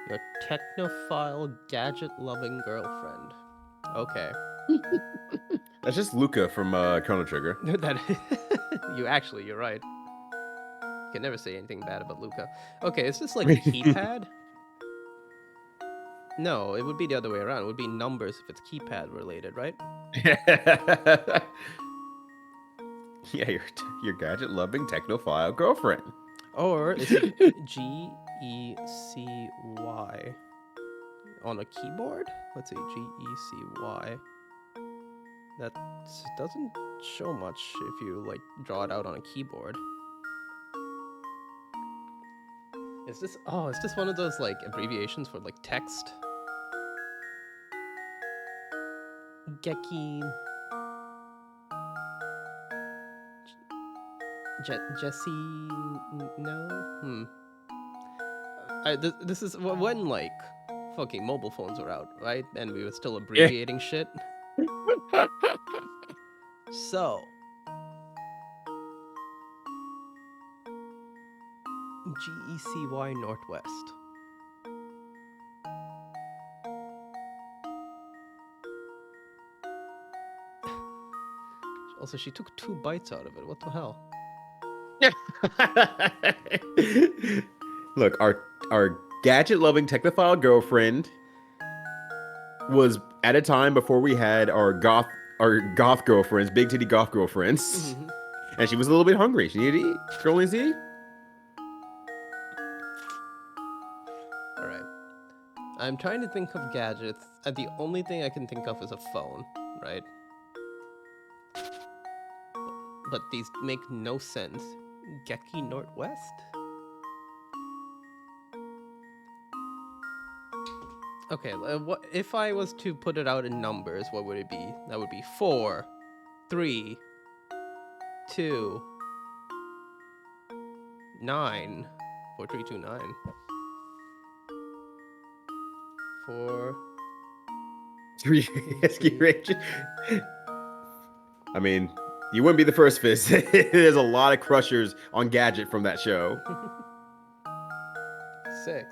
Your technophile, gadget-loving girlfriend. Okay. That's just Luca from Chrono Trigger. You're right. You can never say anything bad about Luca. Okay, is this like a keypad? No, it would be the other way around. It would be numbers if it's keypad related, right? Yeah, your gadget-loving technophile girlfriend. Or is it GECY on a keyboard? Let's see, GECY. That doesn't show much if you like draw it out on a keyboard. Is this one of those like abbreviations for like text? Geki Jesse no? This is when like fucking mobile phones were out, right? And we were still abbreviating shit. So GECY Northwest. Also, she took 2 bites out of it. What the hell? Look, our gadget-loving technophile girlfriend was at a time before we had our goth girlfriends, big titty goth girlfriends. And she was a little bit hungry. She needed to eat. Girl needs to eat. All right. I'm trying to think of gadgets, and the only thing I can think of is a phone, right? But these make no sense. Geki Northwest? Okay, what if I was to put it out in numbers, what would it be? That would be 4, 3, 2, 9. 4, 3, 2, 9. 4. Three rescue rangers. I mean, you wouldn't be the first, Fizz. There's a lot of crushers on Gadget from that show. 6.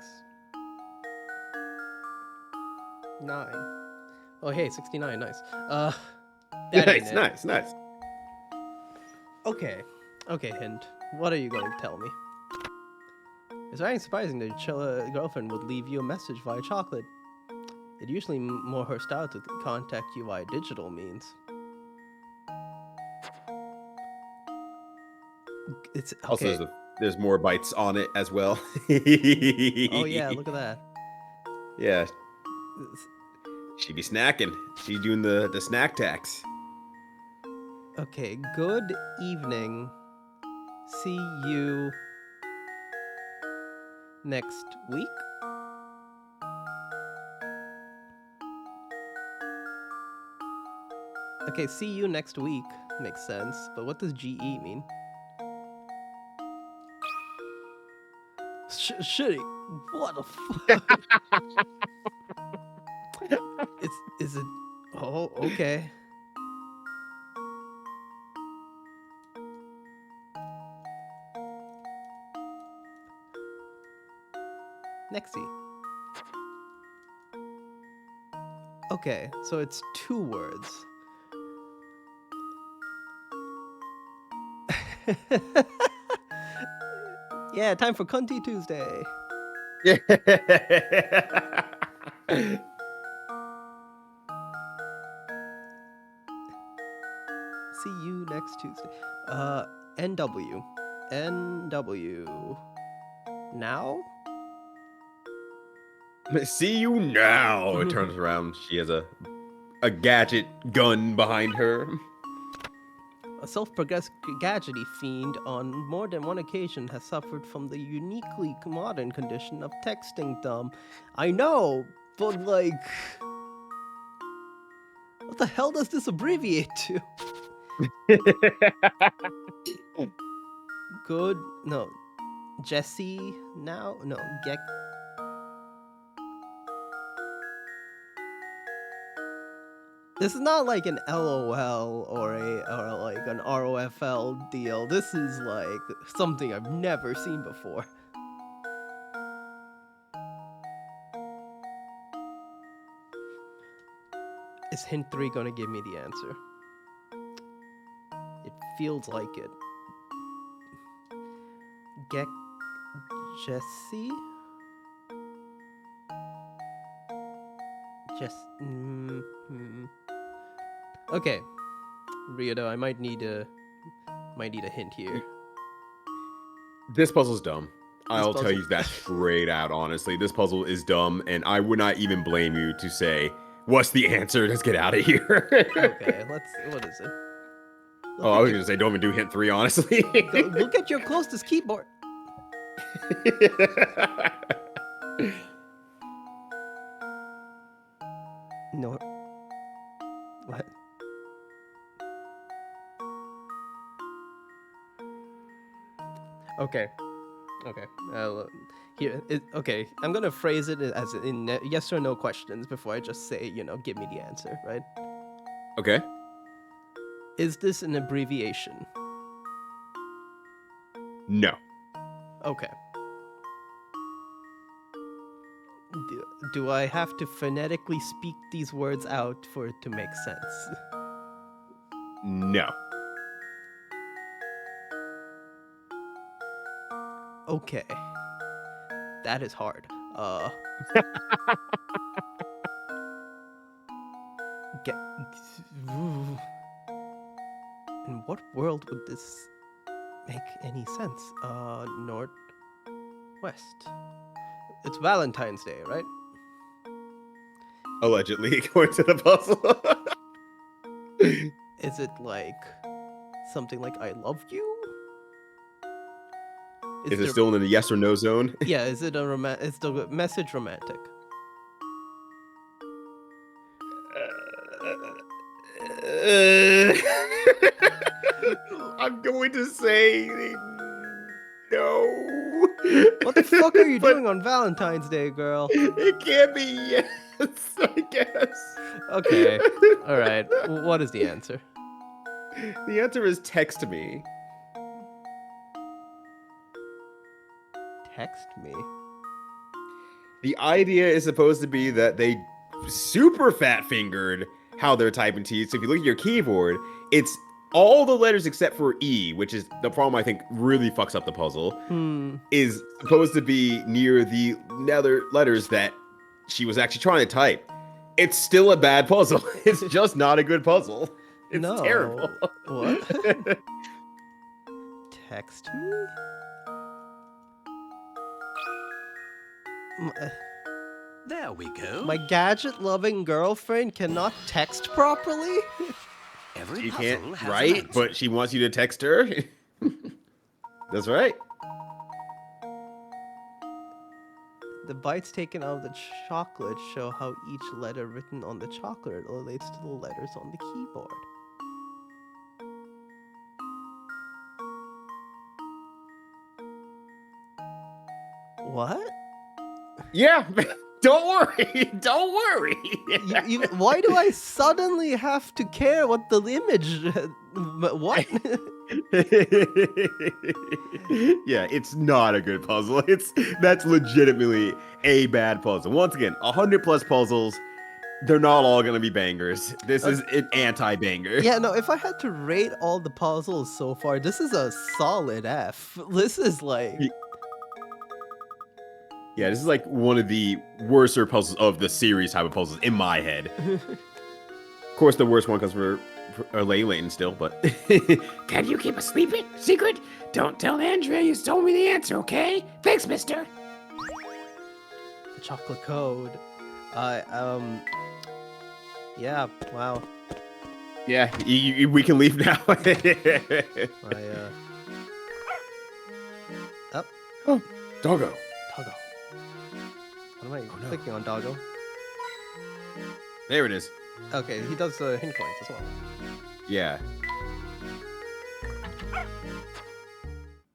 9. Oh, hey, 69. Nice. That ain't it. Nice. Okay. Okay, hint. What are you going to tell me? It's very surprising that your girlfriend would leave you a message via chocolate. It usually more her style to contact you via digital means. It's okay. Also, there's more bites on it as well. Oh yeah, look at that. Yeah. She be snacking. She doing the snack tax. Okay, good evening. See you next week. Okay, see you next week makes sense, but what does GE mean? Shitty. What the fuck? Is it? Oh, okay. Nexie. Okay, so it's 2 words. Yeah, time for Cunty Tuesday. Yeah. See you next Tuesday. NW. NW. Now? See you now. It turns around. She has a gadget gun behind her. A self-progressed gadgety fiend on more than one occasion has suffered from the uniquely modern condition of texting dumb. I know, but like... What the hell does this abbreviate to? Good... No. Jesse now? No, Gek... This is not like an LOL or like an ROFL deal. This is like something I've never seen before. Is hint 3 gonna give me the answer? It feels like it. Get Jesse? Okay, Riodo, I might need a hint here. This puzzle's dumb. I'll tell puzzle- you that straight out, honestly. This puzzle is dumb, and I would not even blame you to say, what's the answer? Let's get out of here. Okay, what is it? I was going to say, don't even do hint 3, honestly. Look at your closest keyboard. No. What? Okay. Okay. I'm gonna phrase it as in yes or no questions before I just say, give me the answer, right? Okay. Is this an abbreviation? No. Okay. Do I have to phonetically speak these words out for it to make sense? No. Okay. That is hard. In what world would this make any sense. Northwest. It's Valentine's Day, right? Allegedly, according to the puzzle. Is it like something like I love you? Is it still in the yes or no zone? Yeah, is it is the message romantic? I'm going to say no. What the fuck are you But doing on Valentine's Day, girl? It can't be yes, I guess. Okay. All right. What is the answer? The answer is text me. Text me. The idea is supposed to be that they super fat fingered how they're typing T. So if you look at your keyboard, it's all the letters except for E, which is the problem I think really fucks up the puzzle, is supposed to be near the letters that she was actually trying to type. It's still a bad puzzle. It's just not a good puzzle. It's No. terrible. What? Text me? There we go. My gadget-loving girlfriend cannot text properly? Every She puzzle can't has an write, answer. but she wants you to text her. That's right. The bites taken out of the chocolate show how each letter written on the chocolate relates to the letters on the keyboard. What? Yeah. Don't worry. Don't worry. Why do I suddenly have to care what the image... What? Yeah, it's not a good puzzle. That's legitimately a bad puzzle. Once again, 100 plus puzzles, they're not all gonna be bangers. This is an anti-banger. Yeah, no, if I had to rate all the puzzles so far, this is a solid F. This is like... Yeah, this is like one of the worser puzzles of the series type of puzzles in my head. Of course, the worst one comes for Layton still, but... Can you keep a secret? Don't tell Andrea you told me the answer, okay? Thanks, mister. The chocolate code. Yeah, wow. Yeah, we can leave now. Up. Oh, doggo. Doggo. What am I clicking on, Doggo? There it is. Okay, he does hint coins as well. Yeah.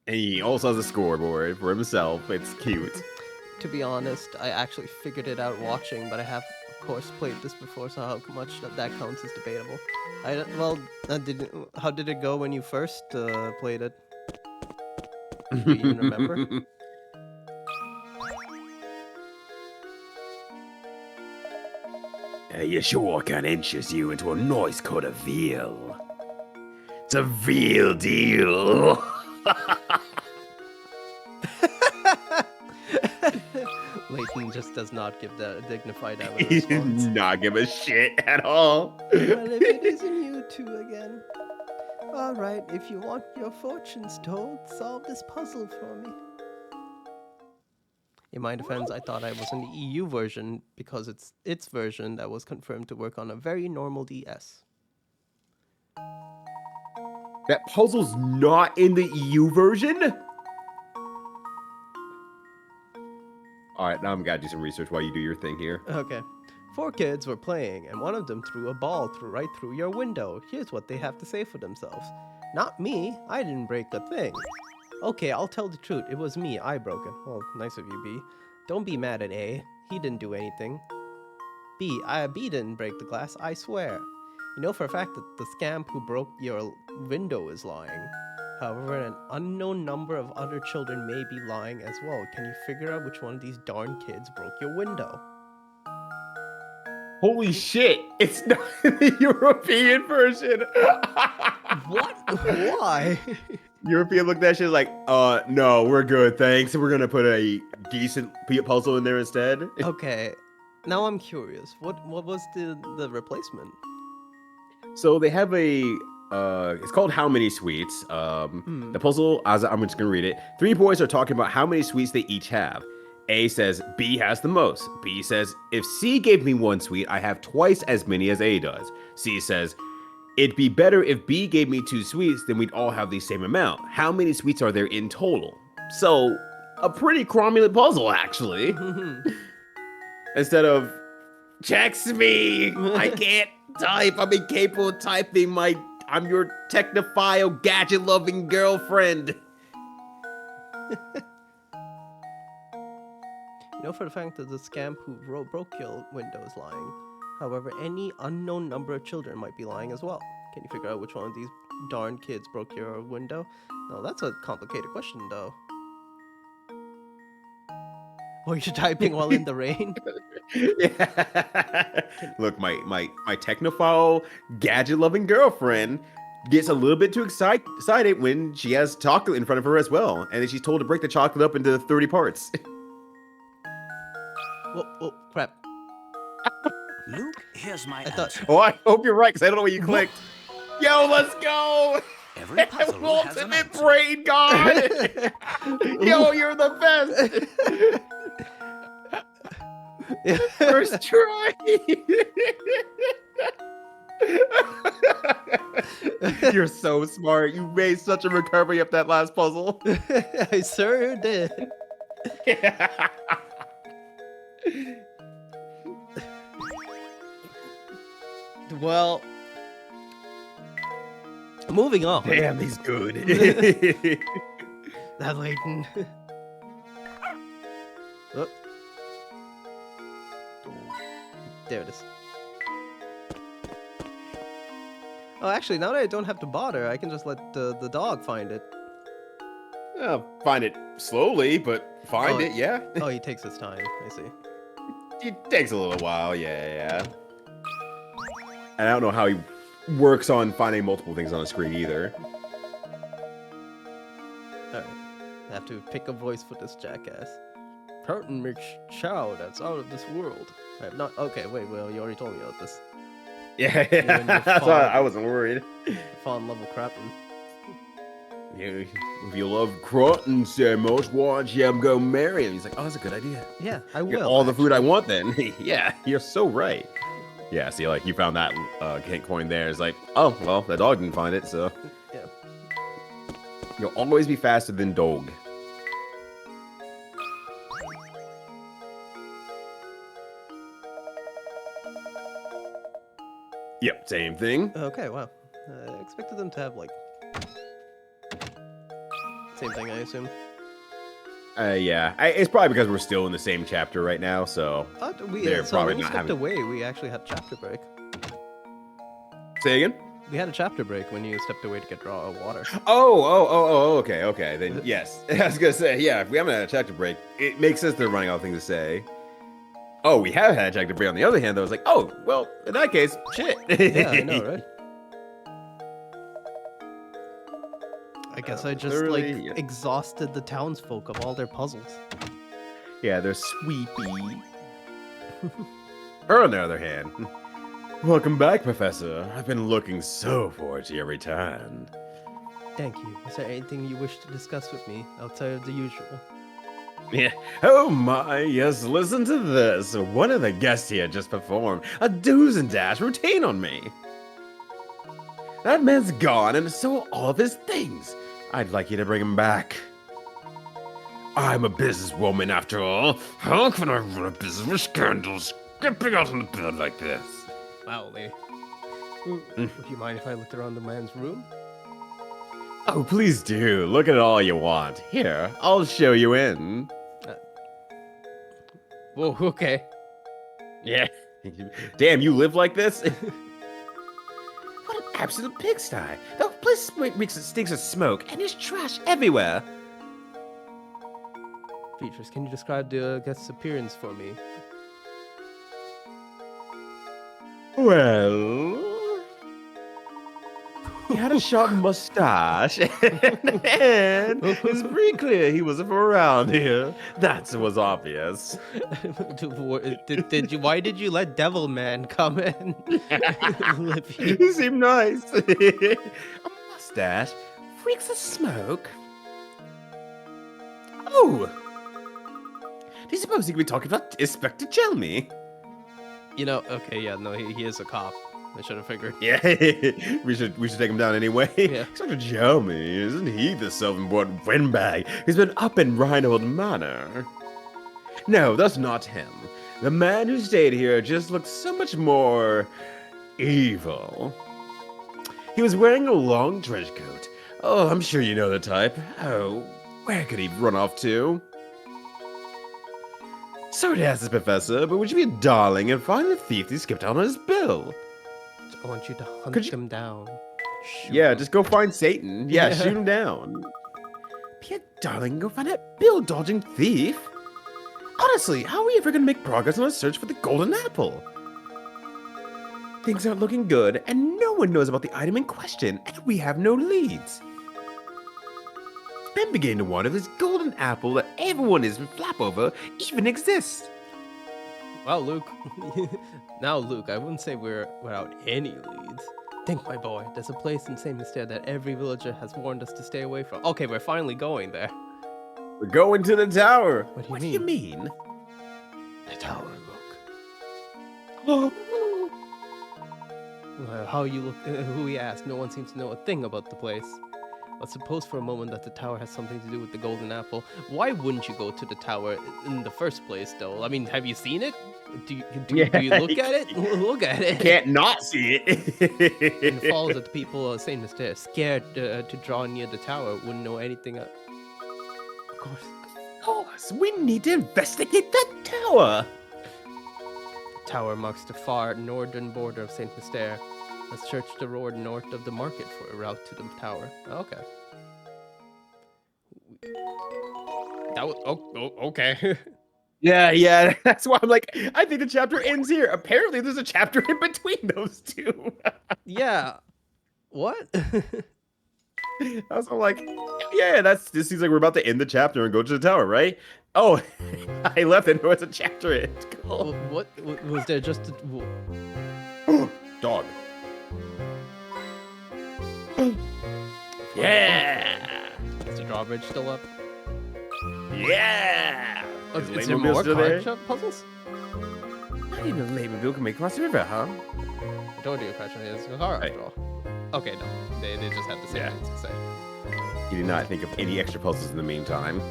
And he also has a scoreboard for himself. It's cute. To be honest, I actually figured it out watching, but I have, of course, played this before, so how much that counts is debatable. How did it go when you first played it? Do you even remember? You sure can inches you into a nice cut of veal. It's a veal deal. Layton just does not give the dignified He does response. not give a shit at all. Well, if it isn't you two again. Alright, if you want your fortunes told, solve this puzzle for me. In my defense, I thought I was in the EU version because it's its version that was confirmed to work on a very normal DS. That puzzle's not in the EU version? Alright, now I'm gonna do some research while you do your thing here. Okay. 4 kids were playing, and one of them threw a ball right through your window. Here's what they have to say for themselves. Not me. I didn't break a thing. Okay, I'll tell the truth. It was me. I broke it. Well, nice of you, B. Don't be mad at A. He didn't do anything. B didn't break the glass, I swear. You know for a fact that the scamp who broke your window is lying. However, an unknown number of other children may be lying as well. Can you figure out which one of these darn kids broke your window? Holy shit! It's not in the European version! What? Why? European looked at that shit like, no, we're good, thanks. We're gonna put a decent puzzle in there instead. Okay, now I'm curious. What was the replacement? So they have a It's called How Many Sweets. The puzzle, I'm just gonna read it. 3 boys are talking about how many sweets they each have. A says B has the most. B says, if C gave me 1 sweet, I have twice as many as A does. C says, it'd be better if B gave me 2 sweets, then we'd all have the same amount. How many sweets are there in total? So, a pretty cromulent puzzle, actually. Instead of, checks me, I can't type, I'm incapable of typing, I'm your technophile, gadget-loving girlfriend. You know for the fact that the scamp who broke your window is lying. However, any unknown number of children might be lying as well. Can you figure out which one of these darn kids broke your window? No, that's a complicated question, though. Were you typing while in the rain? Yeah. Look, my technophile, gadget-loving girlfriend gets a little bit too excited when she has chocolate in front of her as well, and then she's told to break the chocolate up into 30 parts. Oh, crap. Luke, here's my I thought- answer. Oh, I hope you're right, because I don't know what you clicked. Yo, let's go! Every puzzle has an Ultimate answer. brain god! Yo, you're the best! First try! You're so smart. You made such a recovery of that last puzzle. I sure did. Well, moving on. Damn, he's good. That Layton. Oh. There it is. Oh, actually, now that I don't have to bother, I can just let the dog find it. Find it slowly, but find Oh. it, yeah. Oh, he takes his time. I see. It takes a little while, yeah. And I don't know how he works on finding multiple things on a screen either. Alright. I have to pick a voice for this jackass. Curtain makes chow that's out of this world. I have not. Okay, wait, well, you already told me about this. Yeah, and your that's why I father. wasn't worried. Fawn level crapping. Yeah, if you love Croton so much, why don't you go marry him? He's like, oh, that's a good idea. Yeah, I Get will. all the food I want then. Yeah, you're so right. Yeah, see, like, you found that coin there. It's like, oh, well, the dog didn't find it, so. Yeah. You'll always be faster than dog. Yep, same thing. Okay, wow. I expected them to have, like... Same thing, I assume. Yeah. It's probably because we're still in the same chapter right now, so. They're So probably when you not stepped having- away, we actually had chapter break. Say again? We had a chapter break when you stepped away to get water. Okay. Then yes. I was gonna say, yeah, if we haven't had a chapter break, it makes sense they're running out of things to say. Oh, we have had a chapter break on the other hand, though. It's like, oh, well, in that case, shit. Yeah, I know, right? I guess I just, literally, like, yeah. exhausted the townsfolk of all their puzzles. Yeah, they're sweepy. Her, on the other hand. Welcome back, Professor. I've been looking so forward to your return. Thank you. Is there anything you wish to discuss with me outside of the usual? Yeah. Oh my, yes, listen to this. One of the guests here just performed a do's and dash routine on me. That man's gone, and so are all of his things. I'd like you to bring him back. I'm a businesswoman after all. How can I run a business with scandals skipping out on the bed like this? Wow, Lee. Would you mind if I looked around the man's room? Oh, please do. Look at it all you want. Here, I'll show you in. Whoa, okay. Yeah. Damn, you live like this? What an absolute pigsty. The place stinks of smoke, and there's trash everywhere. Beatrice, can you describe the guest's appearance for me? Well... He had a sharp mustache, and it's pretty clear he wasn't from around here. That was obvious. Why did you let Devil Man come in? Lippy? He seemed nice. A mustache? Freaks of smoke? Oh! Do you suppose he could be talking about Inspector Jelmy? You know, okay, yeah, no, he is a cop. I should have figured. Yeah, we should take him down anyway. Yeah. Inspector Jelmy, isn't he the self-important windbag who's been up in Rhinold Manor? No, that's not him. The man who stayed here just looked so much more evil. He was wearing a long trench coat. Oh, I'm sure you know the type. Oh, where could he run off to? Sorry to ask this, Professor, but would you be a darling and find the thief who skipped out on his bill? I want you to hunt Could you- them down. Shoot Yeah, them. just go find Satan. Yeah, Yeah. shoot him down. Be a darling and go find that bill-dodging thief. Honestly, how are we ever gonna make progress on our search for the golden apple? Things aren't looking good, and no one knows about the item in question, and we have no leads. I'm beginning to wonder if this golden apple that everyone is flap over even exists. Well, Luke. Now, Luke, I wouldn't say we're without any leads. Think, my boy, there's a place in St. Mystere that every villager has warned us to stay away from. Okay, we're finally going there. We're going to the tower. What do you mean? The tower, Luke. Oh. How you look, who we ask, no one seems to know a thing about the place. Let's suppose for a moment that the tower has something to do with the golden apple. Why wouldn't you go to the tower in the first place, though? I mean, have you seen it? Do you look at it? Look at it. Can't not see And it it. follows that the people of St. Mystere, scared to draw near the tower, wouldn't know anything. Of course. Course, we need to investigate that tower. The tower marks the far northern border of St. Mystere. Let's search the road north of the market for a route to the tower. Okay. That was okay. Yeah, that's why I'm like, I think the chapter ends here. Apparently, there's a chapter in between those two. Yeah. What? I was all like, yeah, this seems like we're about to end the chapter and go to the tower, right? Oh, I left and there was a chapter in it. Cool. what was there? Just a, Dog. Yeah, is the drawbridge still up? yeah. Oh, Is is there Laytonville more still card there? shop puzzles? Not even Laytonville can make across the river, huh? I told you, Patrick, it's a car Right. after all. Okay, no, they just had the same Yeah. things to say. He did not think of any extra puzzles in the meantime.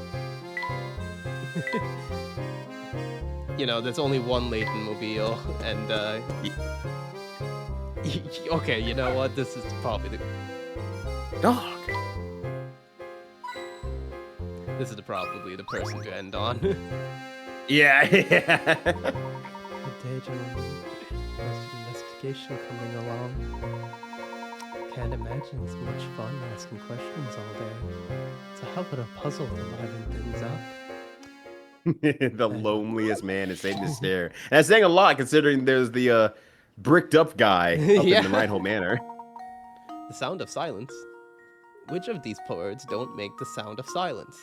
You know, there's only one Layton mobile, and okay, you know what? This is probably the Dog. this is probably the person to end on. Yeah. Good day, gentlemen. How's the investigation coming along? Can't imagine it's much fun asking questions all day. So how about a puzzle to liven things up? The loneliest man in St. Mystere. And that's saying a lot considering there's the bricked up guy up Yeah. in the Rheinhold Manor. The sound of silence. Which of these words don't make the sound of silence?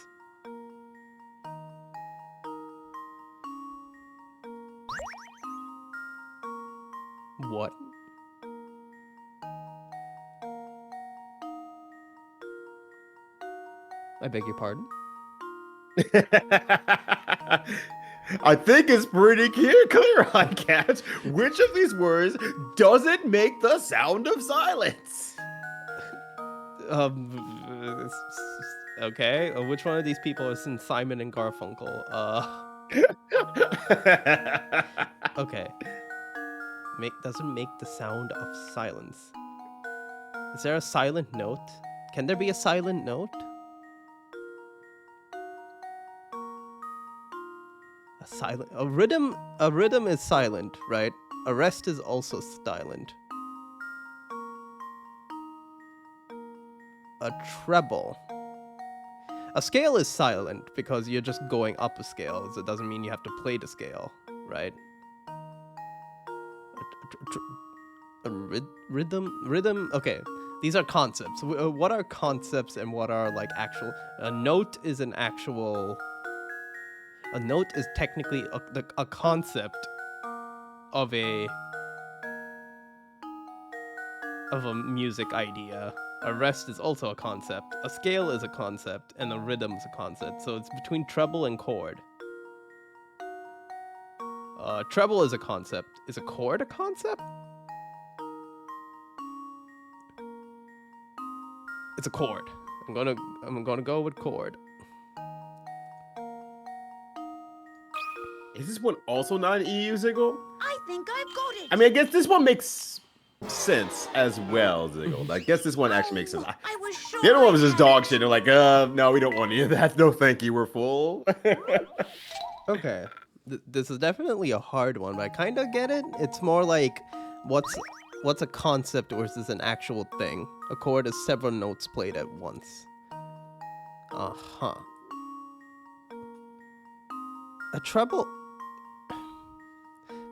What? I beg your pardon? I think it's pretty clear, Cat. Which of these words doesn't make the sound of silence? Okay. Which one of these people is in Simon and Garfunkel? Okay. Doesn't make the sound of silence. Is there a silent note? Can there be a silent note? A rhythm is silent, right? A rest is also silent. A treble. A scale is silent because you're just going up a scale, so it doesn't mean you have to play the scale, right? A rhythm. Okay, These are concepts. What are concepts and what are like actual? A note is an actual. A note is technically a concept of a music idea. A rest is also a concept. A scale is a concept, and a rhythm is a concept. So it's between treble and chord. Treble is a concept. Is a chord a concept? It's a chord. I'm gonna go with chord. Is this one also not an EU single? I think I've got it. I mean, I guess this one makes sense as well, Ziggle. I guess this one actually makes sense. I was sure. The other one was I just had dog it. shit. They're like, no, we don't want any of that. No, thank you. We're full. Okay. This is definitely a hard one, but I kind of get it. It's more like, what's a concept versus an actual thing? A chord is several notes played at once. Uh-huh. A treble...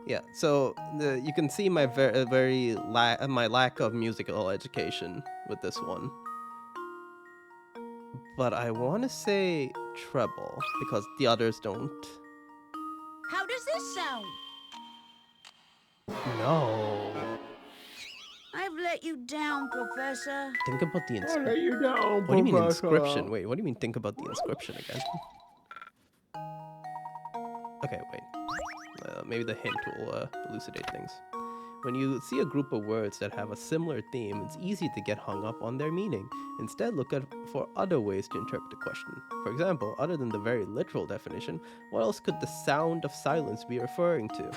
Yeah, so you can see my my lack of musical education with this one. But I want to say treble, because the others don't. How does this sound? No. I've let you down, Professor. Think about the I'll inscription. let you down, What do you mean Professor. inscription? Wait, what do you mean think about the inscription again? Okay, wait. Maybe the hint will elucidate things. When you see a group of words that have a similar theme, it's easy to get hung up on their meaning. Instead, look for other ways to interpret the question. For example, other than the very literal definition, what else could the sound of silence be referring to?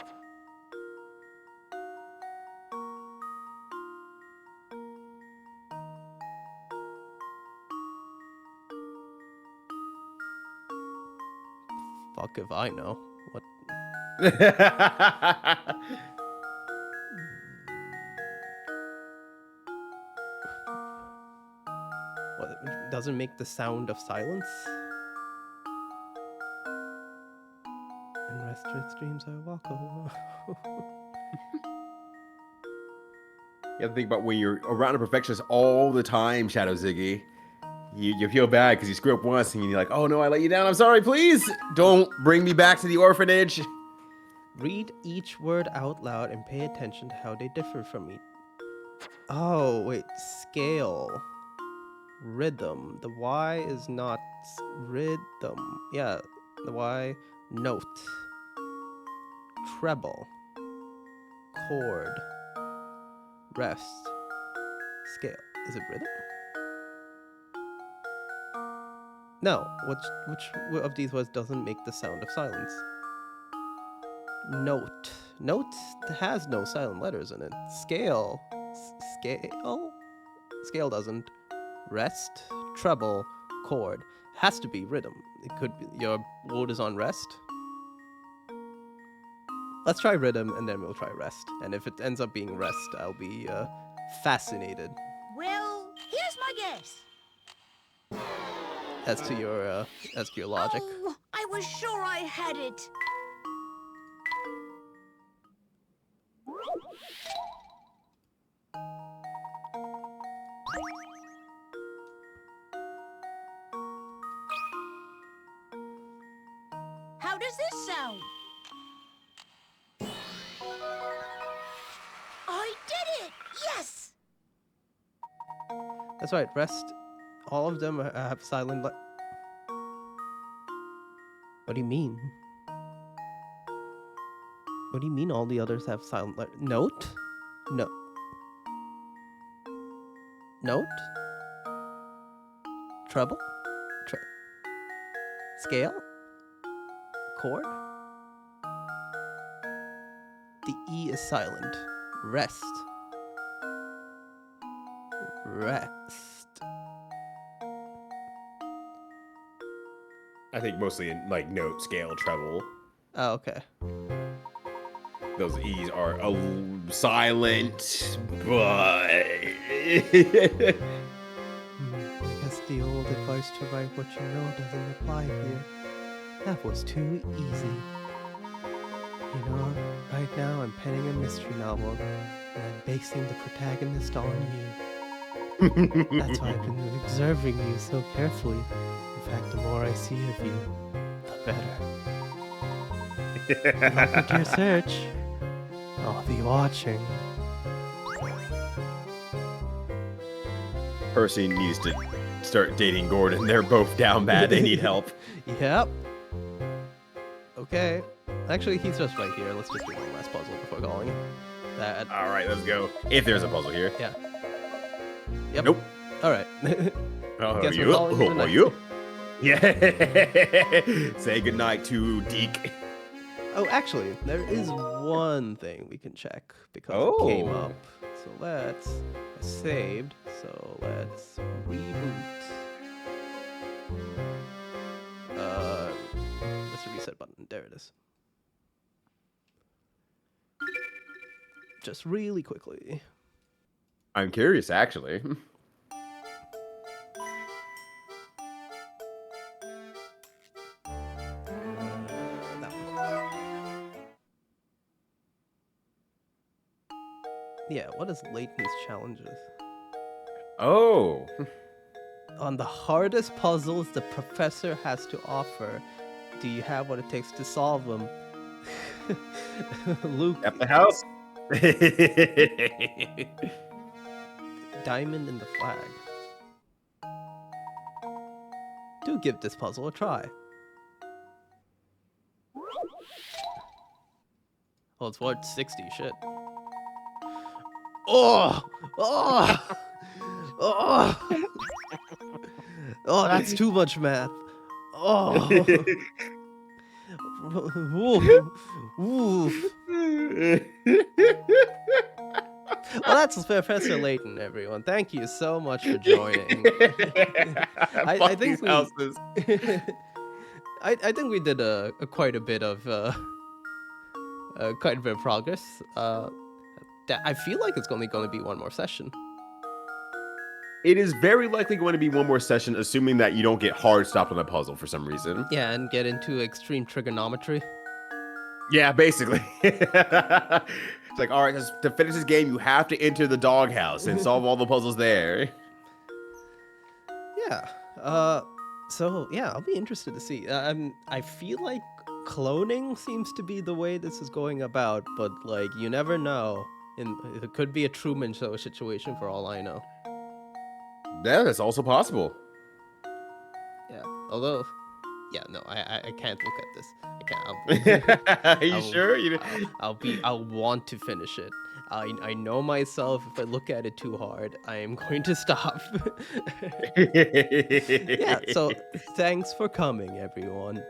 Fuck if I know. What? What doesn't make the sound of silence? In restless dreams I walk alone. You have to think about when you're around a perfectionist all the time, Shadow Ziggy. You feel bad because you screw up once and you're like, oh no, I let you down. I'm sorry, please. Don't bring me back to the orphanage. Read each word out loud and pay attention to how they differ from each. Oh, wait. Scale. Rhythm. The Y is not rhythm. Yeah, the Y. Note. Treble. Chord. Rest. Scale. Is it rhythm? No. Which of these words doesn't make the sound of silence? Note. Note has no silent letters in it. Scale. Scale? Scale doesn't. Rest. Treble. Chord. Has to be rhythm. It could be. Your vote is on rest. Let's try rhythm and then we'll try rest. And if it ends up being rest, I'll be fascinated Well, here's my guess. as to your logic. Oh, I was sure I had it. How does this sound? I did it! Yes! That's right. Rest. All of them have silent. What do you mean? What do you mean all the others have silent letter? Note? No. Note? Treble? Scale? Chord? The E is silent. Rest. Rest. I think mostly in like note, scale, treble. Oh, okay. Those E's are silent, but I guess the old advice to write what you know doesn't apply here. That was too easy. You know, right now I'm penning a mystery novel, and I'm basing the protagonist on you. That's why I've been observing you so carefully. In fact, the more I see of you, the better. Good luck with your search. I'll be watching. Percy needs to start dating Gordon. They're both down bad. They need help. Yep. Okay. Actually, he's just right here. Let's just do one last puzzle before calling him. That. All right, let's go. If there's a puzzle here. Yeah. Yep. Nope. All right. Oh, Guess we're you? calling it a night. You? Yeah. Say goodnight to Deke. Oh, actually, there is one thing we can check because it came up. So let's saved. So let's reboot. What's the reset button? There it is. Just really quickly. I'm curious, actually. That one. Yeah, what is Layton's challenges? Oh. On the hardest puzzles the professor has to offer, do you have what it takes to solve them? Luke, At the house? diamond in the flag. Do give this puzzle a try. Oh, it's worth 60, shit. Oh! Oh! Oh! Oh, that's too much math. Oh! Woo. Woo. Well, that's Professor Layton, everyone. Thank you so much for joining. I think we, I think we did quite a bit of progress. I feel like it's only going to be one more session. It is very likely going to be one more session, assuming that you don't get hard stopped on the puzzle for some reason. Yeah, and get into extreme trigonometry. Yeah, basically. It's like, all right, to finish this game, you have to enter the doghouse and solve all the puzzles there. Yeah. So yeah, I'll be interested to see. I feel like cloning seems to be the way this is going about, but like you never know. It could be a Truman Show situation for all I know. Yeah, that's also possible. Yeah. Although, yeah, no, I can't look at this. I can't. Are you sure? I'll want to finish it. I know myself. If I look at it too hard, I am going to stop. Yeah. So thanks for coming, everyone.